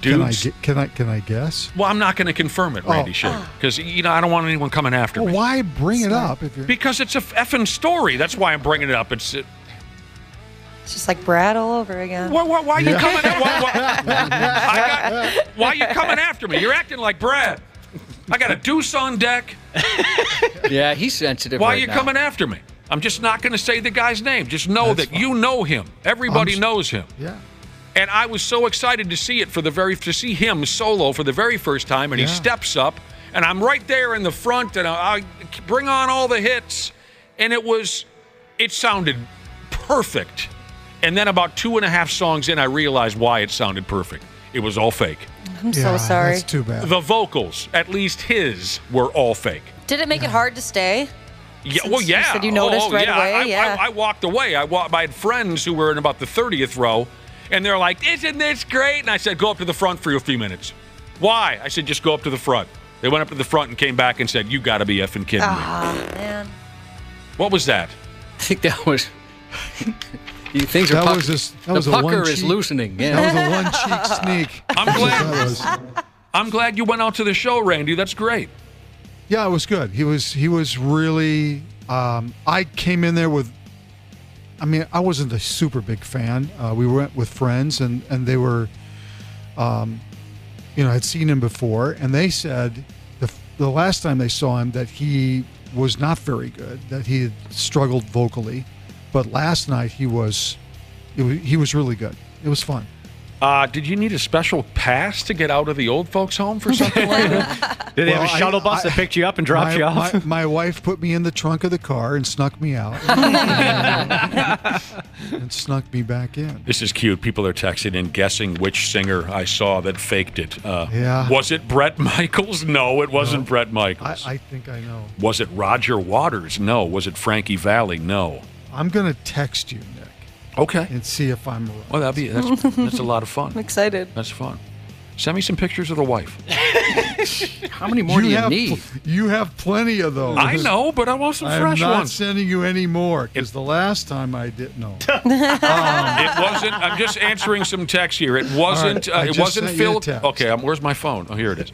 Dudes. Can I guess? Well, I'm not going to confirm it, Randy Shaver, because I don't want anyone coming after me. Why bring it up? Because it's a effing story. That's why I'm bringing it up. It's just like Brad all over again. Why are you coming? Why are you coming after me? You're acting like Brad. I got a deuce on deck. Yeah, he's sensitive. Why are you coming after me? I'm just not going to say the guy's name. Just know that you know him. Everybody knows him. Yeah. And I was so excited to see to see him solo for the very first time, and he steps up, and I'm right there in the front, and I bring on all the hits, and it sounded perfect. And then about 2.5 songs in, I realized why it sounded perfect. It was all fake. I'm so sorry. That's too bad. The vocals, at least his, were all fake. Did it make it hard to stay? Yeah, well, yeah. You said you noticed right away. I walked away. I had friends who were in about the 30th row, and they're like, "Isn't this great?" And I said, "Go up to the front for a few minutes." Why? I said, "Just go up to the front." They went up to the front and came back and said, "You got to be effing kidding me." Man. What was that? I think that was. Things that are was the pucker is loosening. Yeah. That was a one-cheek sneak. I'm glad you went out to the show, Randy. That's great. Yeah, it was good. He was really. I came in there with. I mean, I wasn't a super big fan. We went with friends, and they were, had seen him before, and they said the last time they saw him that he was not very good, that he had struggled vocally, But last night he was really good. It was fun. Did you need a special pass to get out of the old folks' home for something like that? Did they have a shuttle bus that picked you up and dropped you off? My wife put me in the trunk of the car and snuck me out. And snuck me back in. This is cute. People are texting in guessing which singer I saw that faked it. Yeah. Was it Bret Michaels? No, it wasn't Bret Michaels. I think I know. Was it Roger Waters? No. Was it Frankie Valli? No. I'm going to text you, Nick. Okay. And see if I'm right. Well, that's a lot of fun. I'm excited. That's fun. Send me some pictures of the wife. How many more do you need? You have plenty of those. I know, but I want some fresh ones. I'm not sending you any more because the last time I didn't know. It wasn't. I'm just answering some texts here. It wasn't. Right, it wasn't Phil. text. Okay, where's my phone? Oh, here it is.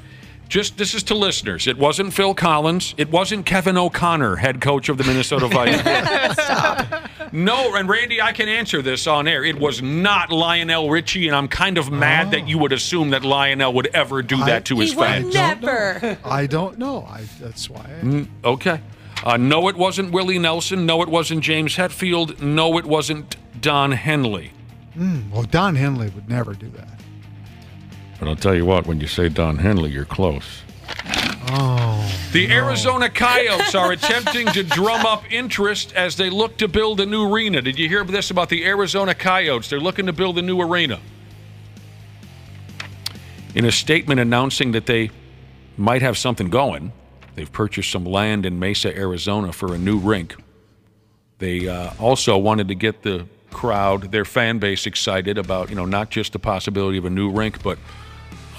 This is to listeners. It wasn't Phil Collins. It wasn't Kevin O'Connor, head coach of the Minnesota Vikings. Stop. No, and Randy, I can answer this on air. It was not Lionel Richie, and I'm kind of mad that you would assume that Lionel would ever do that to his fans. Never. I don't know. That's why. Okay. No, it wasn't Willie Nelson. No, it wasn't James Hetfield. No, it wasn't Don Henley. Well, Don Henley would never do that. But I'll tell you what, when you say Don Henley, you're close. The Arizona Coyotes are attempting to drum up interest as they look to build a new arena. Did you hear this about the Arizona Coyotes? They're looking to build a new arena. In a statement announcing that they might have something going, they've purchased some land in Mesa, Arizona for a new rink. They also wanted to get the crowd, their fan base, excited about, not just the possibility of a new rink, but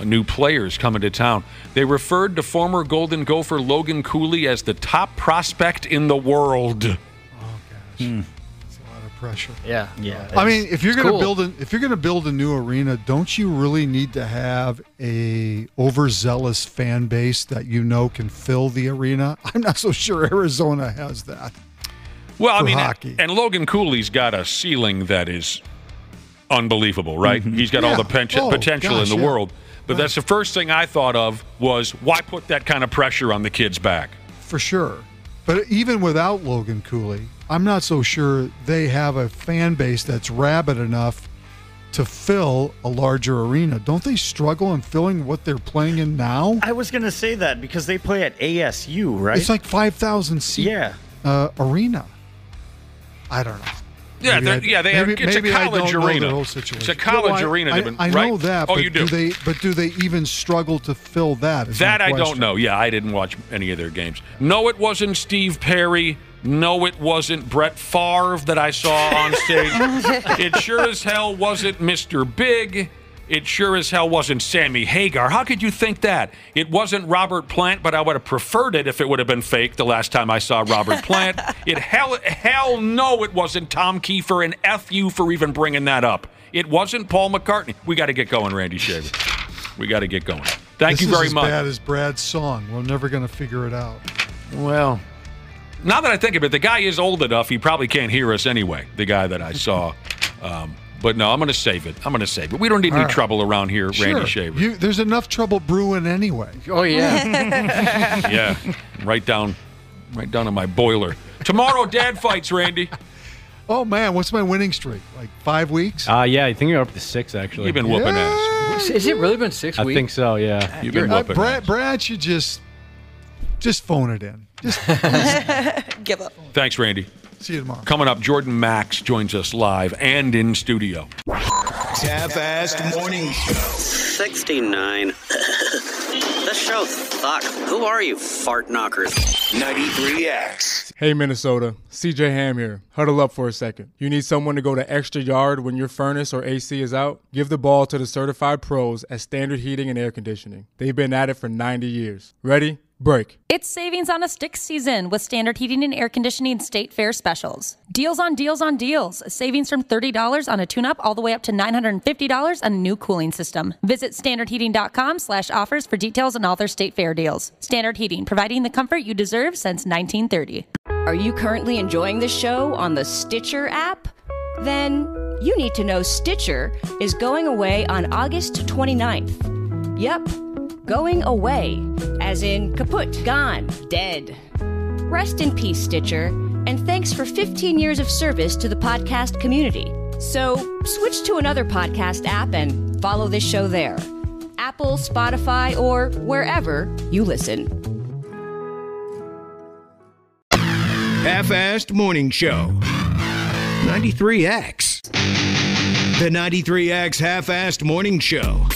new players coming to town. They referred to former Golden Gopher Logan Cooley as the top prospect in the world. Oh gosh, that's a lot of pressure. Yeah. I mean, if you're going to build a new arena, don't you really need to have a overzealous fan base that can fill the arena? I'm not so sure Arizona has that. Well, I mean, hockey. And Logan Cooley's got a ceiling that is unbelievable, right? Mm-hmm. He's got all the potential in the world. But that's the first thing I thought of was, why put that kind of pressure on the kid's back? For sure. But even without Logan Cooley, I'm not so sure they have a fan base that's rabid enough to fill a larger arena. Don't they struggle in filling what they're playing in now? I was going to say that because they play at ASU, right? It's like 5,000 seat arena. I don't know. Yeah, it's a college arena. It's a college arena. I know that. Oh, but you do? Do they even struggle to fill that? That I don't know. Yeah, I didn't watch any of their games. No, it wasn't Steve Perry. No, it wasn't Brett Favre that I saw on stage. It sure as hell wasn't Mr. Big. It sure as hell wasn't Sammy Hagar. How could you think that? It wasn't Robert Plant, but I would have preferred it if it would have been fake the last time I saw Robert Plant. Hell no, it wasn't Tom Kiefer, and F you for even bringing that up. It wasn't Paul McCartney. We got to get going, Randy Shaver. We got to get going. Thank you very much. This is as bad as Brad's song. We're never going to figure it out. Well, now that I think of it, the guy is old enough. He probably can't hear us anyway, the guy that I saw. But no, I'm going to save it. We don't need any trouble around here, Randy Shaver. There's enough trouble brewing anyway. Oh, yeah. Yeah. Right down on my boiler. Tomorrow, dad fights, Randy. Oh, man. What's my winning streak? Like 5 weeks? Yeah, I think you're up to 6, actually. You've been whooping ass. Has it really been 6 weeks? I think so, yeah. You've been whooping ass. Brad should just phone it in. Just give up. Thanks, Randy. See you tomorrow. Coming up, Jordan Maxx joins us live and in studio. Half-assed morning show. 69. This show sucks. Who are you, fart knockers? 93X. Hey, Minnesota. CJ Ham here. Huddle up for a second. You need someone to go the extra yard when your furnace or AC is out? Give the ball to the certified pros at Standard Heating and Air Conditioning. They've been at it for 90 years. Ready? Break. It's savings on a stick season with Standard Heating and Air Conditioning State Fair specials. Deals on deals on deals. Savings from $30 on a tune-up all the way up to $950 on a new cooling system. Visit standardheating.com/offers for details on all their State Fair deals. Standard Heating, providing the comfort you deserve since 1930. Are you currently enjoying the show on the Stitcher app? Then you need to know Stitcher is going away on August 29th. Yep. Going away, as in kaput, gone, dead. Rest in peace, Stitcher. And thanks for 15 years of service to the podcast community. So switch to another podcast app and follow this show there. Apple, Spotify, or wherever you listen. Half-Assed Morning Show. 93X. The 93X Half-Assed Morning Show.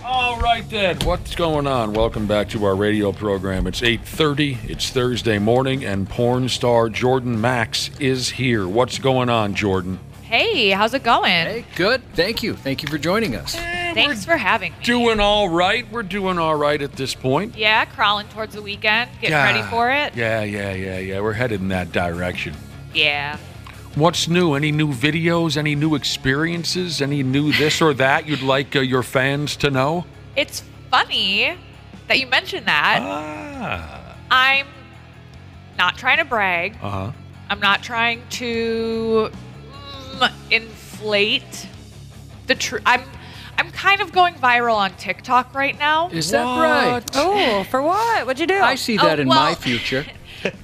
All right, then. What's going on? Welcome back to our radio program. It's 8:30. It's Thursday morning, and porn star Jordan Maxx is here. What's going on, Jordan? Hey, how's it going? Hey, good. Thank you. Thank you for joining us. Thanks for having me. Doing all right. We're doing all right at this point. Yeah, crawling towards the weekend, getting ready for it. Yeah. We're headed in that direction. Yeah. What's new? Any new videos? Any new experiences? Any new this or that you'd like your fans to know? It's funny that you mentioned that. I'm not trying to brag. Uh-huh. I'm not trying to inflate the truth. I'm kind of going viral on TikTok right now. Is that right? Oh, for what? What'd you do? I see that in my future.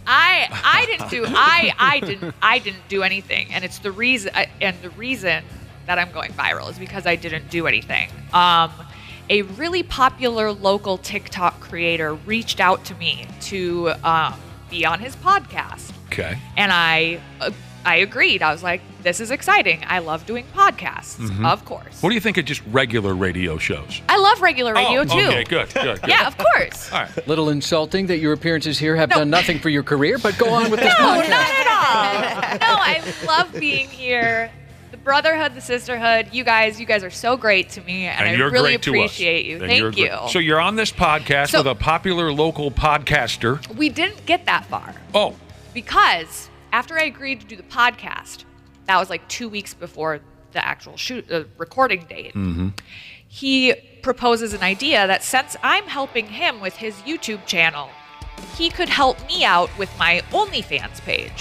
I didn't do anything, and it's the reason. The reason that I'm going viral is because I didn't do anything. A really popular local TikTok creator reached out to me to be on his podcast. Okay. And I agreed. I was like, this is exciting. I love doing podcasts, of course. What do you think of just regular radio shows? I love regular radio too. Okay, good. Yeah, of course. All right. Little insulting that your appearances here have done nothing for your career, but go on with this No, podcast. not at all. No, I love being here. The brotherhood, the sisterhood, you guys are so great to me, and I you're really great to us. appreciate you. And Thank you. So you're on this podcast with a popular local podcaster. We didn't get that far. Oh. Because after I agreed to do the podcast, that was like 2 weeks before the actual recording date. Mm-hmm. He proposes an idea that since I'm helping him with his YouTube channel, he could help me out with my OnlyFans page.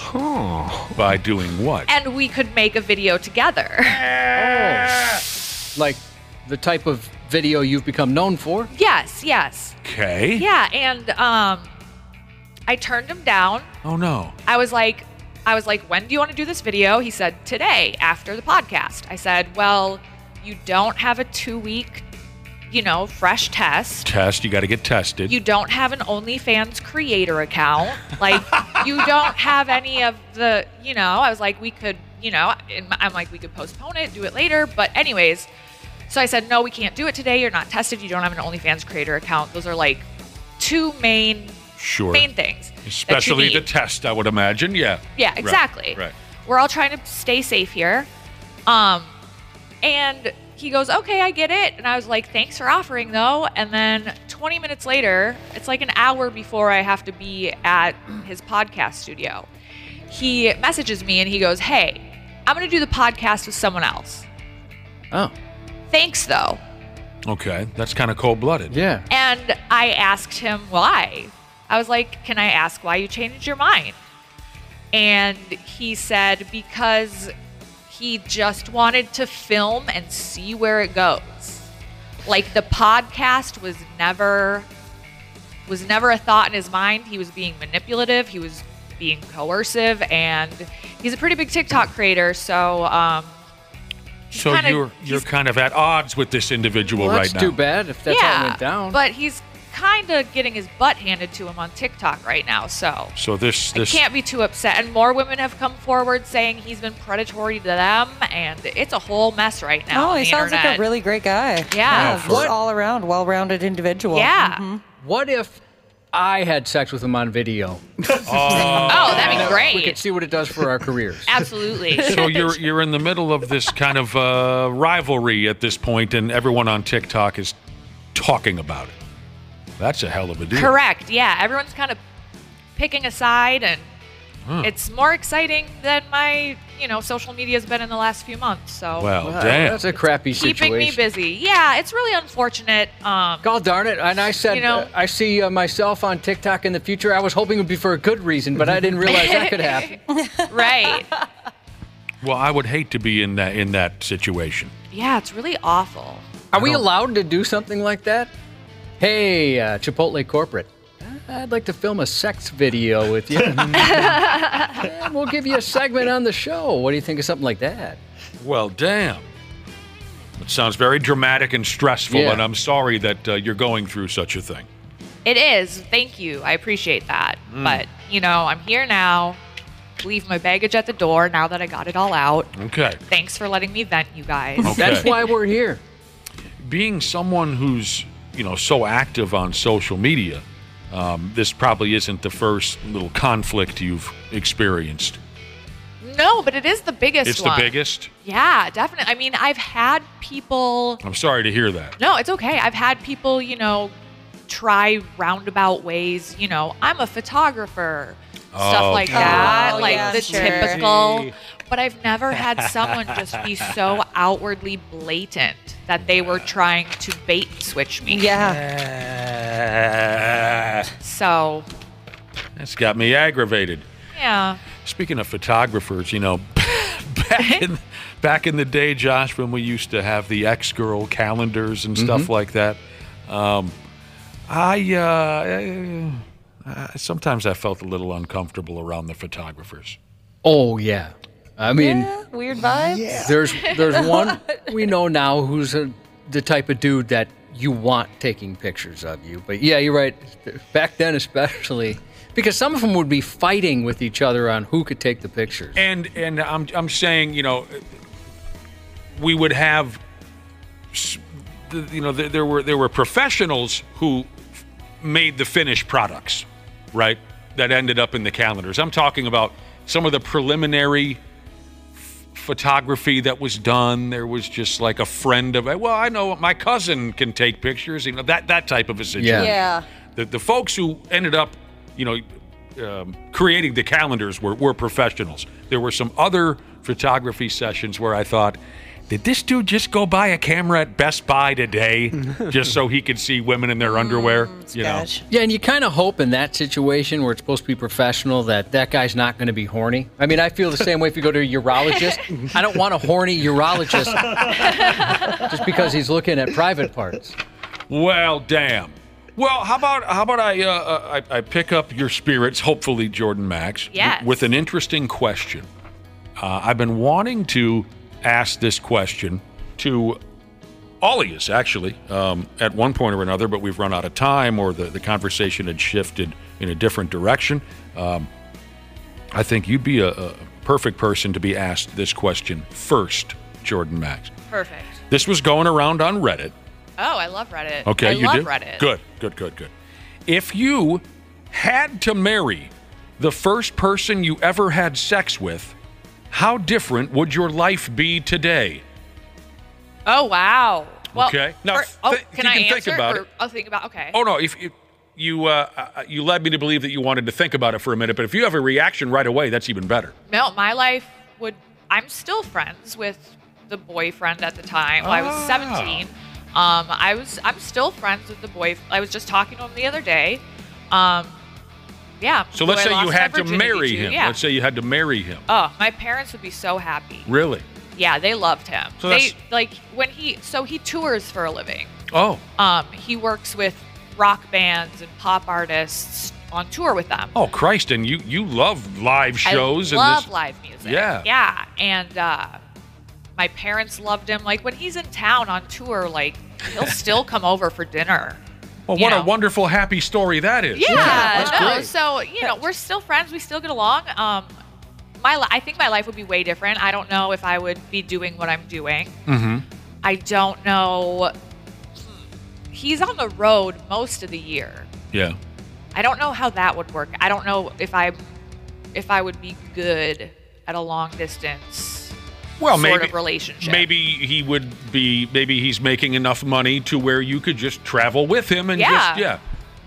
By doing what? And we could make a video together. Like the type of video you've become known for? Yes. Okay. Yeah, and I turned him down. Oh, no. I was like, when do you want to do this video? He said, today, after the podcast. I said, well, you don't have a 2-week, fresh test. You got to get tested. You don't have an OnlyFans creator account. Like, you don't have any of the, I was like, we could, I'm like, we could postpone it, do it later. But anyways, so I said, no, we can't do it today. You're not tested. You don't have an OnlyFans creator account. Those are like two main things. Especially the test, I would imagine. Yeah. Yeah, exactly. Right. We're all trying to stay safe here. And he goes, okay, I get it. And I was like, thanks for offering, though. And then 20 minutes later, it's like an hour before I have to be at his podcast studio, he messages me and he goes, hey, I'm going to do the podcast with someone else. Oh. Thanks, though. Okay. That's kind of cold-blooded. Yeah. And I asked him why. I was like, can I ask why you changed your mind? And he said, because he just wanted to film and see where it goes. Like, the podcast was never a thought in his mind. He was being manipulative. He was being coercive, and he's a pretty big TikTok creator. So, you're kind of at odds with this individual right now. That's too bad if that's how it went down. But he's kind of getting his butt handed to him on TikTok right now. So this I can't be too upset. And more women have come forward saying he's been predatory to them, and it's a whole mess right now. Oh, he sounds like a really great guy. Yeah. Just all around, well-rounded individual. Yeah. Mm-hmm. What if I had sex with him on video? That'd be great. We could see what it does for our careers. Absolutely. So you're in the middle of this kind of rivalry at this point, and everyone on TikTok is talking about it. That's a hell of a deal. Correct. Yeah. Everyone's kind of picking a side, and it's more exciting than my, social media has been in the last few months. So damn. That's a crappy situation. Keeping me busy. Yeah, it's really unfortunate. God darn it. And I said, I see myself on TikTok in the future. I was hoping it would be for a good reason, but I didn't realize that could happen. Right. Well, I would hate to be in that situation. Yeah, it's really awful. Are we allowed to do something like that? Hey, Chipotle corporate. I'd like to film a sex video with you. And we'll give you a segment on the show. What do you think of something like that? Well, damn. It sounds very dramatic and stressful, and I'm sorry that you're going through such a thing. It is. Thank you. I appreciate that. But, I'm here now. Leave my baggage at the door now that I got it all out. Okay. Thanks for letting me vent, you guys. Okay. That's why we're here. Being someone who's, so active on social media, this probably isn't the first little conflict you've experienced. No, but it is the biggest It's one. the biggest? Yeah, definitely. I mean, I've had people... I'm sorry to hear that. No, it's okay. I've had people, try roundabout ways. I'm a photographer. Stuff like that. The typical. But I've never had someone just be so outwardly blatant that they were trying to bait and switch me. Yeah. So. That's got me aggravated. Yeah. Speaking of photographers, back in the day, Josh, when we used to have the ex-girl calendars and stuff like that, sometimes I felt a little uncomfortable around the photographers. Oh, yeah. I mean, weird vibes. There's one we know now who's the type of dude that you want taking pictures of you. But yeah, you're right. Back then, especially, because some of them would be fighting with each other on who could take the pictures. And I'm saying, we would have, there were professionals who made the finished products, right? That ended up in the calendars. I'm talking about some of the preliminary photography that was done. There was just like a friend of, well, I know my cousin can take pictures, that type of a situation. Yeah. The folks who ended up, creating the calendars were professionals. There were some other photography sessions where I thought, did this dude just go buy a camera at Best Buy today just so he could see women in their underwear? Yeah, and you kind of hope in that situation where it's supposed to be professional that guy's not going to be horny. I mean, I feel the same way if you go to a urologist. I don't want a horny urologist just because he's looking at private parts. Well, damn. Well, how about I pick up your spirits, hopefully, Jordan Maxx, with an interesting question. I've been wanting to ask this question to all of us, actually, at one point or another, but we've run out of time or the conversation had shifted in a different direction. I think you'd be a perfect person to be asked this question first, Jordan Maxx. Perfect. This was going around on Reddit. Oh, I love Reddit. Okay, I you love do? Reddit. Good. If you had to marry the first person you ever had sex with, how different would your life be today? Oh, wow. Well, okay. Now, can I answer? Think about it. I'll think about. Okay. Oh no, if you led me to believe that you wanted to think about it for a minute, but if you have a reaction right away, that's even better. No, my life would. I'm still friends with the boyfriend at the time. I was 17. I'm still friends with the boy. I was just talking to him the other day. Yeah. So let's say you had to marry him. Yeah. Let's say you had to marry him. Oh, my parents would be so happy. Really? Yeah, they loved him. So they he tours for a living. Oh. He works with rock bands and pop artists on tour with them. Oh Christ! And you love live shows. I love live music. Yeah. Yeah, and my parents loved him. Like when he's in town on tour, like he'll still come over for dinner. Well, what a wonderful, happy story that is. Yeah, that's great. So we're still friends. We still get along. I think my life would be way different. I don't know if I would be doing what I'm doing. Mm-hmm. I don't know. He's on the road most of the year. Yeah. I don't know how that would work. I don't know if I would be good at a long distance. Well, sort of relationship. Maybe he would be. Maybe he's making enough money to where you could just travel with him and that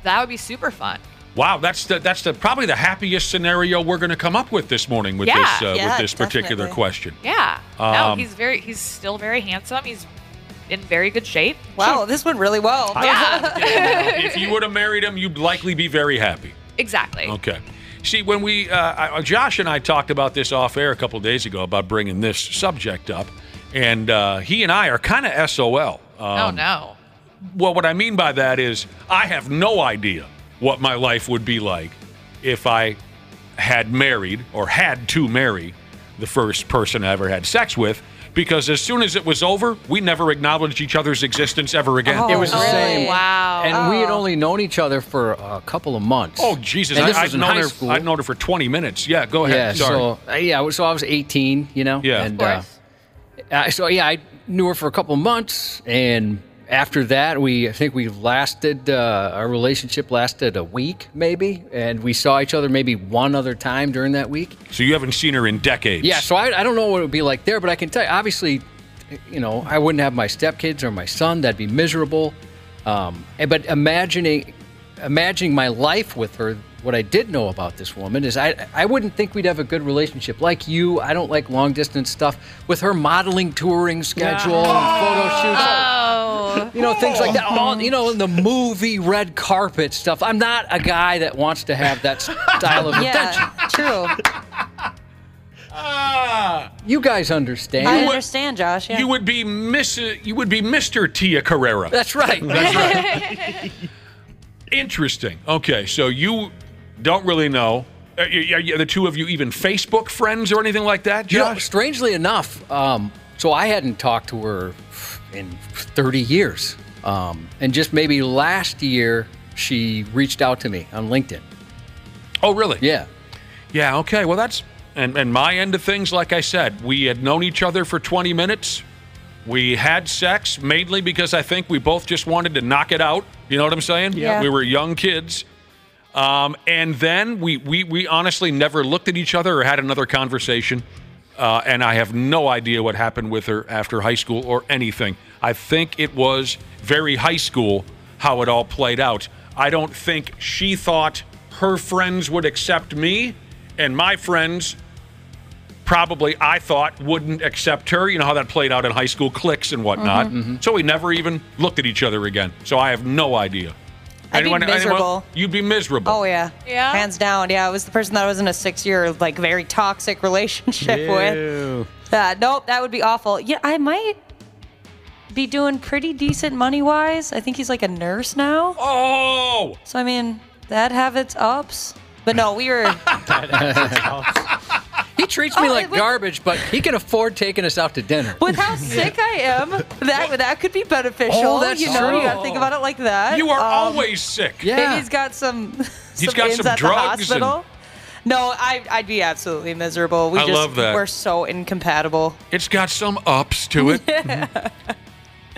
would be super fun. Wow, that's probably the happiest scenario we're going to come up with this morning with this particular question. Yeah. No, he's still very handsome. He's in very good shape. Wow, this went really well. Yeah. If you would have married him, you'd likely be very happy. Exactly. Okay. See, when we, Josh and I talked about this off air a couple of days ago about bringing this subject up, and he and I are kind of SOL. Oh, no. Well, what I mean by that is I have no idea what my life would be like if I had married or had to marry the first person I ever had sex with, because as soon as it was over, we never acknowledged each other's existence ever again. It was the same. Wow. And we had only known each other for a couple of months. Oh, Jesus. And this was in high school. I'd known her for 20 minutes. Yeah, go ahead. Yeah, Sorry. so I was 18, you know? Yeah. And, Of course. I knew her for a couple of months, and after that, I think we lasted, our relationship lasted a week, maybe, and we saw each other maybe one other time during that week. So you haven't seen her in decades. Yeah, so I don't know what it would be like there, but I can tell you, obviously, you know, I wouldn't have my stepkids or my son. That'd be miserable. But imagining my life with her, what I did know about this woman is I wouldn't think we'd have a good relationship. Like you, I don't like long-distance stuff. With her modeling, touring schedule, and photo shoots. Oh. You know, things like that. All, you know, the movie red carpet stuff. I'm not a guy that wants to have that style of attention. True. You guys understand. I understand, Josh. Yeah. You would be Mr. Tia Carrera. That's right. That's right. Interesting. Okay, so you don't really know. Are the two of you even Facebook friends or anything like that, Josh? You know, strangely enough, so I hadn't talked to her in 30 years. And just maybe last year, she reached out to me on LinkedIn. Oh, really? Yeah. Yeah, okay. Well, that's... And my end of things, like I said, we had known each other for 20 minutes. We had sex, mainly because I think we both just wanted to knock it out. You know what I'm saying? Yeah. We were young kids. And then we honestly never looked at each other or had another conversation. And I have no idea what happened with her after high school or anything. I think it was very high school how it all played out. I don't think she thought her friends would accept me, and my friends probably, I thought, wouldn't accept her. You know how that played out in high school, cliques and whatnot. Mm-hmm. So we never even looked at each other again. So I have no idea. I'd be miserable. You'd be miserable. Oh, yeah. Yeah? Hands down. Yeah, I was the person that I was in a 6-year, like, very toxic relationship with. Nope, that would be awful. Yeah, I might be doing pretty decent money-wise. I think he's, like, a nurse now. Oh! So, I mean, that'd have its ups. But no, we were... He treats me like garbage, but he can afford taking us out to dinner. With how sick I am, that could be beneficial. Oh, that's you know, true. you got to think about it like that. You are always sick. Yeah. Maybe he's got some. He's got ins some at the drugs hospital. No, I'd be absolutely miserable. I love that. We're so incompatible. It's got some ups to it. Yeah.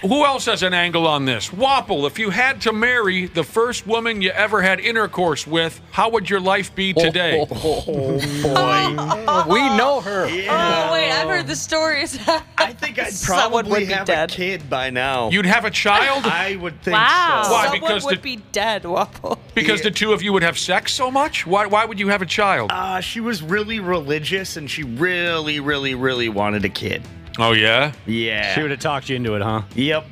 Who else has an angle on this? Wapple, if you had to marry the first woman you ever had intercourse with, how would your life be today? We know her. Yeah. Oh, wait, I've heard the stories. I think I'd Someone probably would be have dead. a kid by now. You'd have a child? I would think Wow. so. Why? Someone Because would be dead, Wapple. Because the two of you would have sex so much? Why would you have a child? She was really religious, and she really, really, really wanted a kid. Oh, yeah? Yeah. She would have talked you into it, huh? Yep.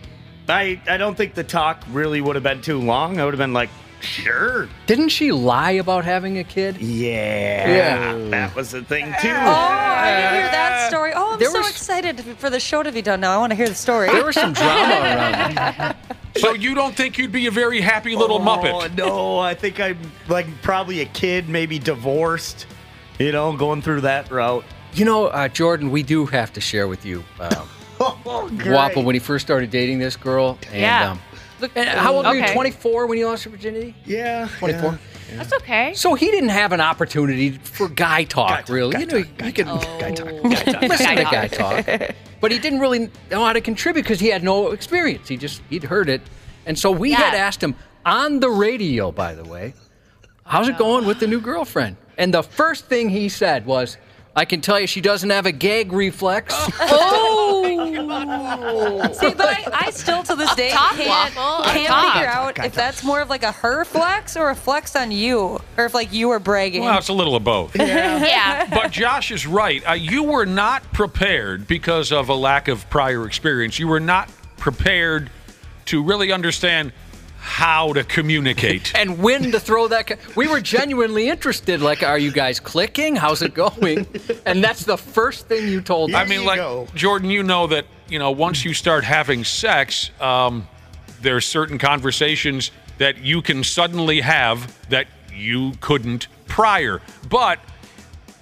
I don't think the talk really would have been too long. I would have been like, sure. Didn't she lie about having a kid? Yeah. That was the thing, too. Oh, I didn't hear that story. Oh, I'm so excited for the show to be done now. I want to hear the story. There was some drama around that. So you don't think you'd be a very happy little Muppet? No, I think I'm like probably a kid, maybe divorced, you know, going through that route. You know, Jordan, we do have to share with you great. Wapple when he first started dating this girl. And, Yeah. And how old were you? Okay. 24 when you lost your virginity? Yeah. 24. Yeah. That's okay. So he didn't have an opportunity for guy talk, really. You could Guy talk. listen to guy talk, but he didn't really know how to contribute because he had no experience. He'd heard it, and so we had asked him on the radio. By the way, how's it going with the new girlfriend? And the first thing he said was, I can tell you she doesn't have a gag reflex. See, but I still to this day can't figure out if that's more of like a her flex or a flex on you, or if like you were bragging. Well, it's a little of both. Yeah. But Josh is right. You were not prepared because of a lack of prior experience. You were not prepared to really understand how to communicate. And when to throw that. We were genuinely interested. Like, are you guys clicking? How's it going? And that's the first thing you told us. I mean, like, Jordan, you know that, once you start having sex, there's certain conversations that you can suddenly have that you couldn't prior. But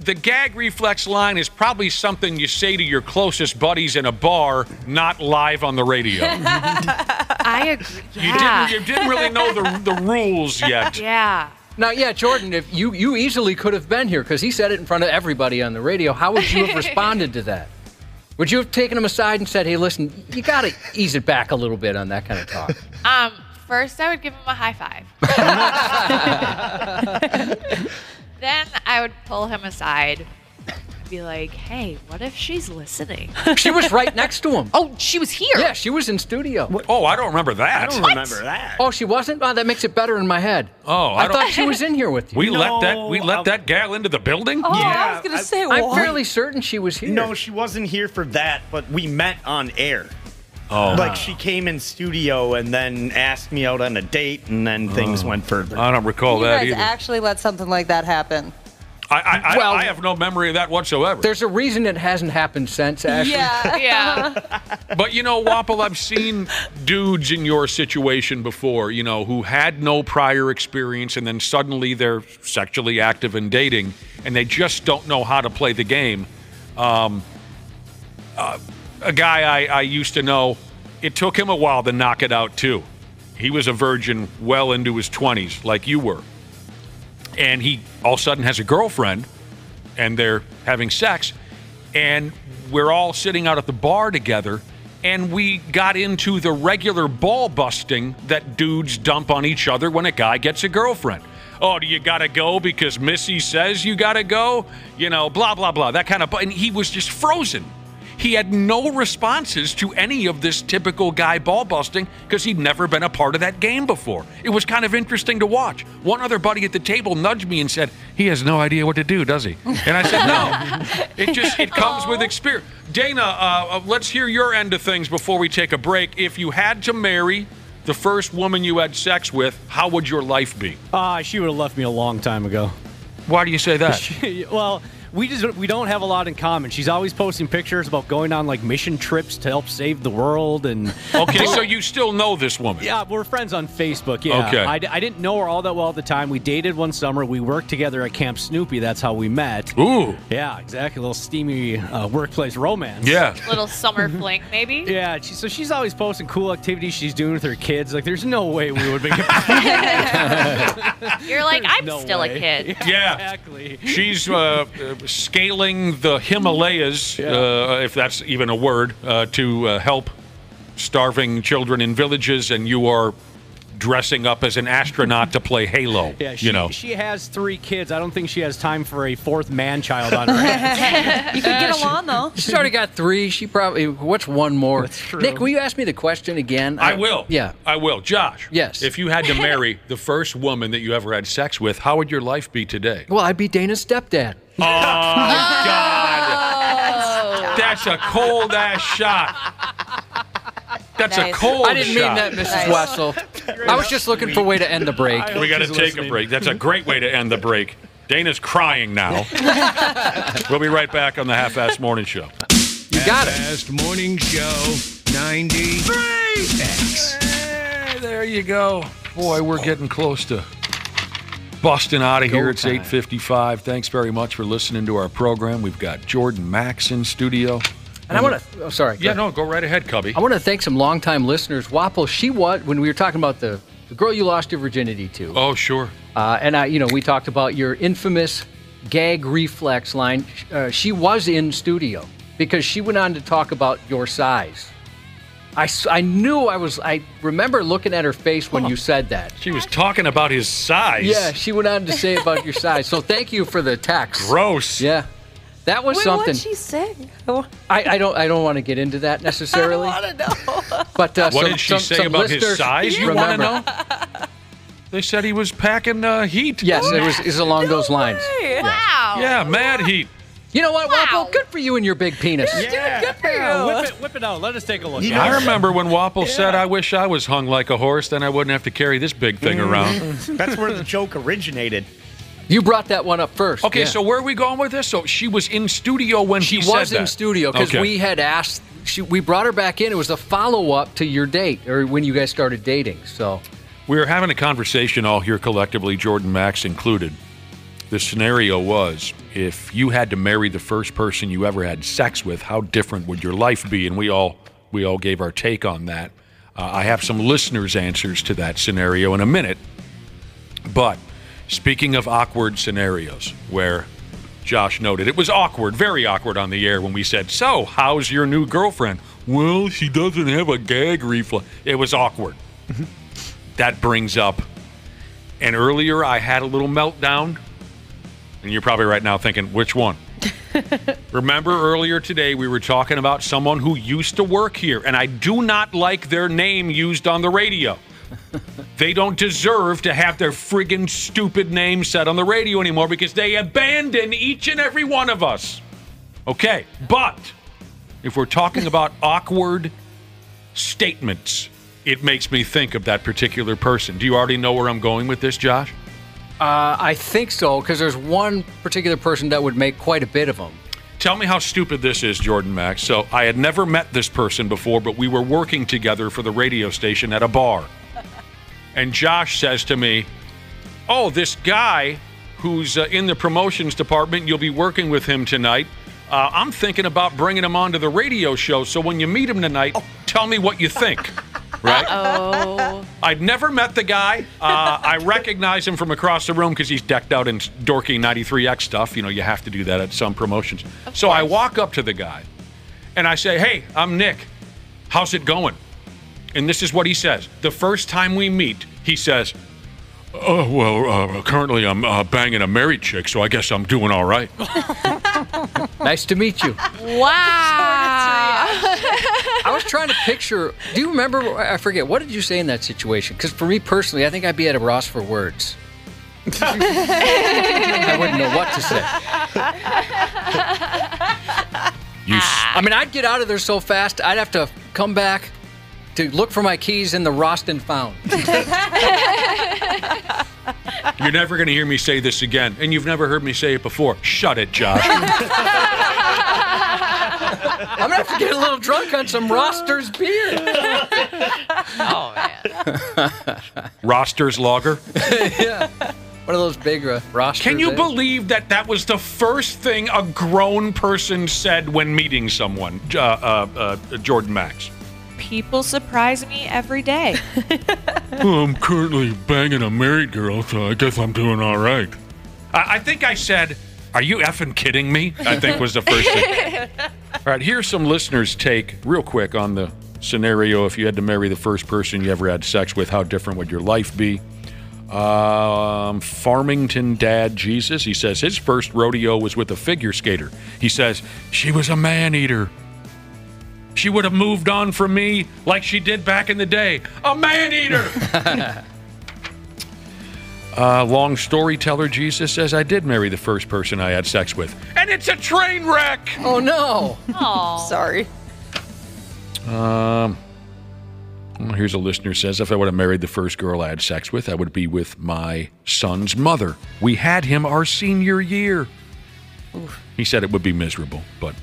the gag reflex line is probably something you say to your closest buddies in a bar, not live on the radio. I agree. Yeah. You didn't really know the rules yet. Yeah. Now, yeah, Jordan, if you easily could have been here because he said it in front of everybody on the radio. How would you have responded to that? Would you have taken him aside and said, hey, listen, you got to ease it back a little bit on that kind of talk? First, I would give him a high five. Then I would pull him aside and be like, hey, what if she's listening? She was right next to him. Oh, she was here. Yeah, she was in studio. Oh, I don't remember that. I don't remember that. Oh, she wasn't? Oh, that makes it better in my head. Oh, I thought she was in here with you. We let that gal into the building? Oh, Yeah, I was going to say, I'm fairly certain she was here. No, she wasn't here for that, but we met on air. Oh. Like, she came in studio and then asked me out on a date, and then things went further. I don't recall You that guys either. actually let something like that happen. I have no memory of that whatsoever. There's a reason it hasn't happened since, Ashley. Yeah. But, Wapple, I've seen dudes in your situation before, who had no prior experience, and then suddenly they're sexually active and dating, and they just don't know how to play the game. A guy I used to know, it took him a while to knock it out, too. He was a virgin well into his 20s, like you were. And he all of a sudden has a girlfriend, and they're having sex, and we're all sitting out at the bar together, and we got into the regular ball busting that dudes dump on each other when a guy gets a girlfriend. Oh, do you got to go because Missy says you got to go? Blah, blah, blah, that kind of... And he was just frozen. He had no responses to any of this typical guy ball busting because he'd never been a part of that game before. It was kind of interesting to watch. One other buddy at the table nudged me and said, he has no idea what to do, does he? And I said, no. It comes with experience. Dana, let's hear your end of things before we take a break. If you had to marry the first woman you had sex with, how would your life be? She would have left me a long time ago. Why do you say that? Well, we don't have a lot in common. She's always posting pictures about going on like mission trips to help save the world and. Okay, so you still know this woman? Yeah, we're friends on Facebook. Yeah. Okay. I didn't know her all that well at the time. We dated one summer. We worked together at Camp Snoopy. That's how we met. Ooh. Yeah, exactly. A little steamy workplace romance. Yeah. Little summer fling, maybe. Yeah. So she's always posting cool activities she's doing with her kids. Like, there's no way we would be. You're like, I'm No still way. a kid. Yeah. Exactly. She's scaling the Himalayas, if that's even a word, to help starving children in villages, and you are dressing up as an astronaut to play Halo. Yeah, she has 3 kids. I don't think she has time for a 4th man-child on her hands. You could get along, though. She's already got 3. She probably... What's one more? That's true. Nick, will you ask me the question again? I will. Yeah. I will. Josh. Yes. If you had to marry the first woman that you ever had sex with, how would your life be today? Well, I'd be Dana's stepdad. Oh, God. That's a cold-ass shot. That's a cold shot. I didn't mean that, Mrs. Wessel. I was just looking for a way to end the break. We got to take a break. That's a great way to end the break. Dana's crying now. We'll be right back on the Half-Assed Morning Show. You got it. Half-Assed Morning Show 93X. Hey, there you go. Boy, we're getting close to busting out of here. It's 8:55. Thanks very much for listening to our program. We've got Jordan Maxx in-studio. And I want to... Oh, sorry. Yeah, no, go right ahead, Cubby. I want to thank some longtime listeners. Wapple, she was... When we were talking about the girl you lost your virginity to. Oh, sure. And we talked about your infamous gag reflex line. She was in studio because she went on to talk about your size. I knew I remember looking at her face when you said that. She was talking about his size. Yeah, she went on to say about your size. So thank you for the text. Gross. Yeah. That was something. What'd she say? I don't want to get into that necessarily. I don't want to know. But what did she say about his size? You want to know? They said he was packing heat. Yes, it was along those lines. Wow. Yeah, mad heat. You know what, Wapple? Good for you and your big penis. Yeah, dude, good for you. Whip it out. Let us take a look. I remember when Wapple said, I wish I was hung like a horse, then I wouldn't have to carry this big thing around. That's where the joke originated. You brought that one up first. Okay, yeah. so where are we going with this? So she was in studio when he said that? She was in studio because we had asked, we brought her back in. It was a follow-up to your date, or when you guys started dating. So We were having a conversation all here collectively, Jordan Maxx included. The scenario was, if you had to marry the first person you ever had sex with, how different would your life be? And we all gave our take on that. I have some listeners' answers to that scenario in a minute. But speaking of awkward scenarios, where Josh noted it was awkward, very awkward on the air when we said, so, how's your new girlfriend? Well, she doesn't have a gag reflex. It was awkward. That brings up, and earlier I had a little meltdown. And you're probably right now thinking, which one? Remember earlier today we were talking about someone who used to work here, and I do not like their name used on the radio. They don't deserve to have their friggin' stupid name said on the radio anymore because they abandon each and every one of us. Okay, but if we're talking about awkward statements, it makes me think of that particular person. Do you already know where I'm going with this, Josh? I think so, because there's one particular person that would make quite a bit of them. Tell me how stupid this is, Jordan Maxx. So I had never met this person before, but we were working together for the radio station at a bar. And Josh says to me, oh, this guy who's in the promotions department, you'll be working with him tonight. I'm thinking about bringing him onto the radio show, so when you meet him tonight, tell me what you think. Right? Oh. I'd never met the guy. I recognize him from across the room because he's decked out in dorky 93X stuff. You know, you have to do that at some promotions. So I walk up to the guy, and I say, hey, I'm Nick. How's it going? And this is what he says. The first time we meet, he says, oh, well, currently I'm banging a married chick, so I guess I'm doing all right. Nice to meet you. Wow. I was trying to picture, do you remember, I forget, what did you say in that situation? Because for me personally, I think I'd be at a loss for words. I wouldn't know what to say. I mean, I'd get out of there so fast, I'd have to come back to look for my keys in the lost and found. You're never going to hear me say this again, and you've never heard me say it before. Shut it, Josh. I'm going to have to get a little drunk on some Roster's beer. Oh, man. Roster's lager? Yeah. One of those big Rosters. Can you believe that was the first thing a grown person said when meeting someone, Jordan Maxx? People surprise me every day. Well, I'm currently banging a married girl, so I guess I'm doing all right. I think I said, are you effing kidding me? I think was the first thing. All right, here's some listeners' take real quick on the scenario. If you had to marry the first person you ever had sex with, how different would your life be? Farmington Dad Jesus, he says his first rodeo was with a figure skater. He says, she was a man-eater. She would have moved on from me like she did back in the day. A man-eater! Long storyteller Jesus says, I did marry the first person I had sex with. And it's a train wreck! Oh, no. Oh, sorry. Well, here's a listener says, if I would have married the first girl I had sex with, I would be with my son's mother. We had him our senior year. Oof. He said it would be miserable, but,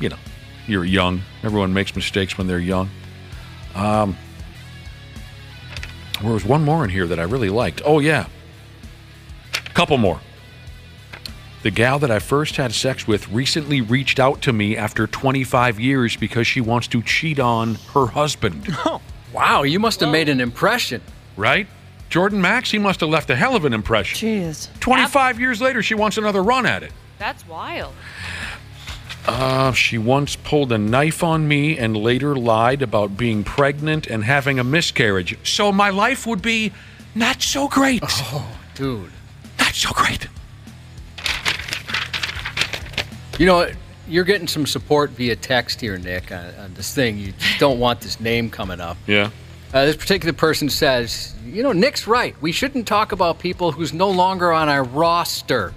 you know. You're young. Everyone makes mistakes when they're young. There was one more in here that I really liked. Oh, yeah. A couple more. The gal that I first had sex with recently reached out to me after 25 years because she wants to cheat on her husband. Oh, wow, you must have made an impression. Right? Jordan Maxx, he must have left a hell of an impression. Jeez. 25 years later, she wants another run at it. That's wild. She once pulled a knife on me and later lied about being pregnant and having a miscarriage. So my life would be not so great. Oh, dude. Not so great. You know, you're getting some support via text here, Nick, on this thing. You just don't want this name coming up. Yeah. This particular person says, you know, Nick's right. We shouldn't talk about people who's no longer on our roster.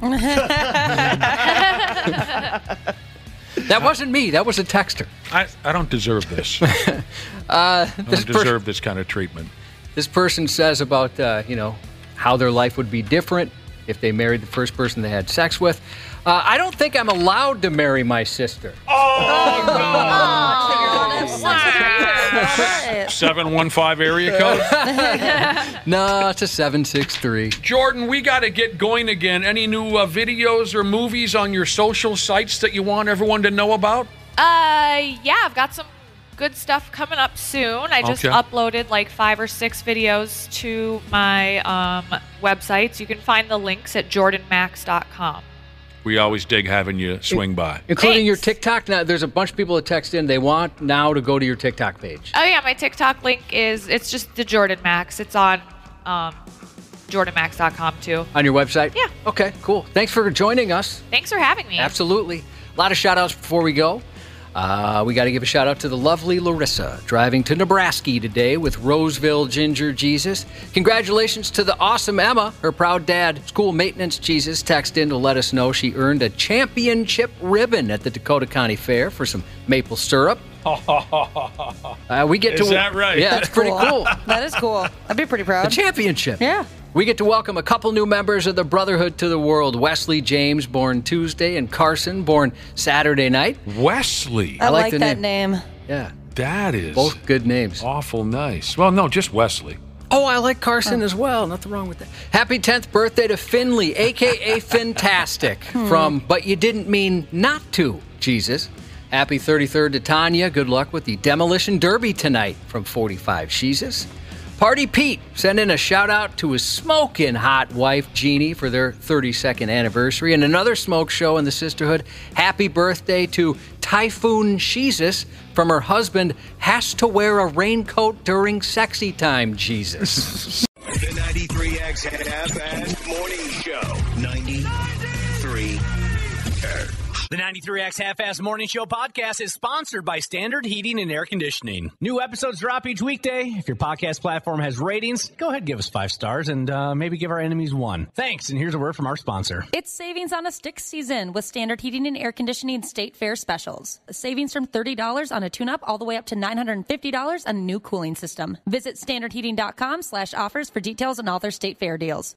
That wasn't me. That was a texter. I don't deserve this. I don't deserve this kind of treatment. This person says about, you know, how their life would be different if they married the first person they had sex with. I don't think I'm allowed to marry my sister. Oh, no. Wow. 715 area code? No, it's a 763. Jordan, we got to get going again. Any new videos or movies on your social sites that you want everyone to know about? Yeah, I've got some good stuff coming up soon. I just uploaded like 5 or 6 videos to my websites. You can find the links at jordanmax.com. We always dig having you swing by. Including your TikTok. Now, there's a bunch of people that text in. They want now to go to your TikTok page. Oh, yeah. My TikTok link it's just the Jordan Max. It's on jordanmax.com, too. On your website? Yeah. Okay, cool. Thanks for joining us. Thanks for having me. Absolutely. A lot of shout-outs before we go. We got to give a shout-out to the lovely Larissa, driving to Nebraska today with Roseville Ginger Jesus. Congratulations to the awesome Emma. Her proud dad, School Maintenance Jesus, texted in to let us know she earned a championship ribbon at the Dakota County Fair for some maple syrup. We get to. Is that right? Yeah, that's pretty cool. That is cool. I'd be pretty proud. The championship. Yeah. We get to welcome a couple new members of the Brotherhood to the world. Wesley James, born Tuesday, and Carson, born Saturday night. Wesley. I like the that name. Yeah. That is. Both good names. Awful nice. Well, no, just Wesley. Oh, I like Carson as well. Nothing wrong with that. Happy 10th birthday to Finley, a.k.a. Fantastic, from But You Didn't Mean Not To, Jesus. Happy 33rd to Tanya. Good luck with the Demolition Derby tonight from 45 Jesus. Party Pete sent in a shout-out to his smoking hot wife, Jeannie, for their 32nd anniversary. And another smoke show in the sisterhood. Happy birthday to Typhoon Jesus from her husband, has to wear a raincoat during sexy time, Jesus. The 93X half-assed morning show. 93X. The 93X Half-Ass Morning Show podcast is sponsored by Standard Heating and Air Conditioning. New episodes drop each weekday. If your podcast platform has ratings, go ahead and give us 5 stars and maybe give our enemies 1. Thanks, and here's a word from our sponsor. It's savings on a stick season with Standard Heating and Air Conditioning State Fair specials. Savings from $30 on a tune-up all the way up to $950 on a new cooling system. Visit standardheating.com/offers for details on all their State Fair deals.